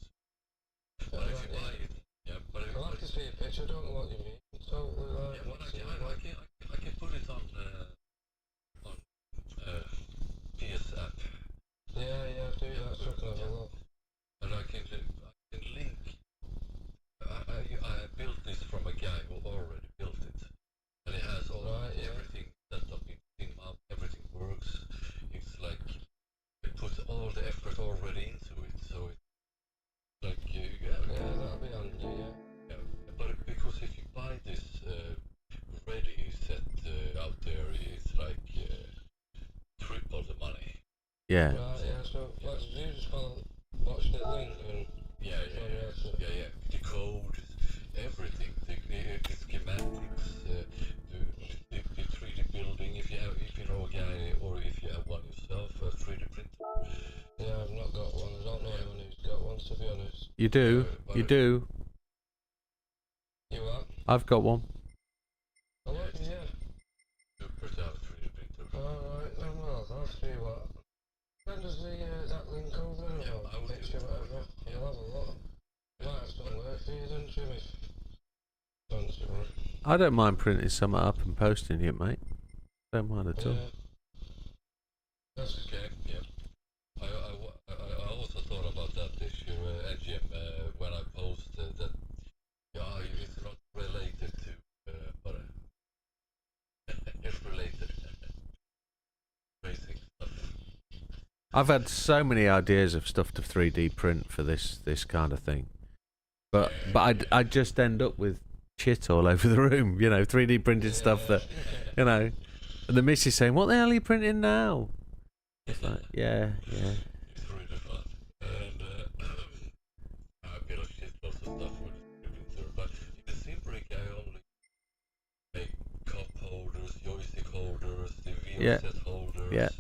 But if you buy it, yeah. But if, I'll have to see a picture. I don't know what you mean. Totally like. yeah, well, I can put it on PS app, Yeah, yeah. Do that. So I can have a look. and I can link. I built this from a guy who already built it, and it has all everything set up in map. Everything works. It's like it puts all the effort already into it, so it's like Yeah, that'll be handy. Yeah. yeah. But because if you buy this ready set out there, it's like triple the money. Yeah. Right. Yeah. So what did you just follow? Watch the link and. Yeah. The code, everything, the schematics, the 3D building. If you know a guy, or if you have one yourself, a 3D printer. Yeah, I've not got one. I don't know anyone who's got one, to be honest. You do. You do. You what? I've got one. Oh, what? Yeah. Super to have a 3D printer. Alright, then I'll see what. When does that link over? Yeah, Or I will do picture, it. whatever. You'll have a lot. Might have some work for you then, Jimmy. Fancy one. I don't mind printing something up and posting it, mate. Don't mind at all. Yeah. That's Okay, yeah. I also thought about that this year, Jim, when I posted that, yeah, it's not related to, but it's related. Basic stuff. I've had so many ideas of stuff to 3D print for this kind of thing, but I just end up with shit all over the room, 3D printed stuff that, and the missus saying, "What the hell are you printing now?" It's like, yeah. It's really fun. And I built a shit lots of stuff with the printer, but in the Simbrick I only make cup holders, joystick holders, the wheel set holders,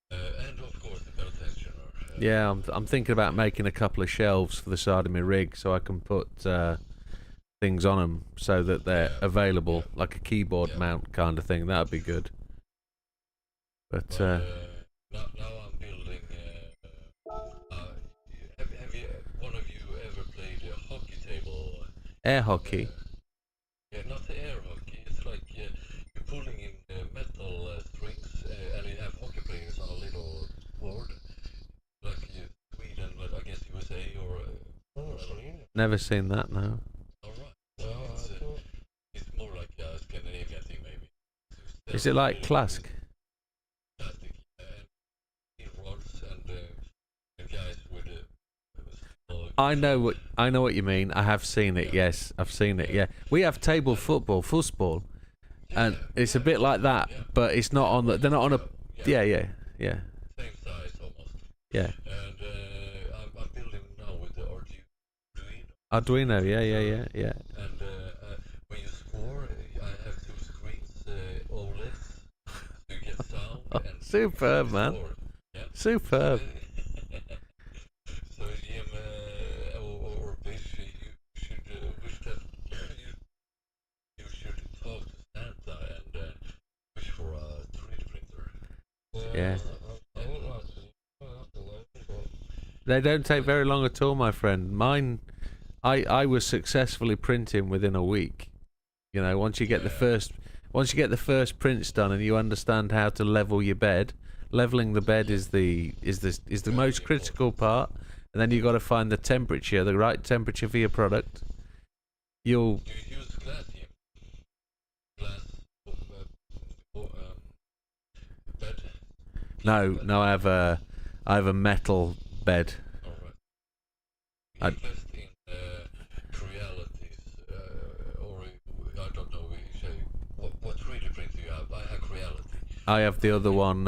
and of course the belt tensioner. Yeah, I'm thinking about making a couple of shelves for the side of my rig so I can put things on them so that they're available, like a keyboard mount kind of thing. That'd be good. But now I'm building. Have you one of you ever played a hockey table? air hockey. Yeah, not the air hockey. It's like you're pulling in metal strings, and you have hockey players on a little board, like Sweden, like I guess USA or. Never seen that, no. All right. It's more like a Scandinavian thing, maybe. Is it like Clask? Plastic and rods and guys with I know what you mean. I have seen it. Yes, I've seen it. Yeah, we have table football, football, and it's a bit like that, but it's not on the. They're not on a. Yeah. same size almost. Yeah. And I'm building now with the Arduino. Arduino. Yeah. And when you score, I have two screens, OLEDs, so you get sound. And Superb, man. score. Yeah. Superb. So Jim or Bish, you should wish that you should talk to Santa and wish for a 3D printer. Yeah. I wouldn't like to. I'll have to learn, but. They don't take very long at all, my friend. Mine, I was successfully printing within a week. Once you get the first prints done and you understand how to level your bed, leveling the bed is the most critical part. And then you got to find the right temperature for your product. Do you use glass here? Glass No, no, I have a metal bed. Alright. I- Invest in realities, or I don't know, what 3D print do you have? I have reality. I have the other one.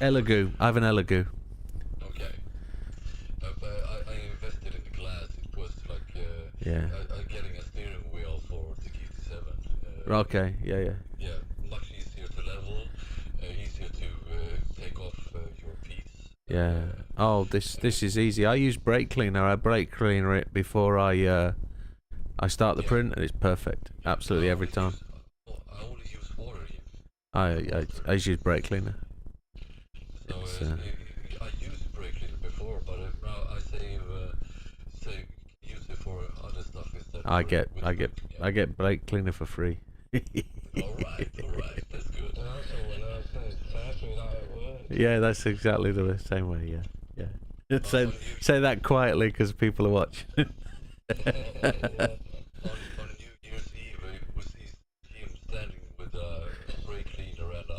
Elegoo. I have an Elegoo. Okay. But I invested in the glass. It was like Yeah. I'm getting a steering wheel for the GT7. Okay. Yeah. Yeah, much easier to level, easier to take off your piece. Yeah. Oh, this is easy. I use brake cleaner. I brake cleaner it before I start the print, and it's perfect. Absolutely every time. I only use water here. I use brake cleaner. So It's, I used brake cleaner before, but now I save use it for other stuff instead. I get brake cleaner for free. Alright, that's good. That's all when I first me that at work. Yeah, that's exactly the same way. Yeah. Say that quietly because people are watching. On New Year's Eve, we see him standing with a brake cleaner, and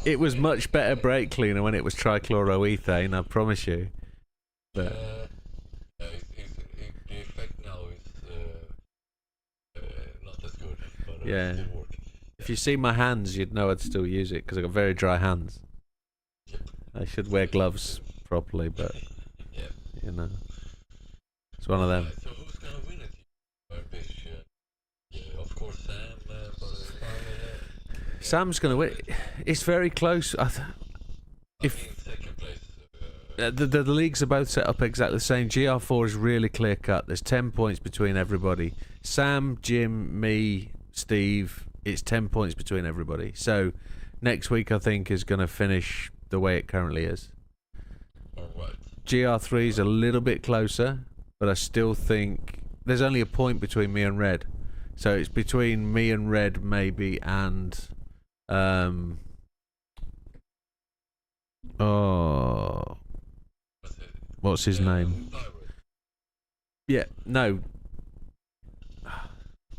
It was much better brake cleaner when it was trichloroethane, I promise you. But the effect now is not as good, but Yeah. it still works. if you see my hands, you'd know I'd still use it because I've got very dry hands. Yep. I should wear gloves properly, but Yep. you know, it's one of them. So who's gonna win it? Bish? Of course Sam, but Sam's gonna win. It's very close. I mean second place. The leagues are both set up exactly the same. GR4 is really clear cut. There's 10 points between everybody. Sam, Jim, me, Steve. It's 10 points between everybody. So next week I think is going to finish the way it currently is. Alright. GR3 is a little bit closer, but I still think there's only a point between me and Red. So it's between me and Red maybe and what's his name? Yeah, no.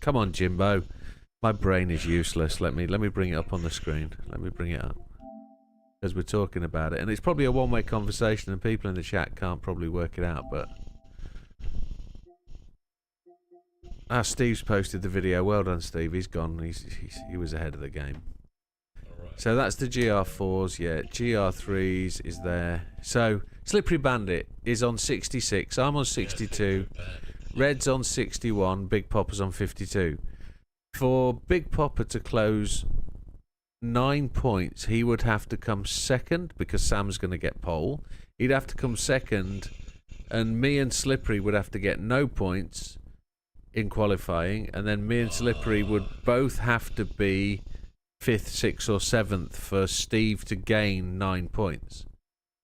Come on, Jimbo. My brain is useless. Let me bring it up on the screen. Let me bring it up. Because we're talking about it. And it's probably a one-way conversation and people in the chat can't probably work it out, but... Steve's posted the video. Well done, Steve. He's gone. He was ahead of the game. Alright. So that's the GR4s, yeah. GR3s is there. So, Slippery Bandit is on 66. I'm on 62. Red's on 61. Big Popper's on 52. For Big Popper to close 9 points, he would have to come second because Sam's going to get pole. He'd have to come second, and me and Slippery would have to get no points in qualifying, and then me and Slippery would both have to be 5th, 6th or 7th for Steve to gain 9 points.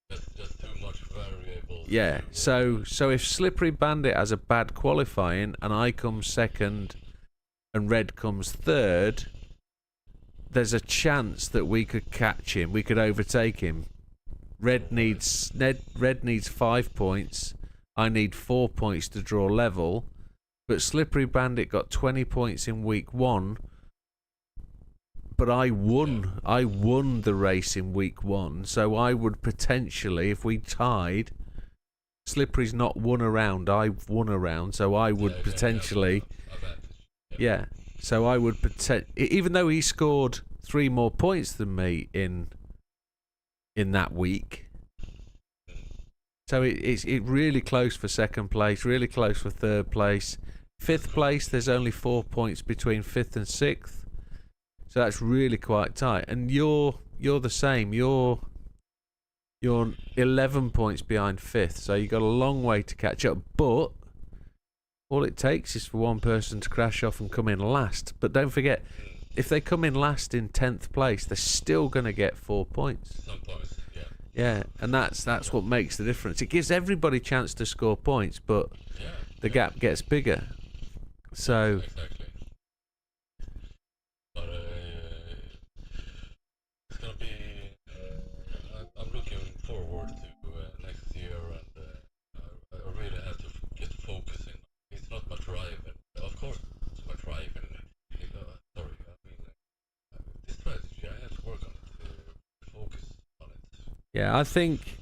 That's just too much variable. Yeah, so if Slippery Bandit has a bad qualifying and I come second and Red comes third, there's a chance that we could catch him, we could overtake him. Red needs 5 points, I need 4 points to draw level, but Slippery Bandit got 20 points in week 1, but I won the race in week 1, so I would potentially, if we tied, Slippery's not won a round, I've won a round, so I would potentially, yeah, so I would even though he scored 3 more points than me in that week, so it's really close for second place, really close for third place. 5th place, there's only 4 points between 5th and 6th. So that's really quite tight. And you're the same. You're 11 points behind 5th. So you've got a long way to catch up. But all it takes is for one person to crash off and come in last. But don't forget, if they come in last in 10th place, they're still going to get 4 points. Some points, yeah. Yeah, and that's what makes the difference. It gives everybody a chance to score points, but the gap gets bigger. So Exactly. But it's gonna be. I'm looking forward to next year, and I really have to get focusing. It's not my driving. Of course, it's my driving. Yeah, I think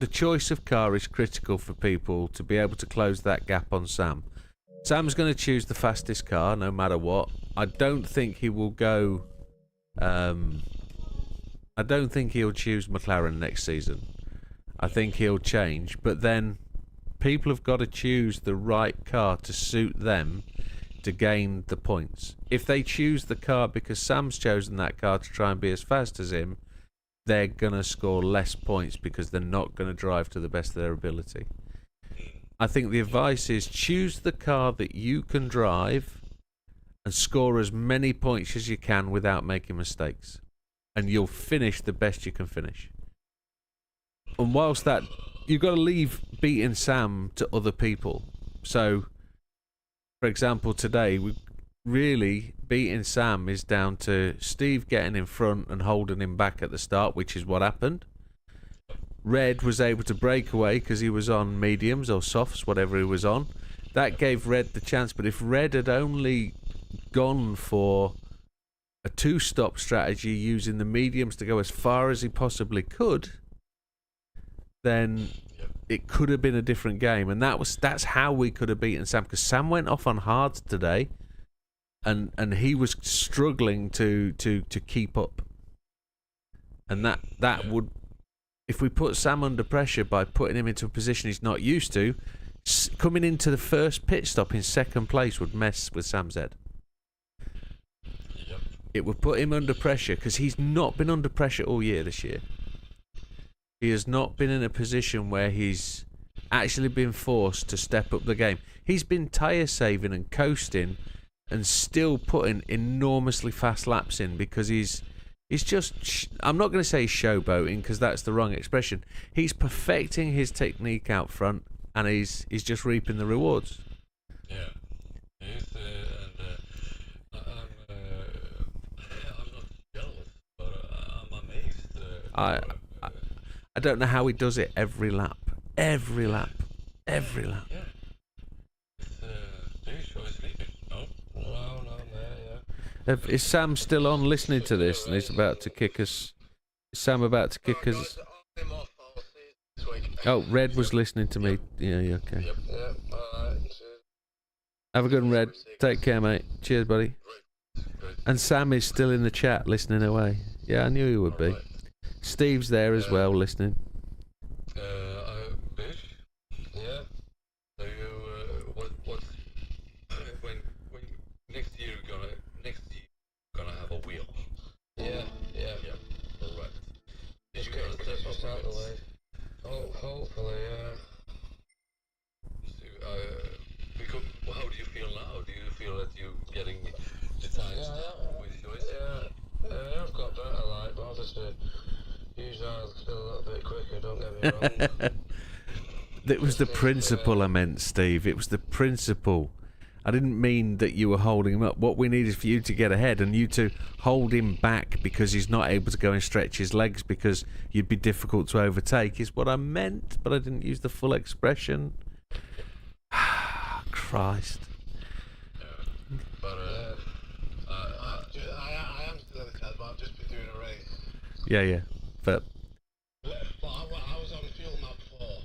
the choice of car is critical for people to be able to close that gap on Sam. Sam's going to choose the fastest car no matter what. I don't think he will go. I don't think he'll choose McLaren next season. I think he'll change, but then people have got to choose the right car to suit them to gain the points. If they choose the car because Sam's chosen that car to try and be as fast as him, they're going to score less points because they're not going to drive to the best of their ability. I think the advice is choose the car that you can drive and score as many points as you can without making mistakes. And you'll finish the best you can finish. And whilst that, you've got to leave beating Sam to other people. So, for example, today, really beating Sam is down to Steve getting in front and holding him back at the start, which is what happened. Red was able to break away because he was on mediums or softs, whatever he was on. That gave Red the chance, but if Red had only gone for a two-stop strategy using the mediums to go as far as he possibly could, then it could have been a different game. And that's how we could have beaten Sam, because Sam went off on hards today and he was struggling to keep up. And that would, if we put Sam under pressure by putting him into a position he's not used to, coming into the first pit stop in second place would mess with Sam's head. It would put him under pressure because he's not been under pressure all year this year. He has not been in a position where he's actually been forced to step up the game. He's been tyre saving and coasting and still putting enormously fast laps in because he's just, I'm not going to say he's showboating because that's the wrong expression. He's perfecting his technique out front and he's just reaping the rewards. Yeah. I'm not jealous, but I'm amazed. I don't know how he does it every lap. Every lap. Yeah. It's sleeping. No, yeah. Is Sam still on listening to this and he's about to kick us? Is Sam about to kick us? Oh, Red was listening to me. Yeah, okay. Yep. Yeah, alright. Have a good one, Red. Take care, mate. Cheers, buddy. And Sam is still in the chat listening away. Yeah, I knew he would be. Alright. Steve's there as well listening. Bish? Yeah. So you, when next year you're gonna have a wheel? Yeah. Correct. Did you Getting get Christmas out of the way. Hopefully, yeah. So, because, how do you feel now? Do you feel that you're getting the times with choice? Yeah, I've got better, but obviously, usually I'm still a little bit quicker, don't get me wrong. It was the principle I meant, Steve. It was the principle. I didn't mean that you were holding him up. What we need is for you to get ahead and you to hold him back because he's not able to go and stretch his legs because you'd be difficult to overtake is what I meant, but I didn't use the full expression. Christ. But I am still in the chat, but I've just been doing a race. Yeah. But I was on fuel map 4.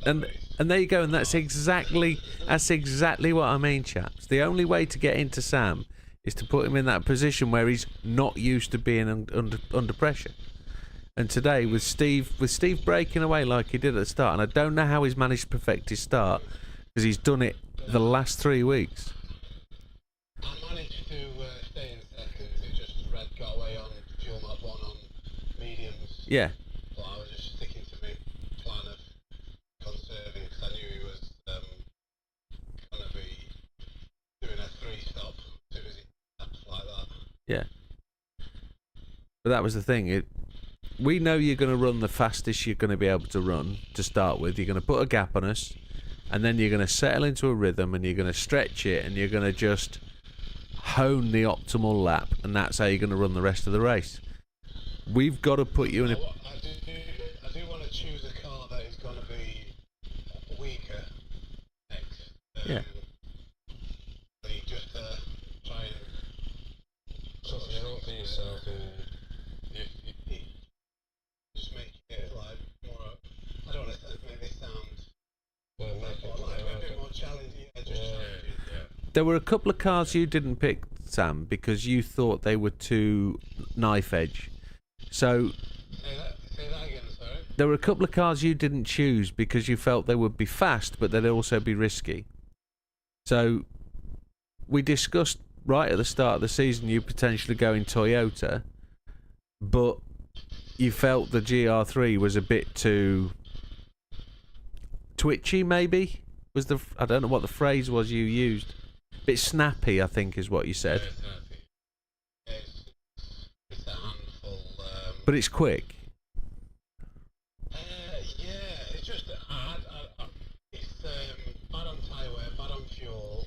and there you go, and that's exactly what I mean, chaps. The only way to get into Sam is to put him in that position where he's not used to being under pressure. And today, with Steve breaking away like he did at the start, and I don't know how he's managed to perfect his start because he's done it the last 3 weeks. I managed to stay in second. It just Red got away on fuel map 1 on mediums. Yeah. But I was just sticking to my plan of conserving because I knew he was going to be doing a 3-stop as soon as he steps like that. Yeah. But that was the thing. We know you're going to run the fastest you're going to be able to run to start with. You're going to put a gap on us, and then you're going to settle into a rhythm, and you're going to stretch it, and you're going to just hone the optimal lap, and that's how you're going to run the rest of the race. We've got to put you in a... I do want to choose a car that is going to be weaker next. Yeah. Just try and... Something up for yourself. There were a couple of cars you didn't pick, Sam, because you thought they were too knife edge. So Say that again, sorry. there were a couple of cars you didn't choose because you felt they would be fast, but they'd also be risky. So we discussed right at the start of the season you potentially going Toyota, but you felt the GR3 was a bit too twitchy, maybe? I don't know what the phrase was you used. Bit snappy, I think, is what you said. It's a handful. But it's quick. Yeah, it's just it's bad on tyre wear, bad on fuel,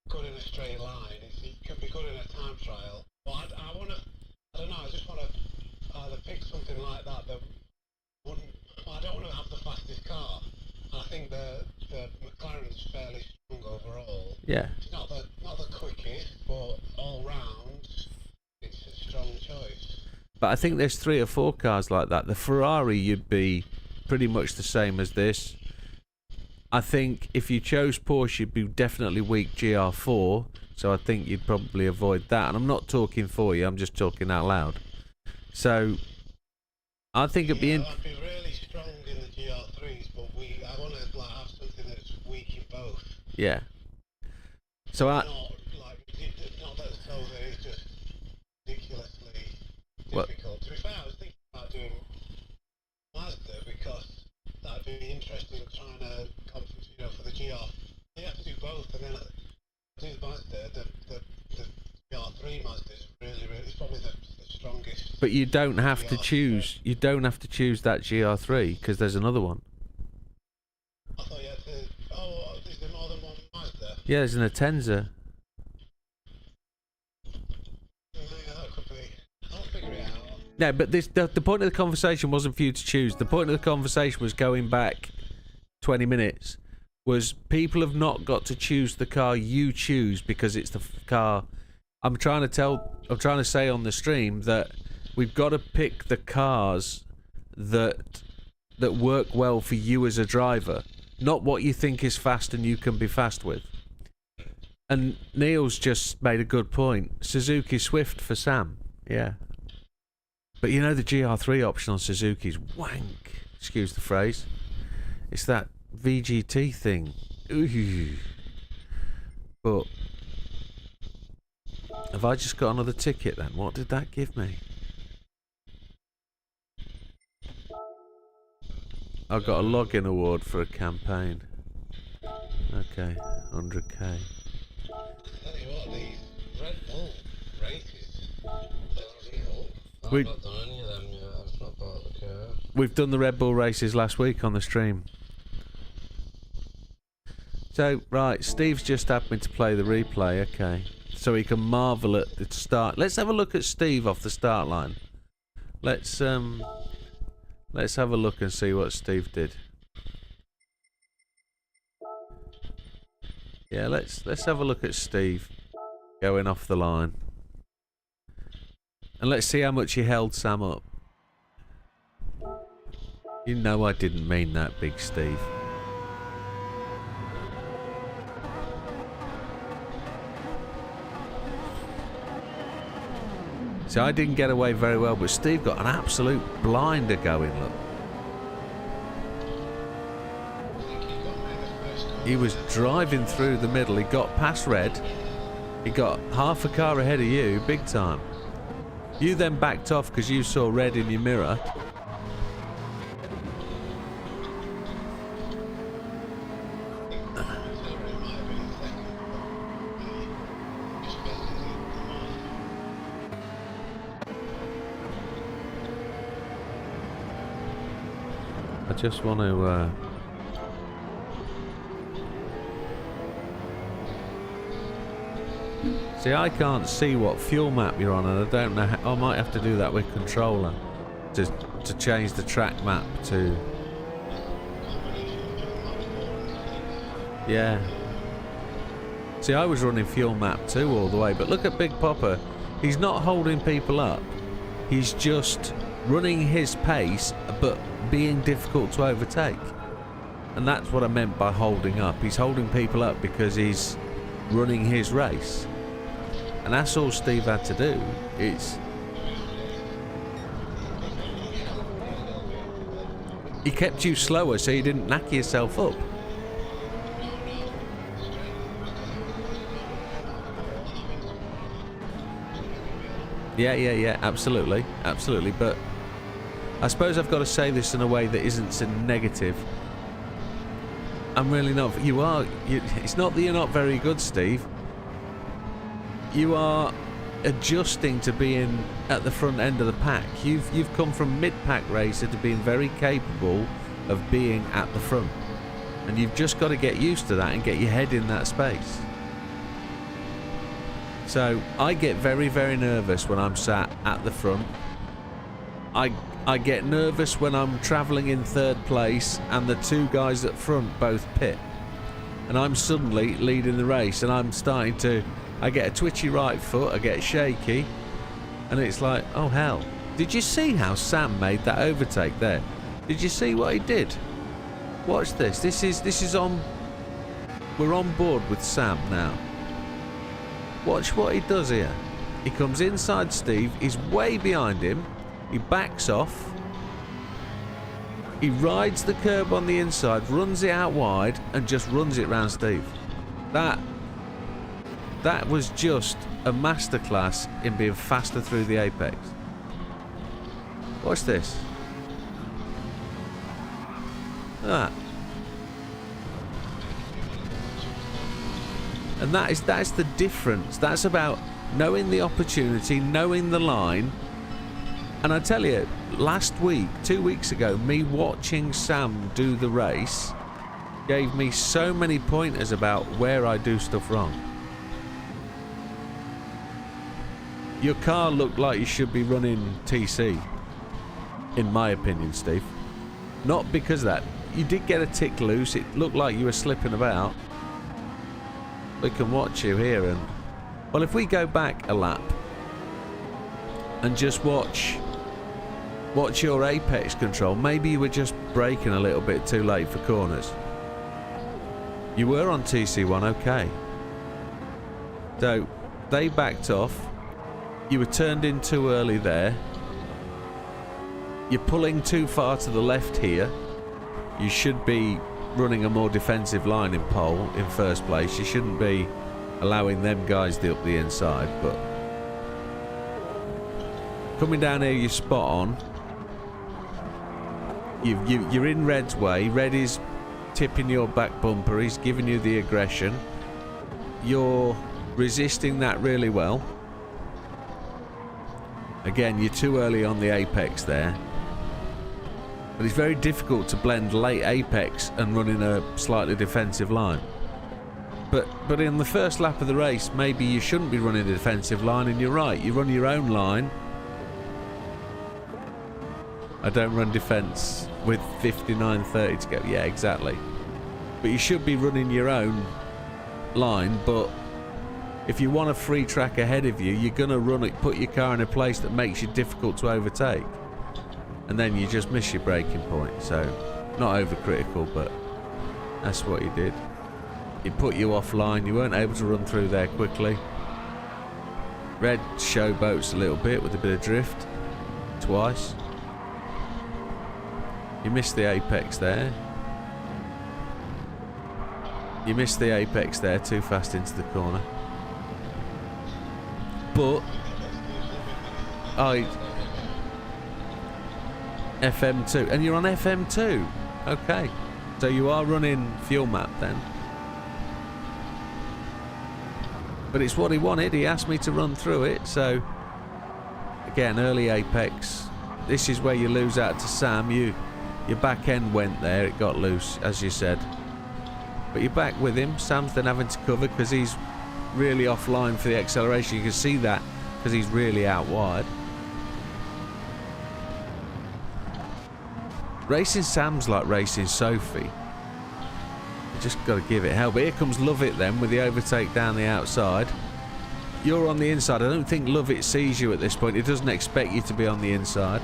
good in a straight line. It can be good in a time trial. But I want to. I don't know. I just want to either pick something like that wouldn't. I don't want to have the fastest car. And I think the McLaren's fairly strong overall. Yeah. It's not the quickest, but all round, it's a strong choice. But I think there's 3 or 4 cars like that. The Ferrari, you'd be pretty much the same as this. I think if you chose Porsche, you'd be definitely weak GR4. So I think you'd probably avoid that. And I'm not talking for you, I'm just talking out loud. So I think it'd be... I'd be really strong in the GR3s, but I want to have something that's weak in both. Yeah. So not that it's just ridiculously difficult. To be fair, I was thinking about doing Mazda because that'd be interesting trying to for the GR. You have to do both, and then do the Mazda. The GR3 Mazda is really, it's probably the strongest. But you don't have to choose. You don't have to choose that GR3 because there's another one. I thought you had to. Oh, is there more than one Mazda? Yeah, there's an Atenza. No, but the point of the conversation wasn't for you to choose. The point of the conversation was going back 20 minutes. Was people have not got to choose the car you choose because it's the car. I'm trying to say on the stream that we've got to pick the cars that work well for you as a driver, not what you think is fast and you can be fast with. And Neil's just made a good point. Suzuki Swift for Sam. Yeah. But you know the GR3 option on Suzuki's wank. Excuse the phrase. It's that VGT thing. Ooh. But have I just got another ticket then? What did that give me? I got a login award for a campaign. Okay, 100k. Tell you what, these Red Bull races. I've not done any of them yet. I've not bought the car. We've done the Red Bull races last week on the stream. So, right, Steve's just asked me to play the replay, okay. So he can marvel at the start. Let's have a look at Steve off the start line. Let's have a look and see what Steve did. Yeah, let's have a look at Steve going off the line. And let's see how much he held Sam up. You know I didn't mean that, Big Steve. So I didn't get away very well, but Steve got an absolute blinder going, look. He was driving through the middle, he got past red, he got half a car ahead of you, big time. You then backed off because you saw red in your mirror. I just want to see, I can't see what fuel map you're on, and I don't know how, I might have to do that with controller to change the track map to... Yeah. See, I was running fuel map 2 all the way, but look at Big Popper. He's not holding people up. He's just running his pace, but being difficult to overtake. And that's what I meant by holding up. He's holding people up because he's running his race. And that's all Steve had to do. He kept you slower so you didn't knack yourself up. Yeah, absolutely, but I suppose I've got to say this in a way that isn't so negative. I'm really not. It's not that you're not very good, Steve. You are adjusting to being at the front end of the pack. You've come from mid-pack racer to being very capable of being at the front. And you've just got to get used to that and get your head in that space. So I get very, very nervous when I'm sat at the front. I get nervous when I'm travelling in third place and the two guys at front both pit. And I'm suddenly leading the race and I get a twitchy right foot, I get shaky, and it's like, oh hell. Did you see how Sam made that overtake there? Did you see what he did? Watch this. This is on. We're on board with Sam now. Watch what he does here. He comes inside Steve, he's way behind him, he backs off, he rides the curb on the inside, runs it out wide, and just runs it round Steve. That was just a masterclass in being faster through the apex. Watch this. Look at that. And that is the difference. That's about knowing the opportunity, knowing the line. And I tell you, last week, 2 weeks ago, me watching Sam do the race gave me so many pointers about where I do stuff wrong. Your car looked like you should be running TC, in my opinion, Steve. Not because of that. You did get a tick loose. It looked like you were slipping about. We can watch you here, and well, if we go back a lap and just watch your apex control, maybe you were just braking a little bit too late for corners. You were on TC1, okay. So they backed off. You were turned in too early there. You're pulling too far to the left here. You should be running a more defensive line in pole in first place. You shouldn't be allowing them guys up the inside, but coming down here you're spot on. You're in Red's way. Red is tipping your back bumper. He's giving you the aggression. You're resisting that really well. Again, you're too early on the apex there. But it's very difficult to blend late apex and run in a slightly defensive line. But in the first lap of the race, maybe you shouldn't be running a defensive line, and you're right. You run your own line. I don't run defence with 59.30 to go. Yeah, exactly. But you should be running your own line, but if you want a free track ahead of you, you're going to run it, put your car in a place that makes it difficult to overtake. And then you just miss your braking point. So, not overcritical, but that's what you did. It put you offline. You weren't able to run through there quickly. Red showboats a little bit with a bit of drift. Twice. You missed the apex there. You missed the apex there, too fast into the corner. But FM2, and you're on FM2. Okay, so you are running fuel map then. But it's what he wanted. He asked me to run through it. So again, early apex. This is where you lose out to Sam. Your back end went there. It got loose, as you said. But you're back with him. Sam's then having to cover because he's really offline for the acceleration. You can see that because he's really out wide. Racing Sam's like racing Sophie. You just got to give it hell. But here comes Lovett then with the overtake down the outside. You're on the inside. I don't think Lovett sees you at this point. He doesn't expect you to be on the inside.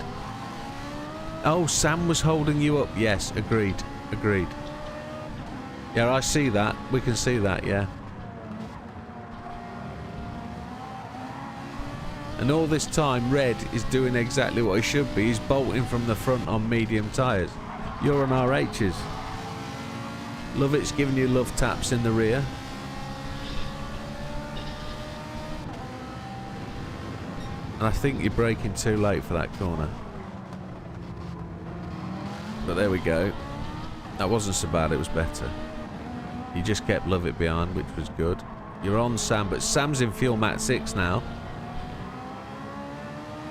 Oh, Sam was holding you up. Yes, agreed. Yeah, I see that. We can see that, yeah. And all this time, Red is doing exactly what he should be. He's bolting from the front on medium tyres. You're on RHs. Love it's giving you love taps in the rear. And I think you're braking too late for that corner. But there we go. That wasn't so bad, it was better. You just kept Love It behind, which was good. You're on Sam, but Sam's in fuel mat 6 now.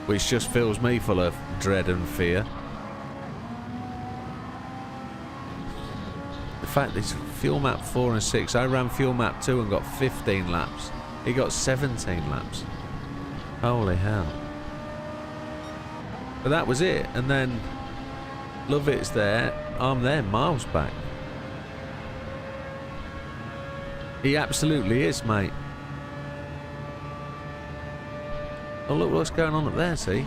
Which just fills me full of dread and fear. The fact it's fuel map 4 and 6. I ran fuel map 2 and got 15 laps. He got 17 laps. Holy hell. But that was it. And then Love It's there. I'm there miles back. He absolutely is, mate. Oh, look what's going on up there, see?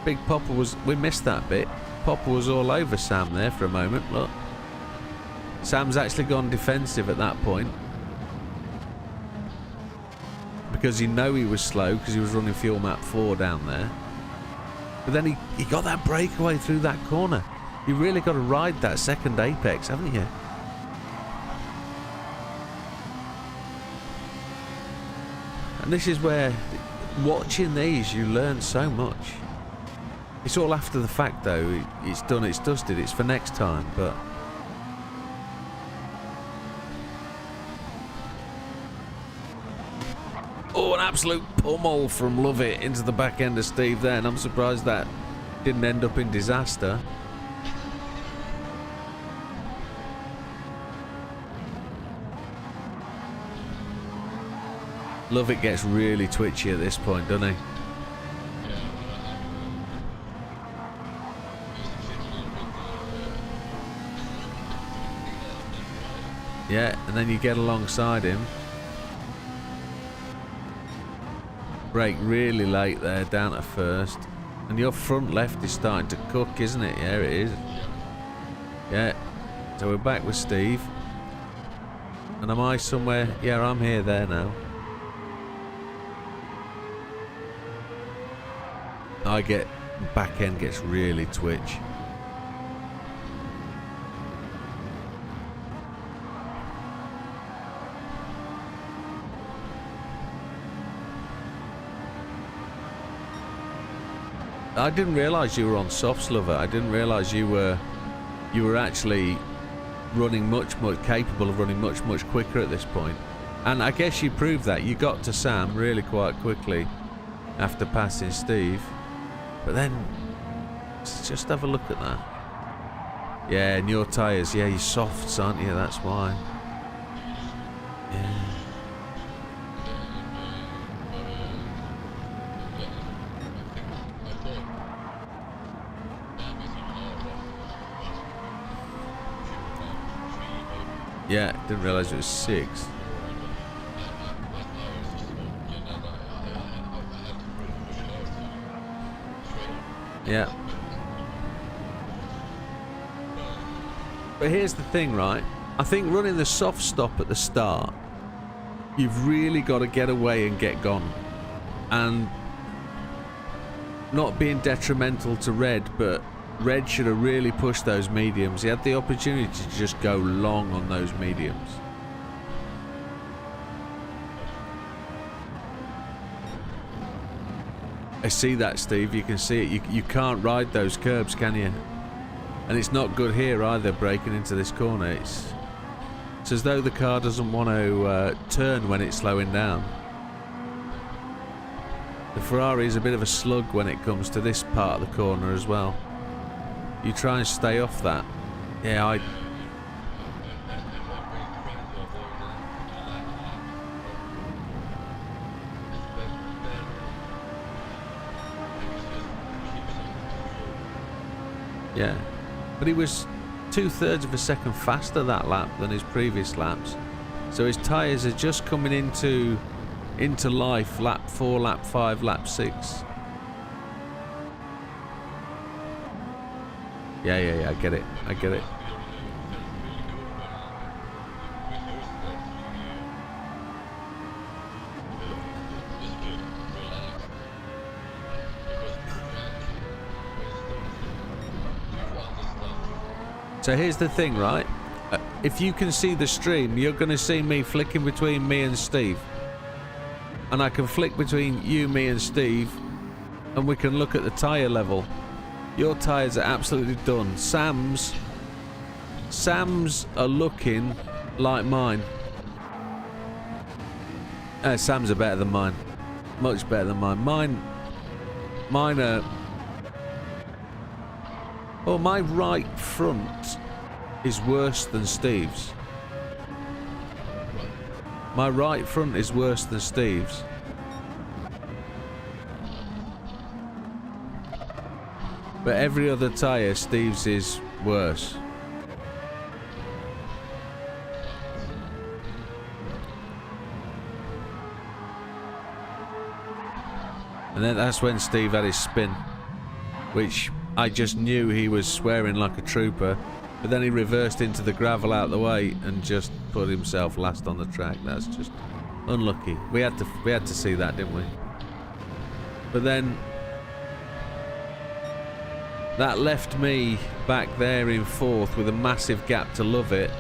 Big Popper was... We missed that bit. Popper was all over Sam there for a moment, look. Sam's actually gone defensive at that point. Because he knew he was slow, because he was running fuel map 4 down there. But then he got that breakaway through that corner. You really got to ride that second apex, haven't you? And this is where... Watching these, you learn so much. It's all after the fact, though. It's done, it's dusted. It's for next time, but... Oh, an absolute pummel from Love It into the back end of Steve there, and I'm surprised that didn't end up in disaster. Love It gets really twitchy at this point, doesn't he? Yeah, and then you get alongside him. Brake really late there, down at first. And your front left is starting to cook, isn't it? Yeah, it is. Yeah. So we're back with Steve. And am I somewhere? Yeah, I'm here there now. I get... back end gets really twitch. I didn't realise you were on softs, Lover. I didn't realise you were actually running much capable of running much quicker at this point. And I guess you proved that. You got to Sam really quite quickly after passing Steve. But then, just have a look at that. Yeah, and your tyres, yeah, you're softs, aren't you? That's why. Yeah. Yeah, didn't realise it was 6. Yeah. But here's the thing, right? I think running the soft stop at the start, you've really got to get away and get gone. And not being detrimental to Red, but Red should have really pushed those mediums. He had the opportunity to just go long on those mediums. I see that, Steve. You can see it. You can't ride those curbs, can you? And it's not good here either, breaking into this corner. It's as though the car doesn't want to turn when it's slowing down. The Ferrari is a bit of a slug when it comes to this part of the corner as well. You try and stay off that. Yeah, yeah. But he was 2/3 of a second faster that lap than his previous laps. So his tyres are just coming into life lap 4, lap 5, lap 6. Yeah, I get it. So here's the thing, right? If you can see the stream, you're going to see me flicking between me and Steve. And I can flick between you, me and Steve, and we can look at the tyre level. Your tyres are absolutely done. Sam's are looking like mine. Sam's are better than mine. Much better than mine. Mine are... Oh, my right front is worse than Steve's. My right front is worse than Steve's. But every other tyre, Steve's is worse. And then that's when Steve had his spin, which I just knew he was swearing like a trooper, but then he reversed into the gravel out the way and just put himself last on the track. That's just unlucky. We had to see that, didn't we? But then that left me back there in fourth with a massive gap to Lovett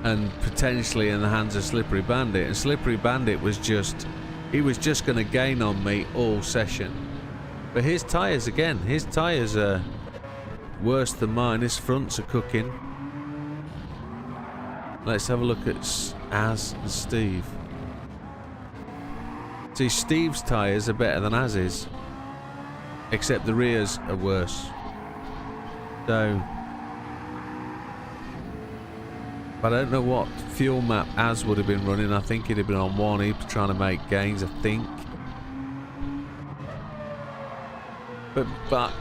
and potentially in the hands of Slippery Bandit. And Slippery Bandit was just... he was just going to gain on me all session. But his tyres, again, his tyres are worse than mine. His fronts are cooking. Let's have a look at Az and Steve. See, Steve's tyres are better than Az's. Except the rears are worse. So... I don't know what fuel map Az would have been running. I think he'd have been on 1. He'd be trying to make gains, I think. But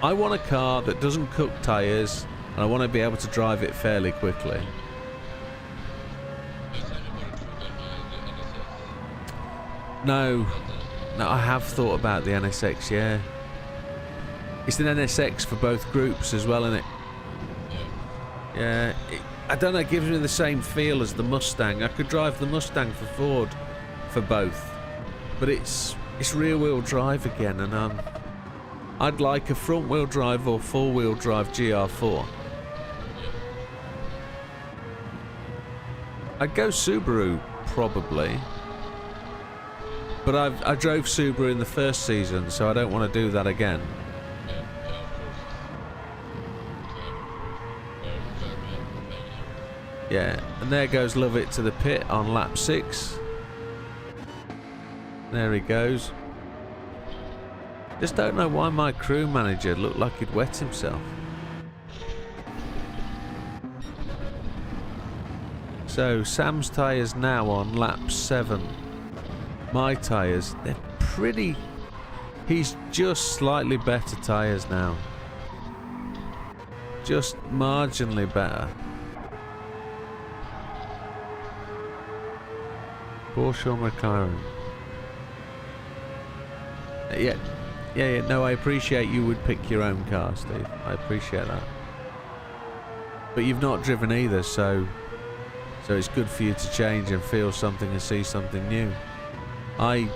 I want a car that doesn't cook tyres, and I want to be able to drive it fairly quickly. No, I have thought about the NSX, yeah. It's an NSX for both groups as well, isn't it? Yeah, I don't know, it gives me the same feel as the Mustang. I could drive the Mustang for Ford for both, but it's rear-wheel drive again, and I'd like a front-wheel drive or four-wheel drive GR4. I'd go Subaru, probably, but I drove Subaru in the first season, so I don't want to do that again. Yeah, and there goes Lovett to the pit on lap 6. There he goes. Just don't know why my crew manager looked like he'd wet himself. So Sam's tyres now on lap 7. My tyres, they're pretty... He's just slightly better tyres now. Just marginally better. Porsche or McLaren? Yeah, no, I appreciate you would pick your own car, Steve. I appreciate that. But you've not driven either, so it's good for you to change and feel something and see something new. I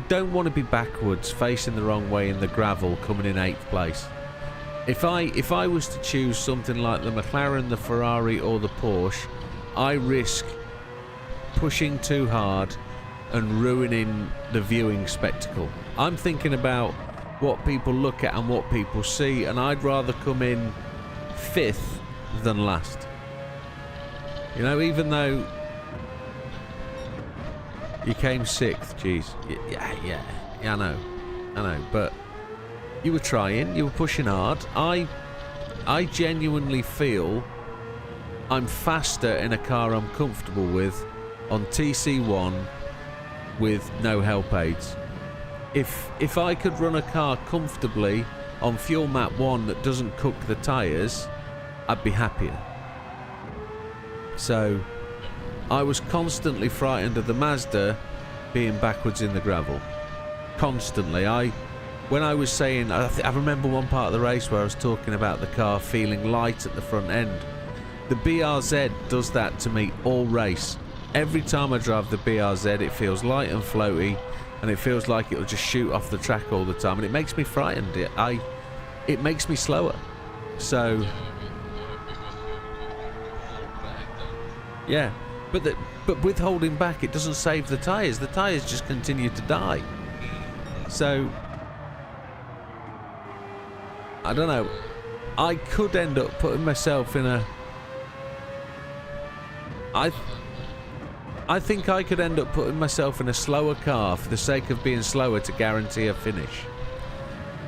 don't want to be backwards, facing the wrong way in the gravel, coming in 8th place. If I was to choose something like the McLaren, the Ferrari or the Porsche, I risk pushing too hard and ruining the viewing spectacle. I'm thinking about what people look at and what people see, and I'd rather come in 5th than last. You know, even though you came 6th, jeez. Yeah, I know, but you were trying, you were pushing hard. I genuinely feel I'm faster in a car I'm comfortable with on TC1 with no help aids. If I could run a car comfortably on fuel map 1 that doesn't cook the tyres, I'd be happier. So I was constantly frightened of the Mazda being backwards in the gravel. Constantly. When I was saying, I remember one part of the race where I was talking about the car feeling light at the front end. The BRZ does that to me all race. Every time I drive the BRZ, it feels light and floaty. and it feels like it'll just shoot off the track all the time, and it makes me frightened. It makes me slower. So yeah, but with holding back, it doesn't save the tyres. The tyres just continue to die. So I don't know. I could end up putting myself in a... I think I could end up putting myself in a slower car for the sake of being slower to guarantee a finish.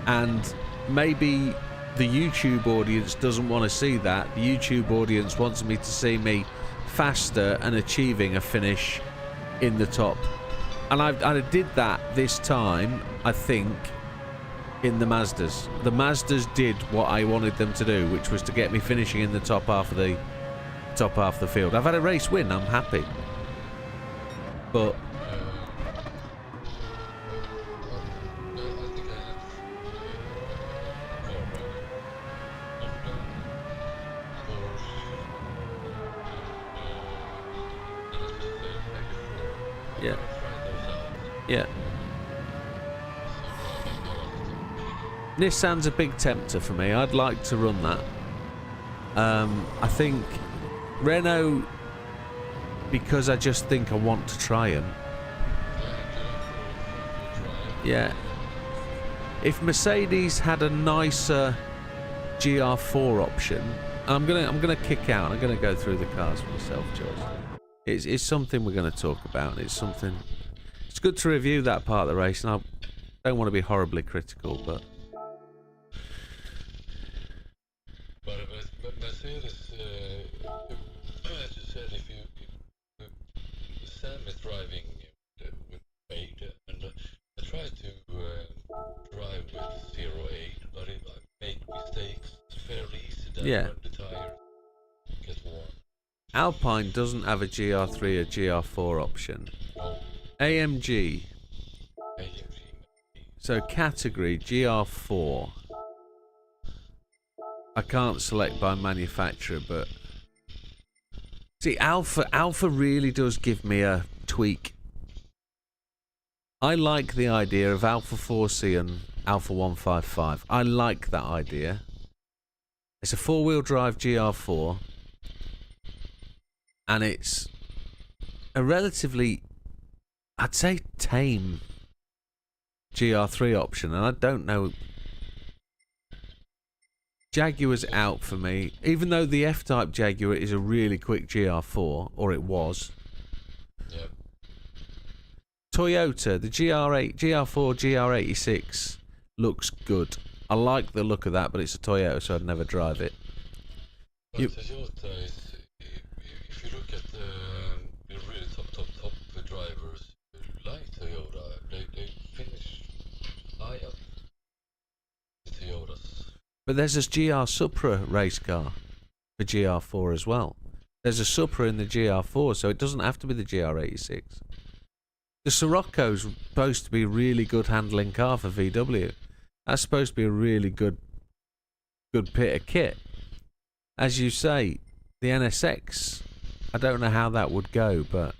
And maybe the YouTube audience doesn't want to see that. The YouTube audience wants me to see me faster and achieving a finish in the top. And I did that this time, I think, in the Mazdas. The Mazdas did what I wanted them to do, which was to get me finishing in the top half of the field. I've had a race win, I'm happy. But yeah. Yeah. Nissan's a big tempter for me. I'd like to run that. I think Renault, because I just think I want to try them. Yeah. If Mercedes had a nicer GR4 option, I'm gonna kick out. I'm gonna go through the cars for myself, George. It's something we're gonna talk about. It's something. It's good to review that part of the race, and I don't want to be horribly critical, but. But Mercedes, as you said, if Sam is driving with 8, and I tried to drive with 0.8, but I make mistakes. It's fairly easy then when the tire gets warm. Alpine doesn't have a GR3 or GR4 option. No. AMG. So category GR4. I can't select by manufacturer, but see, Alpha really does give me a tweak. I like the idea of Alpha 4C and Alpha 155. I like that idea. It's a 4-wheel drive GR4, and it's a relatively, I'd say, tame GR3 option, and I don't know. Jaguar's out for me, even though the F-Type Jaguar is a really quick GR4, or it was. Yep. Toyota, the GR4, GR86 looks good. I like the look of that, but it's a Toyota, so I'd never drive it. But Toyota is, if you look at the really top drivers like Toyota, they finish high up the Toyotas. But there's this GR Supra race car for GR4 as well. There's a Supra in the GR4, so it doesn't have to be the GR86. The Sirocco's supposed to be a really good handling car for VW. That's supposed to be a really good bit of kit. As you say, the NSX, I don't know how that would go, but...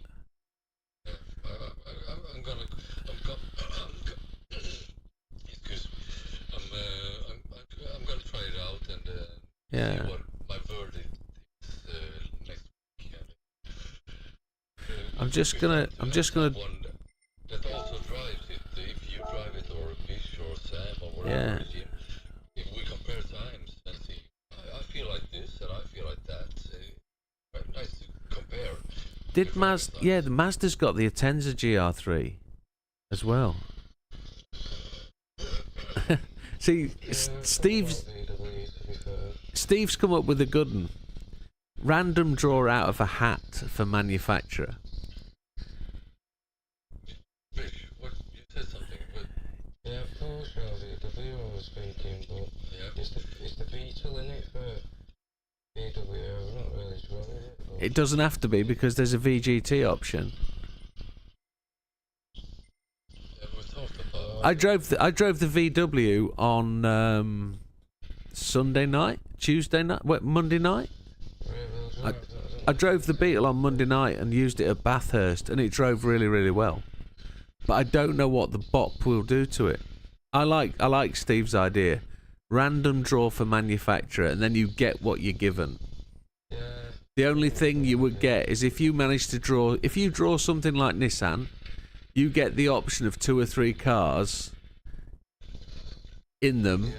Yeah. See what my verdict is next weekend. I'm just gonna. One that also drives it. If you drive it, or Bish, or Sam, or whatever. Yeah. If we compare times and see, I feel like this and I feel like that. Quite nice to compare. Did Mazda? Yeah, the Mazda's got the Atenza GR3 as well. See, Steve's come up with a good one. Random draw out of a hat for manufacturer. Bish, what you said something, but Yeah, of course, Rosie, the viewer was speaking, but yeah. it's the Beetle in it for VW. I'm not really sure, is it? But It doesn't have to be because there's a VGT option. Yeah, we talked about. I drove the VW on Sunday night, Tuesday night, Monday night. rear-wheel drive, I drove the Beetle on Monday night and used it at Bathurst, and it drove really, really well. but I don't know what the bot will do to it. I like Steve's idea. Random draw for manufacturer, and then you get what you're given. Yeah. The only thing you would get is if you manage to draw... If you draw something like Nissan, you get the option of 2 or 3 cars in them. Yeah.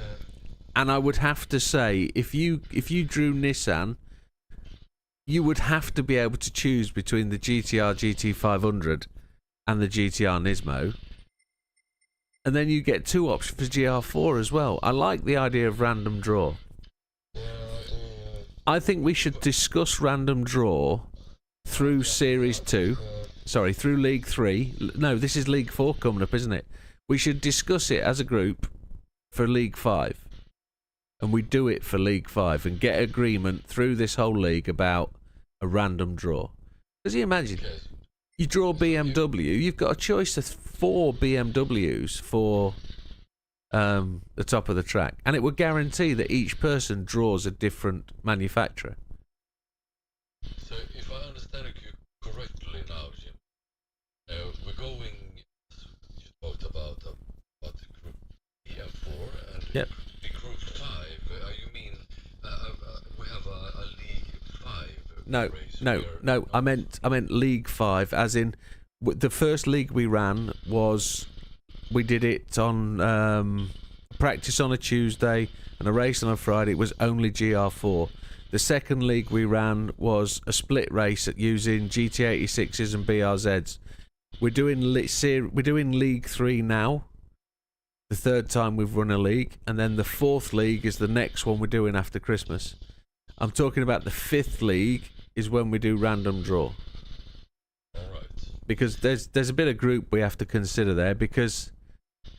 And I would have to say, if you drew Nissan, you would have to be able to choose between the GTR GT500 and the GTR Nismo. And then you get 2 options for GR4 as well. I like the idea of random draw. Yeah, I do, yeah. I think we should discuss random draw through Series 2. Sorry, through League 3. No, this is League 4 coming up, isn't it? We should discuss it as a group for League 5. And we do it for League 5 and get agreement through this whole league about a random draw. Because you imagine, you draw BMW, you've got a choice of 4 BMWs for the top of the track. And it would guarantee that each person draws a different manufacturer. So if I understand it correctly now, Jim, we're going, you talked about the group GR4 and Yep. the group 5. You mean we have a League 5 race? No. I meant League 5, as in the first league we ran was, we did it on practice on a Tuesday and a race on a Friday. It was only GR4. The second league we ran was a split race at using GT86s and BRZs. We're doing League 3 now. The third time we've run a league, and then the 4th league is the next one we're doing after Christmas. I'm talking about the 5th league is when we do random draw. Alright. Because there's a bit of group we have to consider there, because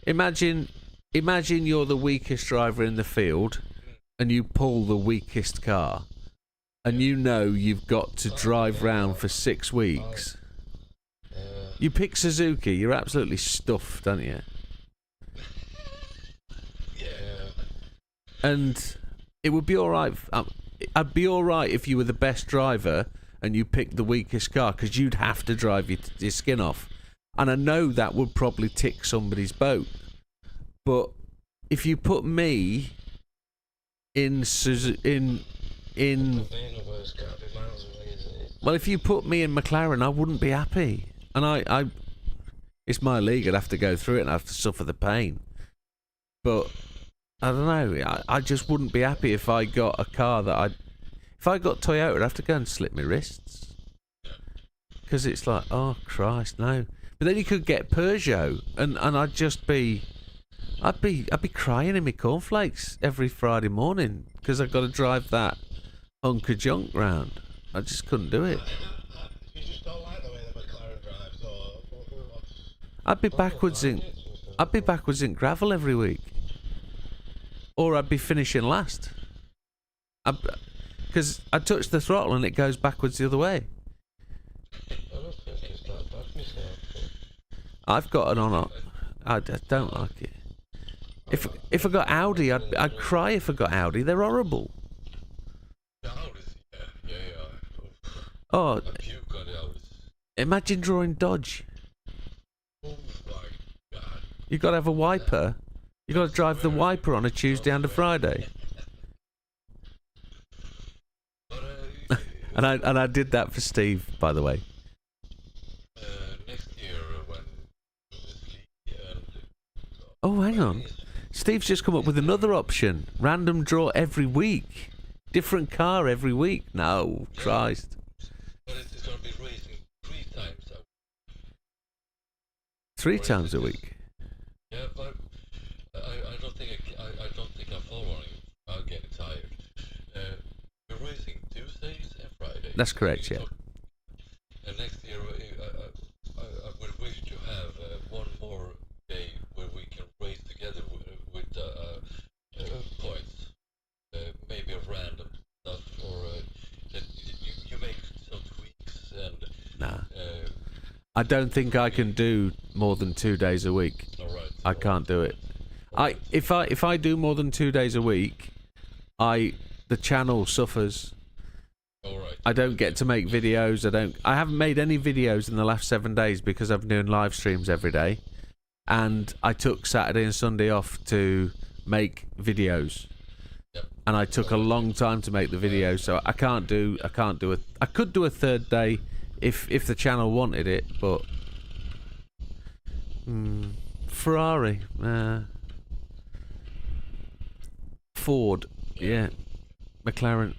imagine you're the weakest driver in the field and you pull the weakest car and you know you've got to drive round for 6 weeks. You pick Suzuki, you're absolutely stuffed, aren't you? Yeah. And it would be alright. I'd be alright if you were the best driver and you picked the weakest car, because you'd have to drive your skin off. And I know that would probably tick somebody's boat. But if you put me in well, if you put me in McLaren, I wouldn't be happy. And I it's my league. I'd have to go through it and I have to suffer the pain. But I don't know. I just wouldn't be happy if I got a car that if I got Toyota, I'd have to go and slit my wrists. Because it's like, oh Christ, no. But then you could get Peugeot, and I'd just be, I'd be crying in my cornflakes every Friday morning because I've got to drive that hunk of junk round. I just couldn't do it. You just don't like the way the McLaren drives, or I'd be backwards in gravel every week, or I'd be finishing last. Because I touch the throttle and it goes backwards the other way. I don't think it's that bad myself. I've got an on. I don't like it. If I got Audi, I'd cry if I got Audi. They're horrible. The Audis, yeah. Oh, I puke on the Audis. imagine drawing Dodge. Oh my god. You got to have a wiper. You got to drive the wiper on a Tuesday and a Friday. But, And I did that for Steve, by the way. next year when this league and Oh, hang on. Steve's just come up with another option. Random draw every week. Different car every week. No, Christ. but it's going to be racing 3 times a week. 3 times a week. Yeah, but I don't think I don't think I'm following. I'm getting tired. We're racing Tuesdays and Fridays. That's correct, yeah. And next year I would wish to have one more day where we can race together with points. Maybe a random stuff, or that you make some tweaks and. Nah. I don't think I can do more than 2 days a week. Alright. I can't do it. If I do more than 2 days a week, the channel suffers. Alright. I don't get to make videos. I haven't made any videos in the last 7 days because I've been doing live streams every day, and I took Saturday and Sunday off to make videos. Yep. And I took a long time to make the videos, so I could do a third day if the channel wanted it, but Ferrari, Ford, yeah, McLaren.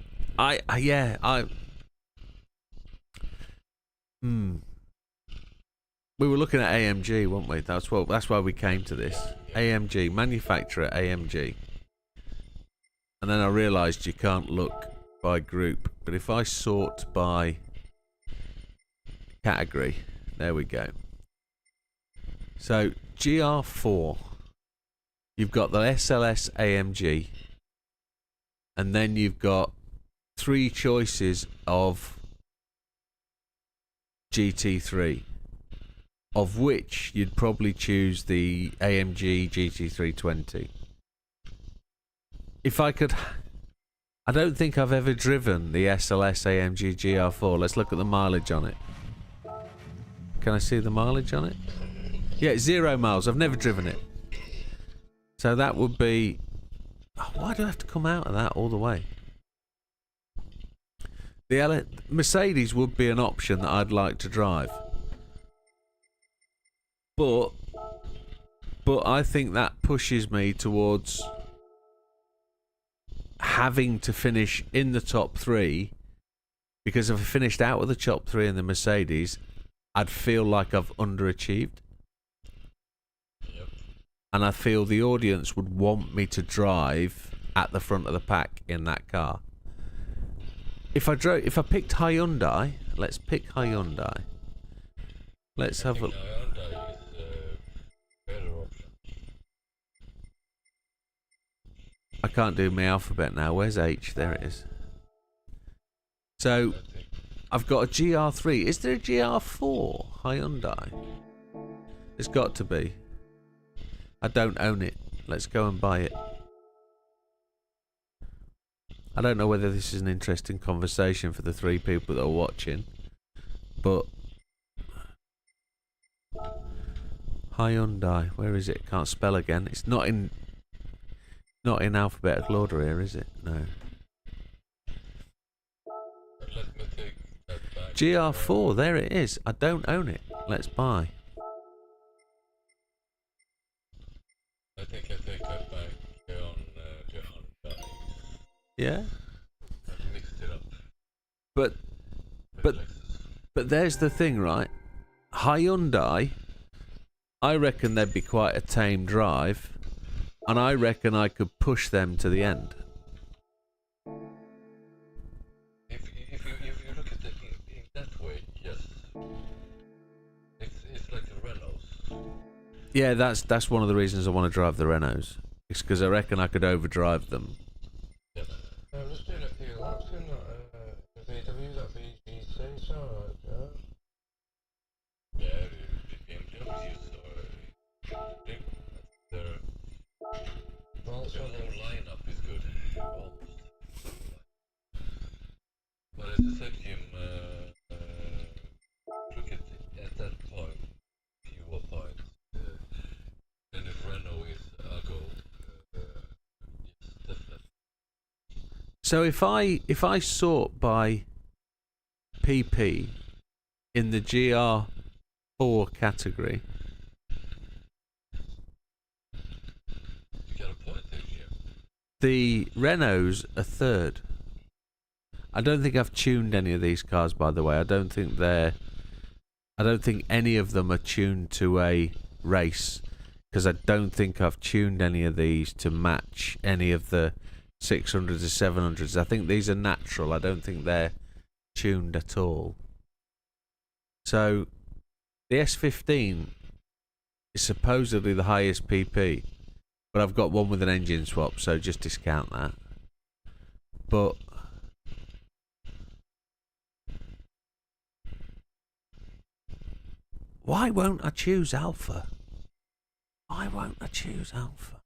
We were looking at AMG, weren't we? That's why we came to this. AMG, manufacturer AMG. And then I realised you can't look by group, but if I sort by category, there we go. So GR4, you've got the SLS AMG, and then you've got 3 choices of GT3, of which you'd probably choose the AMG GT320. If I could, I don't think I've ever driven the SLS AMG GR4. Let's look at the mileage on it. Can I see the mileage on it? Yeah, it's 0 miles. I've never driven it. So that would be... Oh, why do I have to come out of that all the way? The Mercedes would be an option that I'd like to drive. But I think that pushes me towards having to finish in the top 3, because if I finished out with the top 3 in the Mercedes, I'd feel like I've underachieved. Yep. And I feel the audience would want me to drive at the front of the pack in that car. If I picked Hyundai, let's pick Hyundai. Let's have a... Hyundai is a better option. I can't do my alphabet now. Where's H? There it is. So, I've got a GR3. Is there a GR4 Hyundai? There's got to be. I don't own it. Let's go and buy it. I don't know whether this is an interesting conversation for the 3 people that are watching, but Hyundai, where is it? Can't spell again. It's not in alphabetical order here, is it? No. Let me take that back. GR4, there it is. I don't own it. Let's buy. I think I take that back on Hyundai. Yeah. I mixed it up. But there's the thing, right? Hyundai, I reckon they'd be quite a tame drive, and I reckon I could push them to the end. If you look at it in that way, yes. It's like the Renaults. Yeah, that's one of the reasons I want to drive the Renaults. It's because I reckon I could overdrive them. Yeah. I'm just doing a few laps in that VW, that VGC, it's alright, yeah. Yeah, BMWs are their whole lineup is good. Almost. But as I said, Jim, look at that point, fuel point. Then if Renault is a go, yes, definitely. So if I sort by PP in the GR4 category, You got a point there, Jim. the Renaults are 3rd. I don't think I've tuned any of these cars, by the way. I don't think any of them are tuned to a race, because I don't think I've tuned any of these to match any of the 600s or 700s. I think these are natural. I don't think they're tuned at all. So the S15 is supposedly the highest PP, but I've got one with an engine swap, so just discount that. But why won't I choose Alpha? Why won't I choose Alpha?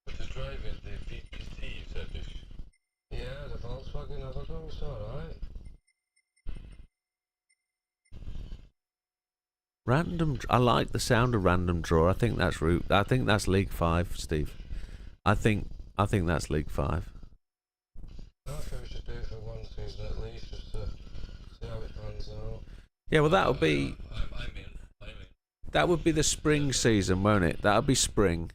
But to drive in the VPT, you said this. Yeah, the Volkswagen, I've No, it's alright. Random. I like the sound of random draw. I think that's root. I think that's League 5, Steve. I think that's League 5. I think we should do it for one season at least, just to see how it pans out. Yeah, well that'll be. I'm in. That would be the spring season, won't it? That'll be spring.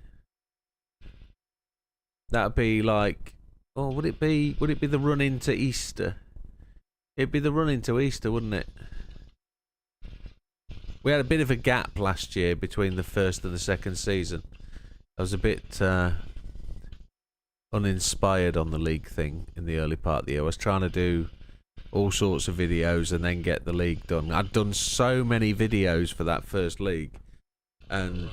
That'll be like. Oh, would it be? Would it be the run into Easter? It'd be the run into Easter, wouldn't it? We had a bit of a gap last year between the first and the second season. I was a bit uninspired on the league thing in the early part of the year. I was trying to do all sorts of videos and then get the league done. I'd done so many videos for that first league, and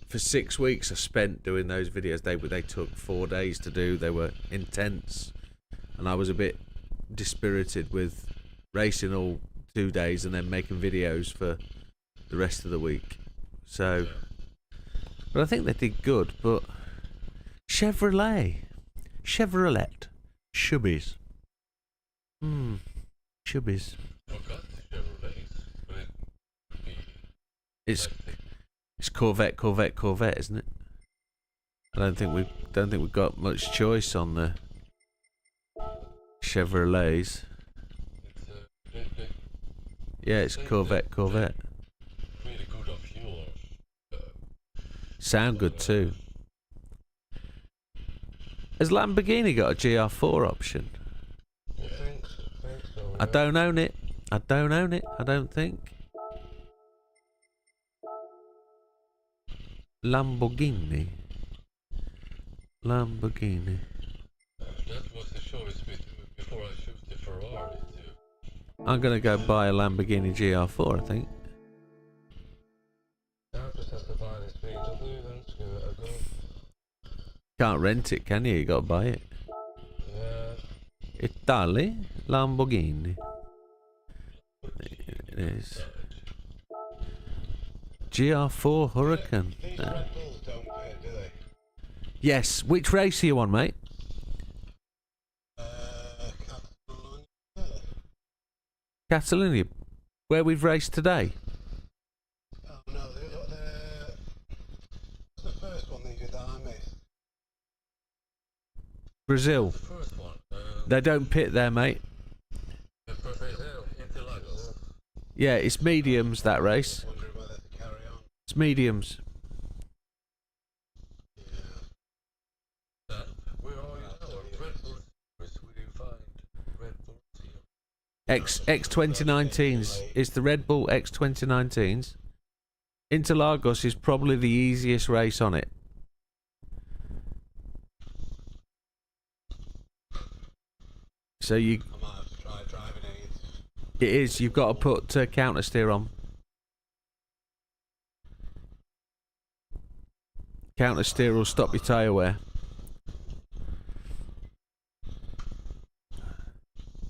for 6 weeks I spent doing those videos. They took 4 days to do. They were intense, and I was a bit dispirited with racing all 2 days and then making videos for the rest of the week. So, but I think they did good. But Chevrolet, Shubbies. Shubbies. It's Corvette, isn't it? I don't think we've got much choice on the Chevrolets. Yeah, it's Corvette. Really good of fuel. Sound good too. Has Lamborghini got a GR4 option? I think so. I don't own it. I don't think. Lamborghini. That was the choice before I chose the Ferrari too. I'm gonna go buy a Lamborghini GR4, I think. I'll just have to buy this VW then to give it a go. Can't rent it, can you? You gotta buy it. Yeah. Italy Lamborghini. It is. GR4 Huracan. These Red Bulls don't pit, do they? Yes. Which race are you on, mate? Catalonia. Where we've raced today. Oh no, the first one they did that I missed. Brazil. The first one. They don't pit there, mate. Yeah, it's mediums, that race. Wondering whether to carry on. It's mediums. Where are you now? Red Bull. Where do you find Red Bull here? X 2019s. It's the Red Bull X 2019s. Interlagos is probably the easiest race on it. So you. I might have to try driving it. It is. You've got to put counter steer on. Counter steer will stop your tyre wear.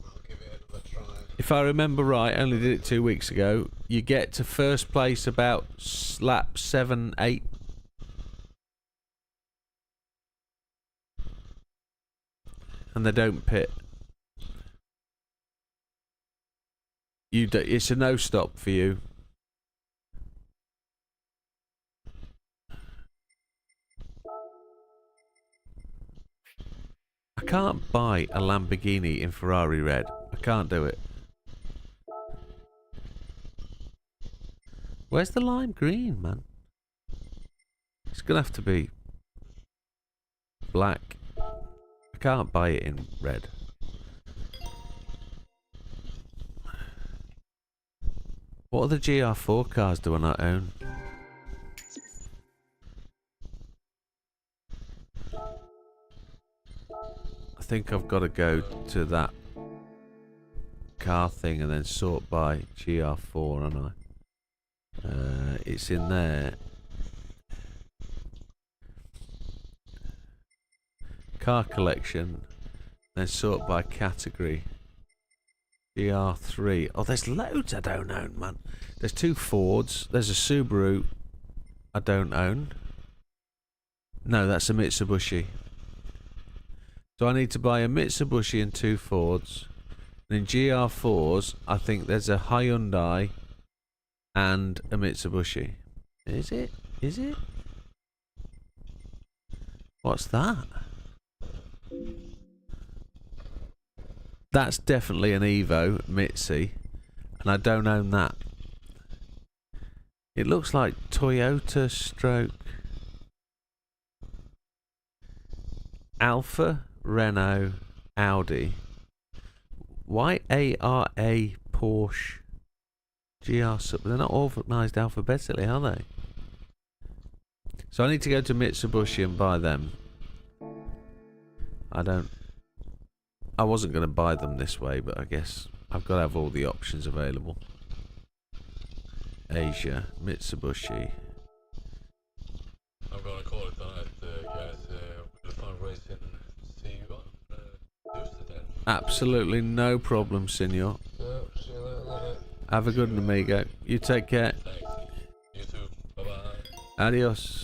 I'll give it another try. If I remember right, I only did it 2 weeks ago. You get to first place about lap 7, 8. And they don't pit. It's a no stop for you. I can't buy a Lamborghini in Ferrari red. I can't do it. Where's the lime green, man? It's gonna have to be black. I can't buy it in red. What other GR4 cars do I not own? I think I've got to go to that car thing and then sort by GR4, haven't I? It's in there. Car collection, then sort by category. GR3. Oh, there's loads I don't own, man. There's 2 Fords. There's a Subaru I don't own. No, that's a Mitsubishi. So I need to buy a Mitsubishi and 2 Fords. And in GR4s, I think there's a Hyundai and a Mitsubishi. Is it? Is it? What's that? That's definitely an Evo Mitsi, and I don't own that. It looks like Toyota stroke Alfa, Renault, Audi. Why ARA, Porsche, GR sub? They're not organised alphabetically, are they? So I need to go to Mitsubishi and buy them. I wasn't going to buy them this way, but I guess I've got to have all the options available. Asia, Mitsubishi. I'm gonna call it tonight, guys. We'll fundraising. See you on Tuesday then. Absolutely no problem, senor. Yeah, see you later, love it. Have a good one, amigo. You take care. Thanks. You too. Bye bye. Adios.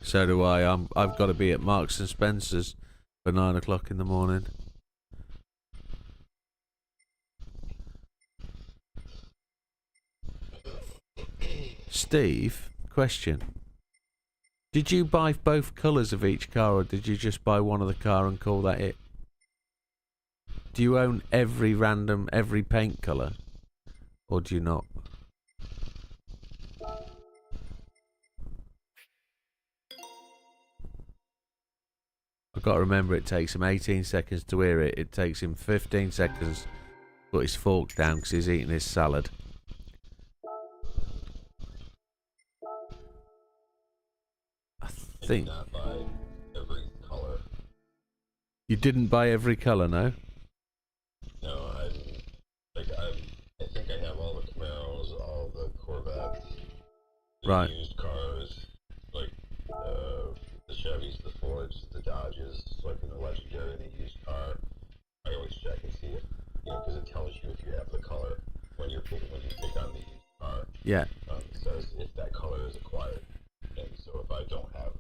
So do I. I've got to be at Marks and Spencer's for 9 o'clock in the morning. Steve, question. Did you buy both colours of each car, or did you just buy one of the car and call that it? Do you own every paint colour? Or do you not? I've got to remember it takes him 18 seconds to hear it. It takes him 15 seconds to put his fork down because he's eating his salad. I think... Not buy every color. You didn't buy every colour, no? No, I think I have all the Camaros, all the Corvettes, the Right. used cars, like the Chevys, the Fords, the Dodges, so like in the legendary and the used car. I always check and see it, because it tells you if you have the color when you pick on the used car. Yeah. It says if that color is acquired, and so if I don't have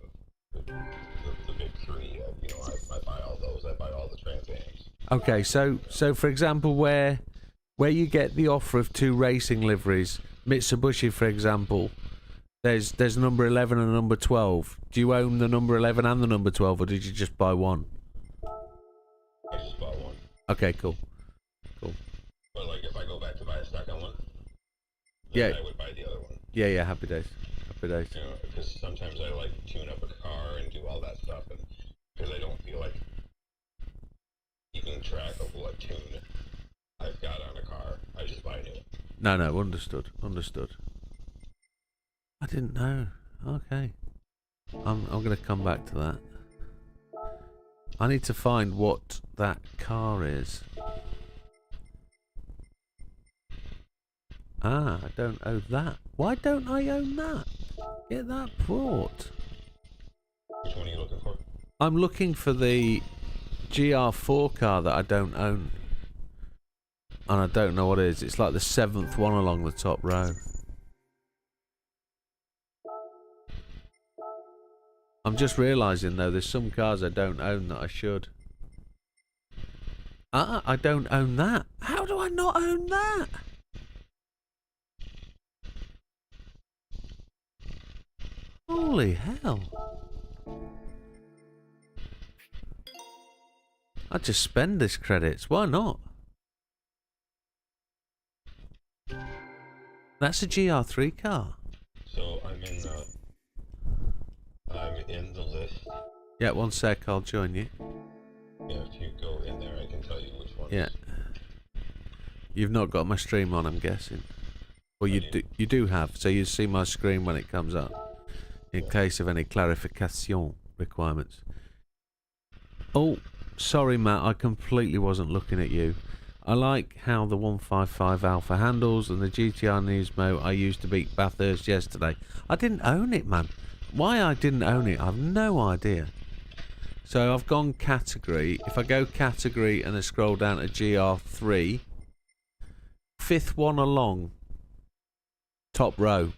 the big three, I buy all those. I buy all the Trans Ams. Okay, so for example, where you get the offer of 2 racing liveries, Mitsubishi, for example, there's number 11 and number 12. Do you own the number 11 and the number 12, or did you just buy one? I just bought one. Okay, cool. But like if I go back to buy a second one, Yeah. then I would buy the other one. Yeah, happy days. Happy days. Because sometimes I like tune up a car and do all that stuff, and because I don't feel like keeping track of what tune I've got on a car, I just buy a new one. No, understood. I didn't know. Okay. I'm going to come back to that. I need to find what that car is. Ah, I don't own that. Why don't I own that? Get that brought. Which one are you looking for? I'm looking for the GR4 car that I don't own. And I don't know what it is. It's like the 7th one along the top row. I'm just realising though, there's some cars I don't own that I should. I don't own that. How do I not own that? Holy hell. I'd just spend this credits. Why not? That's a GR3 car. So I'm in the list. Yeah, one sec, I'll join you. Yeah, if you go in there, I can tell you which one. Yeah. You've not got my stream on, I'm guessing. Well, you do have, so you see my screen when it comes up, in case of any clarification requirements. Oh, sorry, Matt, I completely wasn't looking at you. I like how the 155 Alpha handles and the GTR Nismo I used to beat Bathurst yesterday. I didn't own it, man. Why I didn't own it, I've no idea. So I've gone category. If I go category and then scroll down to GR3, fifth one along. Top row.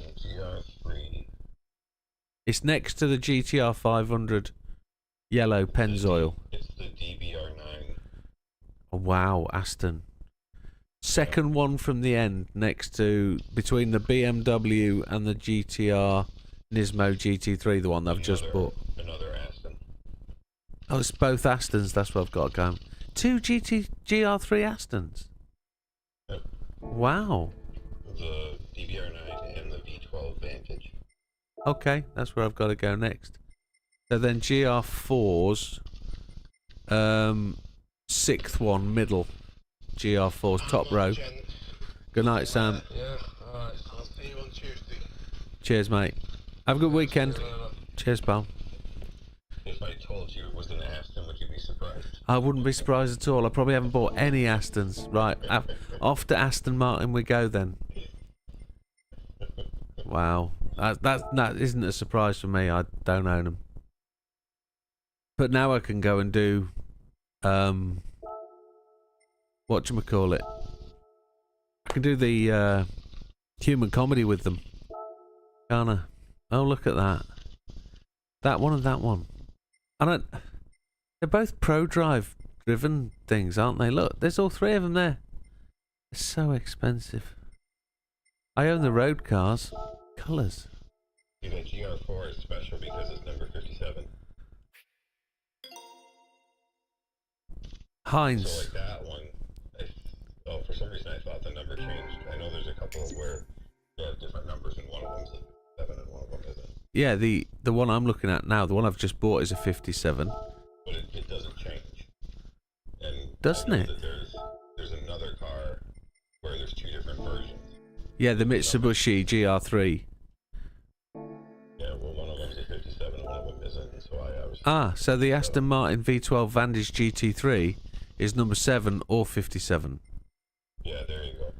GR3. It's next to the GTR 500 yellow Pennzoil. It's the DBR9. Oh, wow, Aston. Second one from the end, next to between the BMW and the GTR Nismo GT3, the one that I've just bought. Another Aston. Oh, it's both Astons. That's what I've got going. Two GR3 Astons. Yep. Wow. The DBR9 and the V12 Vantage. Okay, that's where I've got to go next. So then GR4's sixth one, middle. GR4's top row. Good night, Sam. Yeah, alright. I'll see you on Tuesday. Cheers, mate. Have a good weekend. Cheers, pal. If I told you it was an Aston, would you be surprised? I wouldn't be surprised at all. I probably haven't bought any Astons. Right, off to Aston Martin we go then. Wow, that isn't a surprise for me. I don't own them. But now I can go and do whatchamacallit. I can do the human comedy with them. Can't I? Oh, look at that. That one and that one. They're both ProDrive driven things, aren't they? Look, there's all three of them there. They're so expensive. I own the road cars. Colours. The GR4 is special because it's number 57. Heinz. So like that one, for some reason I thought the number changed. I know there's a couple where they have different numbers and one of them's a 7 and one of them isn't. Yeah, the one I'm looking at now, the one I've just bought is a 57. But it doesn't change. And Doesn't it? There's another car where there's two different versions. Yeah, the Mitsubishi GR3. Yeah, well one of them's a 57 and one of them isn't, so I was... Ah, so the Aston Martin V12 Vantage GT3 is number 7 or 57. Yeah, there you go.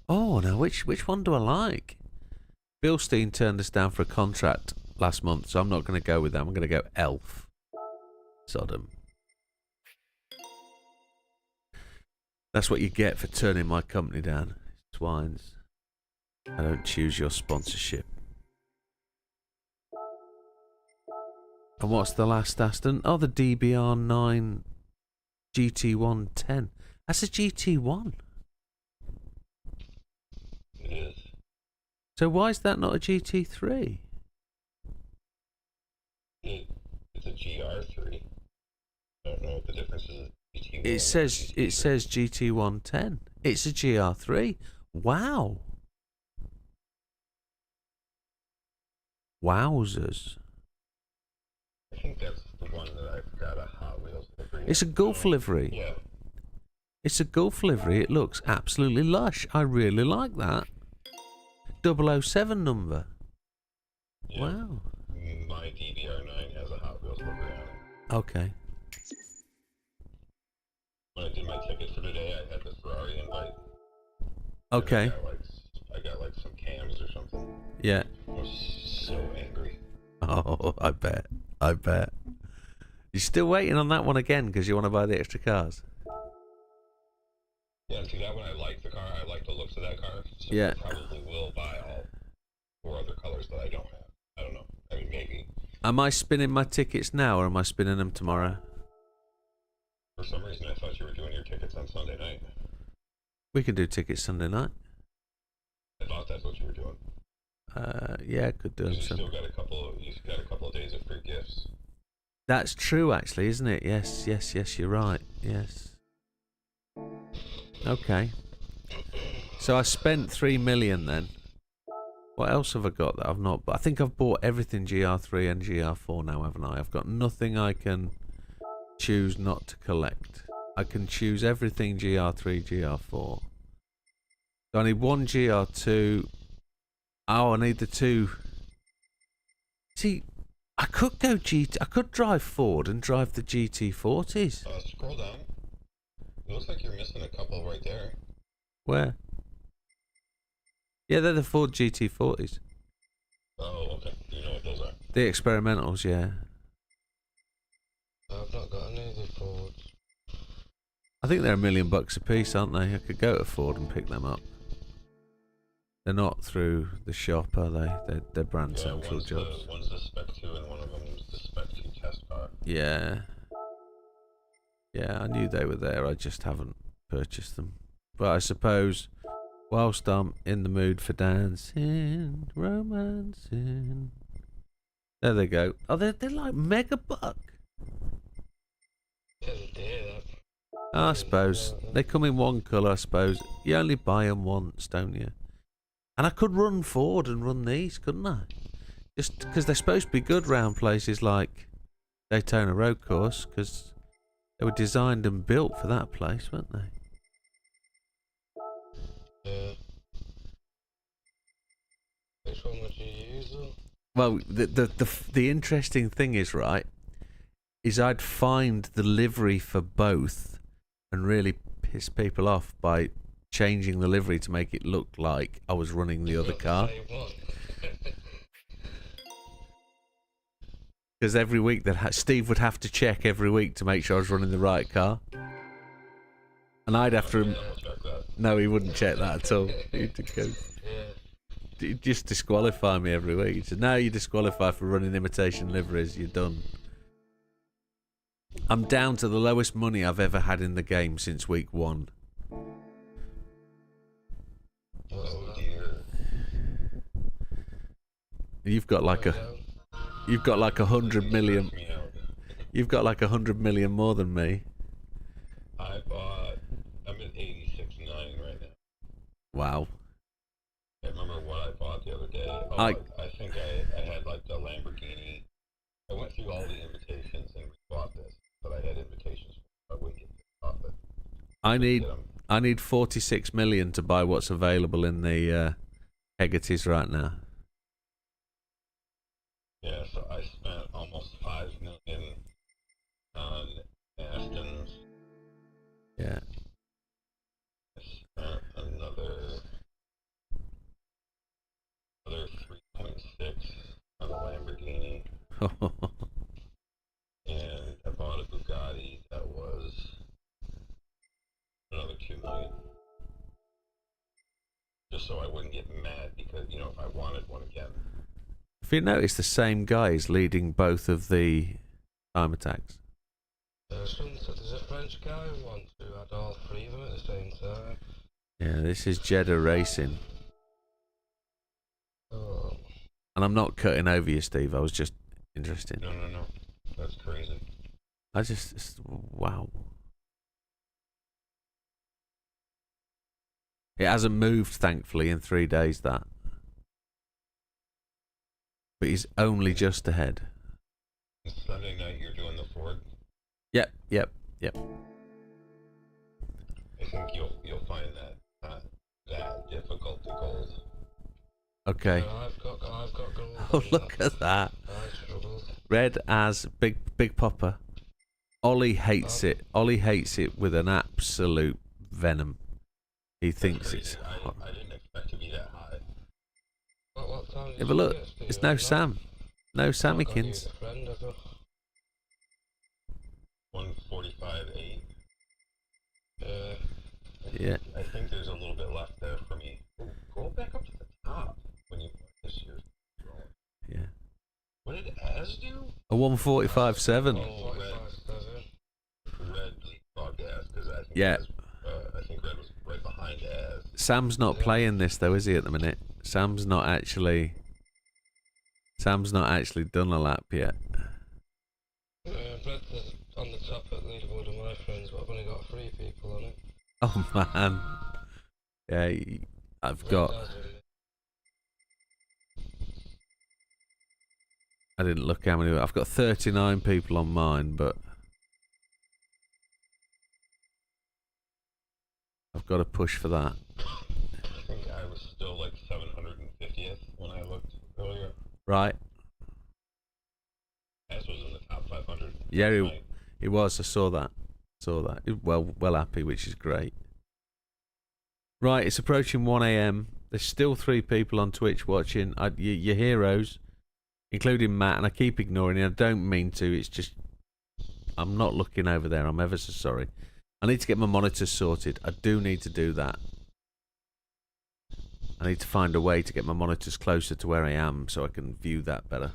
Oh, now which one do I like? Bilstein turned us down for a contract last month, so I'm not going to go with them. I'm going to go Elf. Sodom. That's what you get for turning my company down. Swines. I don't choose your sponsorship. And what's the last Aston? Oh, the DBR9 GT110. That's a GT1. It is. So why is that not a GT3? It's a GR3. I don't know what the difference is. GT1 It says GT110. It's a GR3. Wow. Wowzers. I think that's the one that I've got a Hot Wheels livery. It's a Gulf livery. Yeah. It's a Gulf livery. It looks absolutely lush. I really like that. 007 number. Yeah. Wow. My DBR9 has a Hot Wheels livery on it. Okay. When I did my ticket for today, I had the Ferrari invite. Okay. I got like some cams or something. Yeah. I was so angry. Oh, I bet. I bet. You're still waiting on that one again because you want to buy the extra cars. Yeah, see that one I like the car. I like the looks of that car. So Yeah. I probably will buy all 4 other colors that I don't have. I don't know. I mean, maybe. Am I spinning my tickets now or am I spinning them tomorrow? For some reason, I thought you were doing your tickets on Sunday night. We can do tickets Sunday night. I thought that's what you were doing. Yeah, I could do them You Sunday. still got a couple of days of free gifts. That's true, actually, isn't it? Yes, yes, yes, you're right. Yes. Okay. So I spent 3 million then. What else have I got that I've not? I think I've bought everything GR3 and GR4 now, haven't I? I've got nothing I can choose not to collect. I can choose everything GR3, GR4. So I need one GR2. Oh, I need the 2. See, I could go I could drive Ford and drive the GT40s. Scroll down. It looks like you're missing a couple right there. Where? Yeah, they're the Ford GT40s. Oh, okay. You know what those are. The experimentals, yeah. I've not got easy Fords. I think they're $1 million a piece, aren't they? I could go to Ford and pick them up. They're not through the shop, are they? They're brand central jobs. One's the Spec 2 and one of them's the Spec 2 test car. Yeah. Yeah, I knew they were there. I just haven't purchased them. But I suppose, whilst I'm in the mood for dancing, romancing. There they go. Oh, they're like mega buck. Yeah, they did. I suppose. They come in one colour, I suppose. You only buy them once, don't you? And I could run Ford and run these, couldn't I? Just because they're supposed to be good round places like Daytona Road Course, because they were designed and built for that place, weren't they? Yeah. Which one would you use though? Well, the interesting thing is, right, is I'd find the livery for both and really piss people off by changing the livery to make it look like I was running the other car. Because every week Steve would have to check every week to make sure I was running the right car. And I'd have to... No, he wouldn't check that at all. He'd go... He'd just disqualify me every week. He said, "No, you're disqualified for running imitation liveries. You're done." I'm down to the lowest money I've ever had in the game since week 1. Oh dear. You've got like 100 million. You've got like 100 million more than me. I'm at 86.9 right now. Wow. I remember what I bought the other day. Oh, I think I had like the Lamborghini. I went through all the invitations and bought this, but I had invitations for a week off it. I need 46 million to buy what's available in the Hegarty's right now. Yeah, so I spent almost 5 million on Astons. Yeah. I spent another 3.6 on a Lamborghini. And I bought a Bugatti that was another 2 million. Just so I wouldn't get mad because, you know, if I wanted one again. If you notice, the same guy is leading both of the time attacks. There's a French guy who wants to add all 3 of them at the same time. Yeah, this is Jeddah Racing. Oh. And I'm not cutting over you, Steve. I was just interested. No. That's crazy. Wow. It hasn't moved, thankfully, in 3 days, that. But he's only just ahead. Sunday night you're doing the Ford? Yep. I think you'll find that not that difficult to gold. Okay. I've got gold. Oh, look at that. I struggled. Red as big popper. Ollie hates it. Ollie hates it with an absolute venom. He thinks it's hot. I didn't expect to be that high. What time did Yeah, but you look, get, Steve? it's no Sam. No Sammykins. 145.8. Yeah. I think there's a little bit left there for me. Go back up to the top when you this year's rolling. Yeah. What did Az do? A 145.7. Oh, Red leapfrogged Az because I think Yeah. I think Red was right behind Az. Sam's not playing this though, is he, at the minute? Sam's not actually done a lap yet. Red's on the top at leaderboard of my friends, but I've only got 3 people on it. Oh man. Yeah, I've got... I didn't look how many... I've got 39 people on mine, but... I've got to push for that. I think I was still like 750th when I looked earlier. Right. Az was in the top 500. Yeah, he was. I saw that. Well happy, which is great. Right, it's approaching 1 AM. There's still 3 people on Twitch watching. Your heroes, including Matt, and I keep ignoring it. I don't mean to. It's just I'm not looking over there. I'm ever so sorry. I need to get my monitors sorted. I do need to do that. I need to find a way to get my monitors closer to where I am so I can view that better.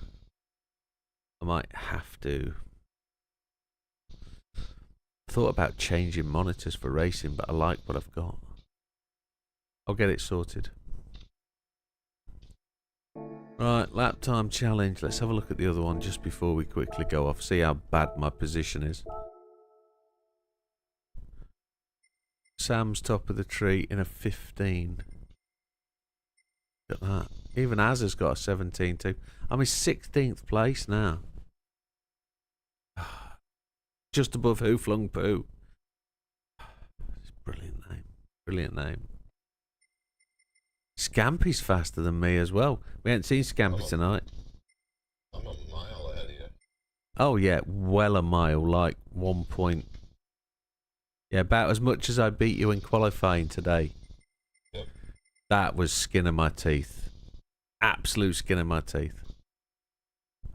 I might have to. Thought about changing monitors for racing, but I like what I've got. I'll get it sorted. Right, lap time challenge. Let's have a look at the other one just before we quickly go off. See how bad my position is. Sam's top of the tree in a 15. Look at that. Even Azza's got a 17 too. I'm in 16th place now. Just above Who Flung Poo. Brilliant name. Brilliant name. Scampy's faster than me as well. We ain't seen Scampy tonight. I'm a mile ahead of you. Oh yeah, well a mile, like 1 point. Yeah, about as much as I beat you in qualifying today. Yep. That was skin of my teeth. Absolute skin of my teeth.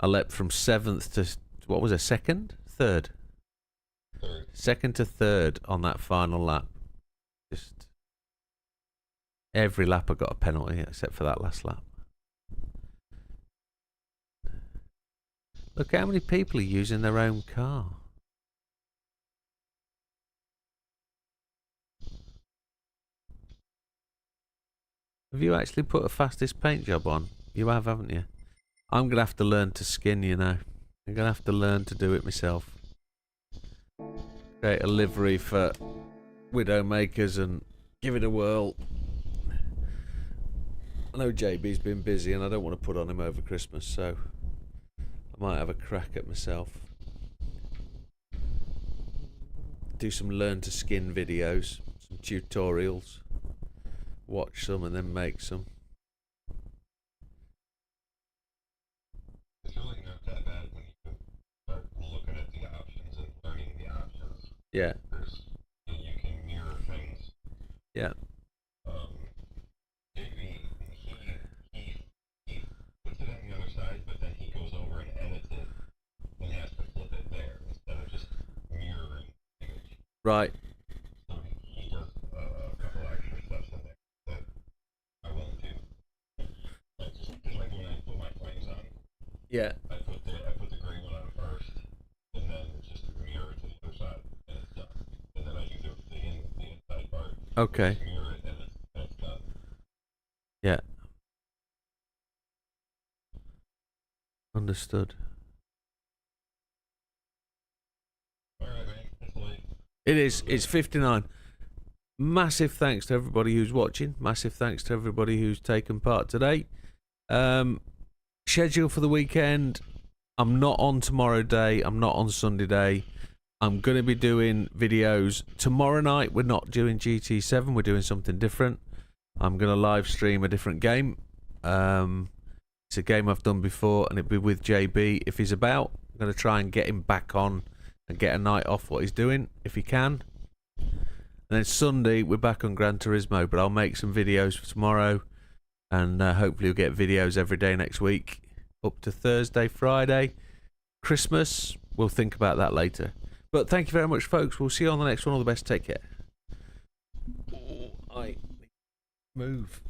I leapt from 7th to, what was it, 2nd? 3rd? 3rd. 2nd to 3rd on that final lap. Just every lap I got a penalty except for that last lap. Look how many people are using their own car. Have you actually put a fastest paint job on? You have, haven't you? I'm going to have to learn to skin, you know. I'm going to have to learn to do it myself. Create a livery for Widowmakers and give it a whirl. I know JB's been busy and I don't want to put on him over Christmas, so I might have a crack at myself. Do some learn to skin videos, some tutorials. Watch some and then make some. It's really not that bad when you start looking at the options and learning the options. Yeah. You can mirror things. Yeah. JB, he puts it on the other side, but then he goes over and edits it and has to flip it there instead of just mirroring the image. Right. So he does a couple extra steps in there that I won't do. Like when I put my flames on, Yeah. I put the gray one on first, and then just mirror it to the other side, and it's done. And then I do the inside part. Okay. Just mirror it, and it's done. Yeah. Understood. Alright, man. It's late. It is. It's 59. Massive thanks to everybody who's watching. Massive thanks to everybody who's taken part today. Schedule for the weekend. I'm not on tomorrow day. I'm not on Sunday day. I'm going to be doing videos. Tomorrow night, we're not doing GT7. We're doing something different. I'm going to live stream a different game. It's a game I've done before, and it'll be with JB if he's about. I'm going to try and get him back on and get a night off what he's doing, if he can. And then Sunday, we're back on Gran Turismo, but I'll make some videos for tomorrow, and hopefully we'll get videos every day next week, up to Thursday, Friday. Christmas, we'll think about that later. But thank you very much, folks. We'll see you on the next one. All the best. Take care. Oh, I move.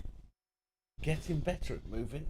Getting better at moving.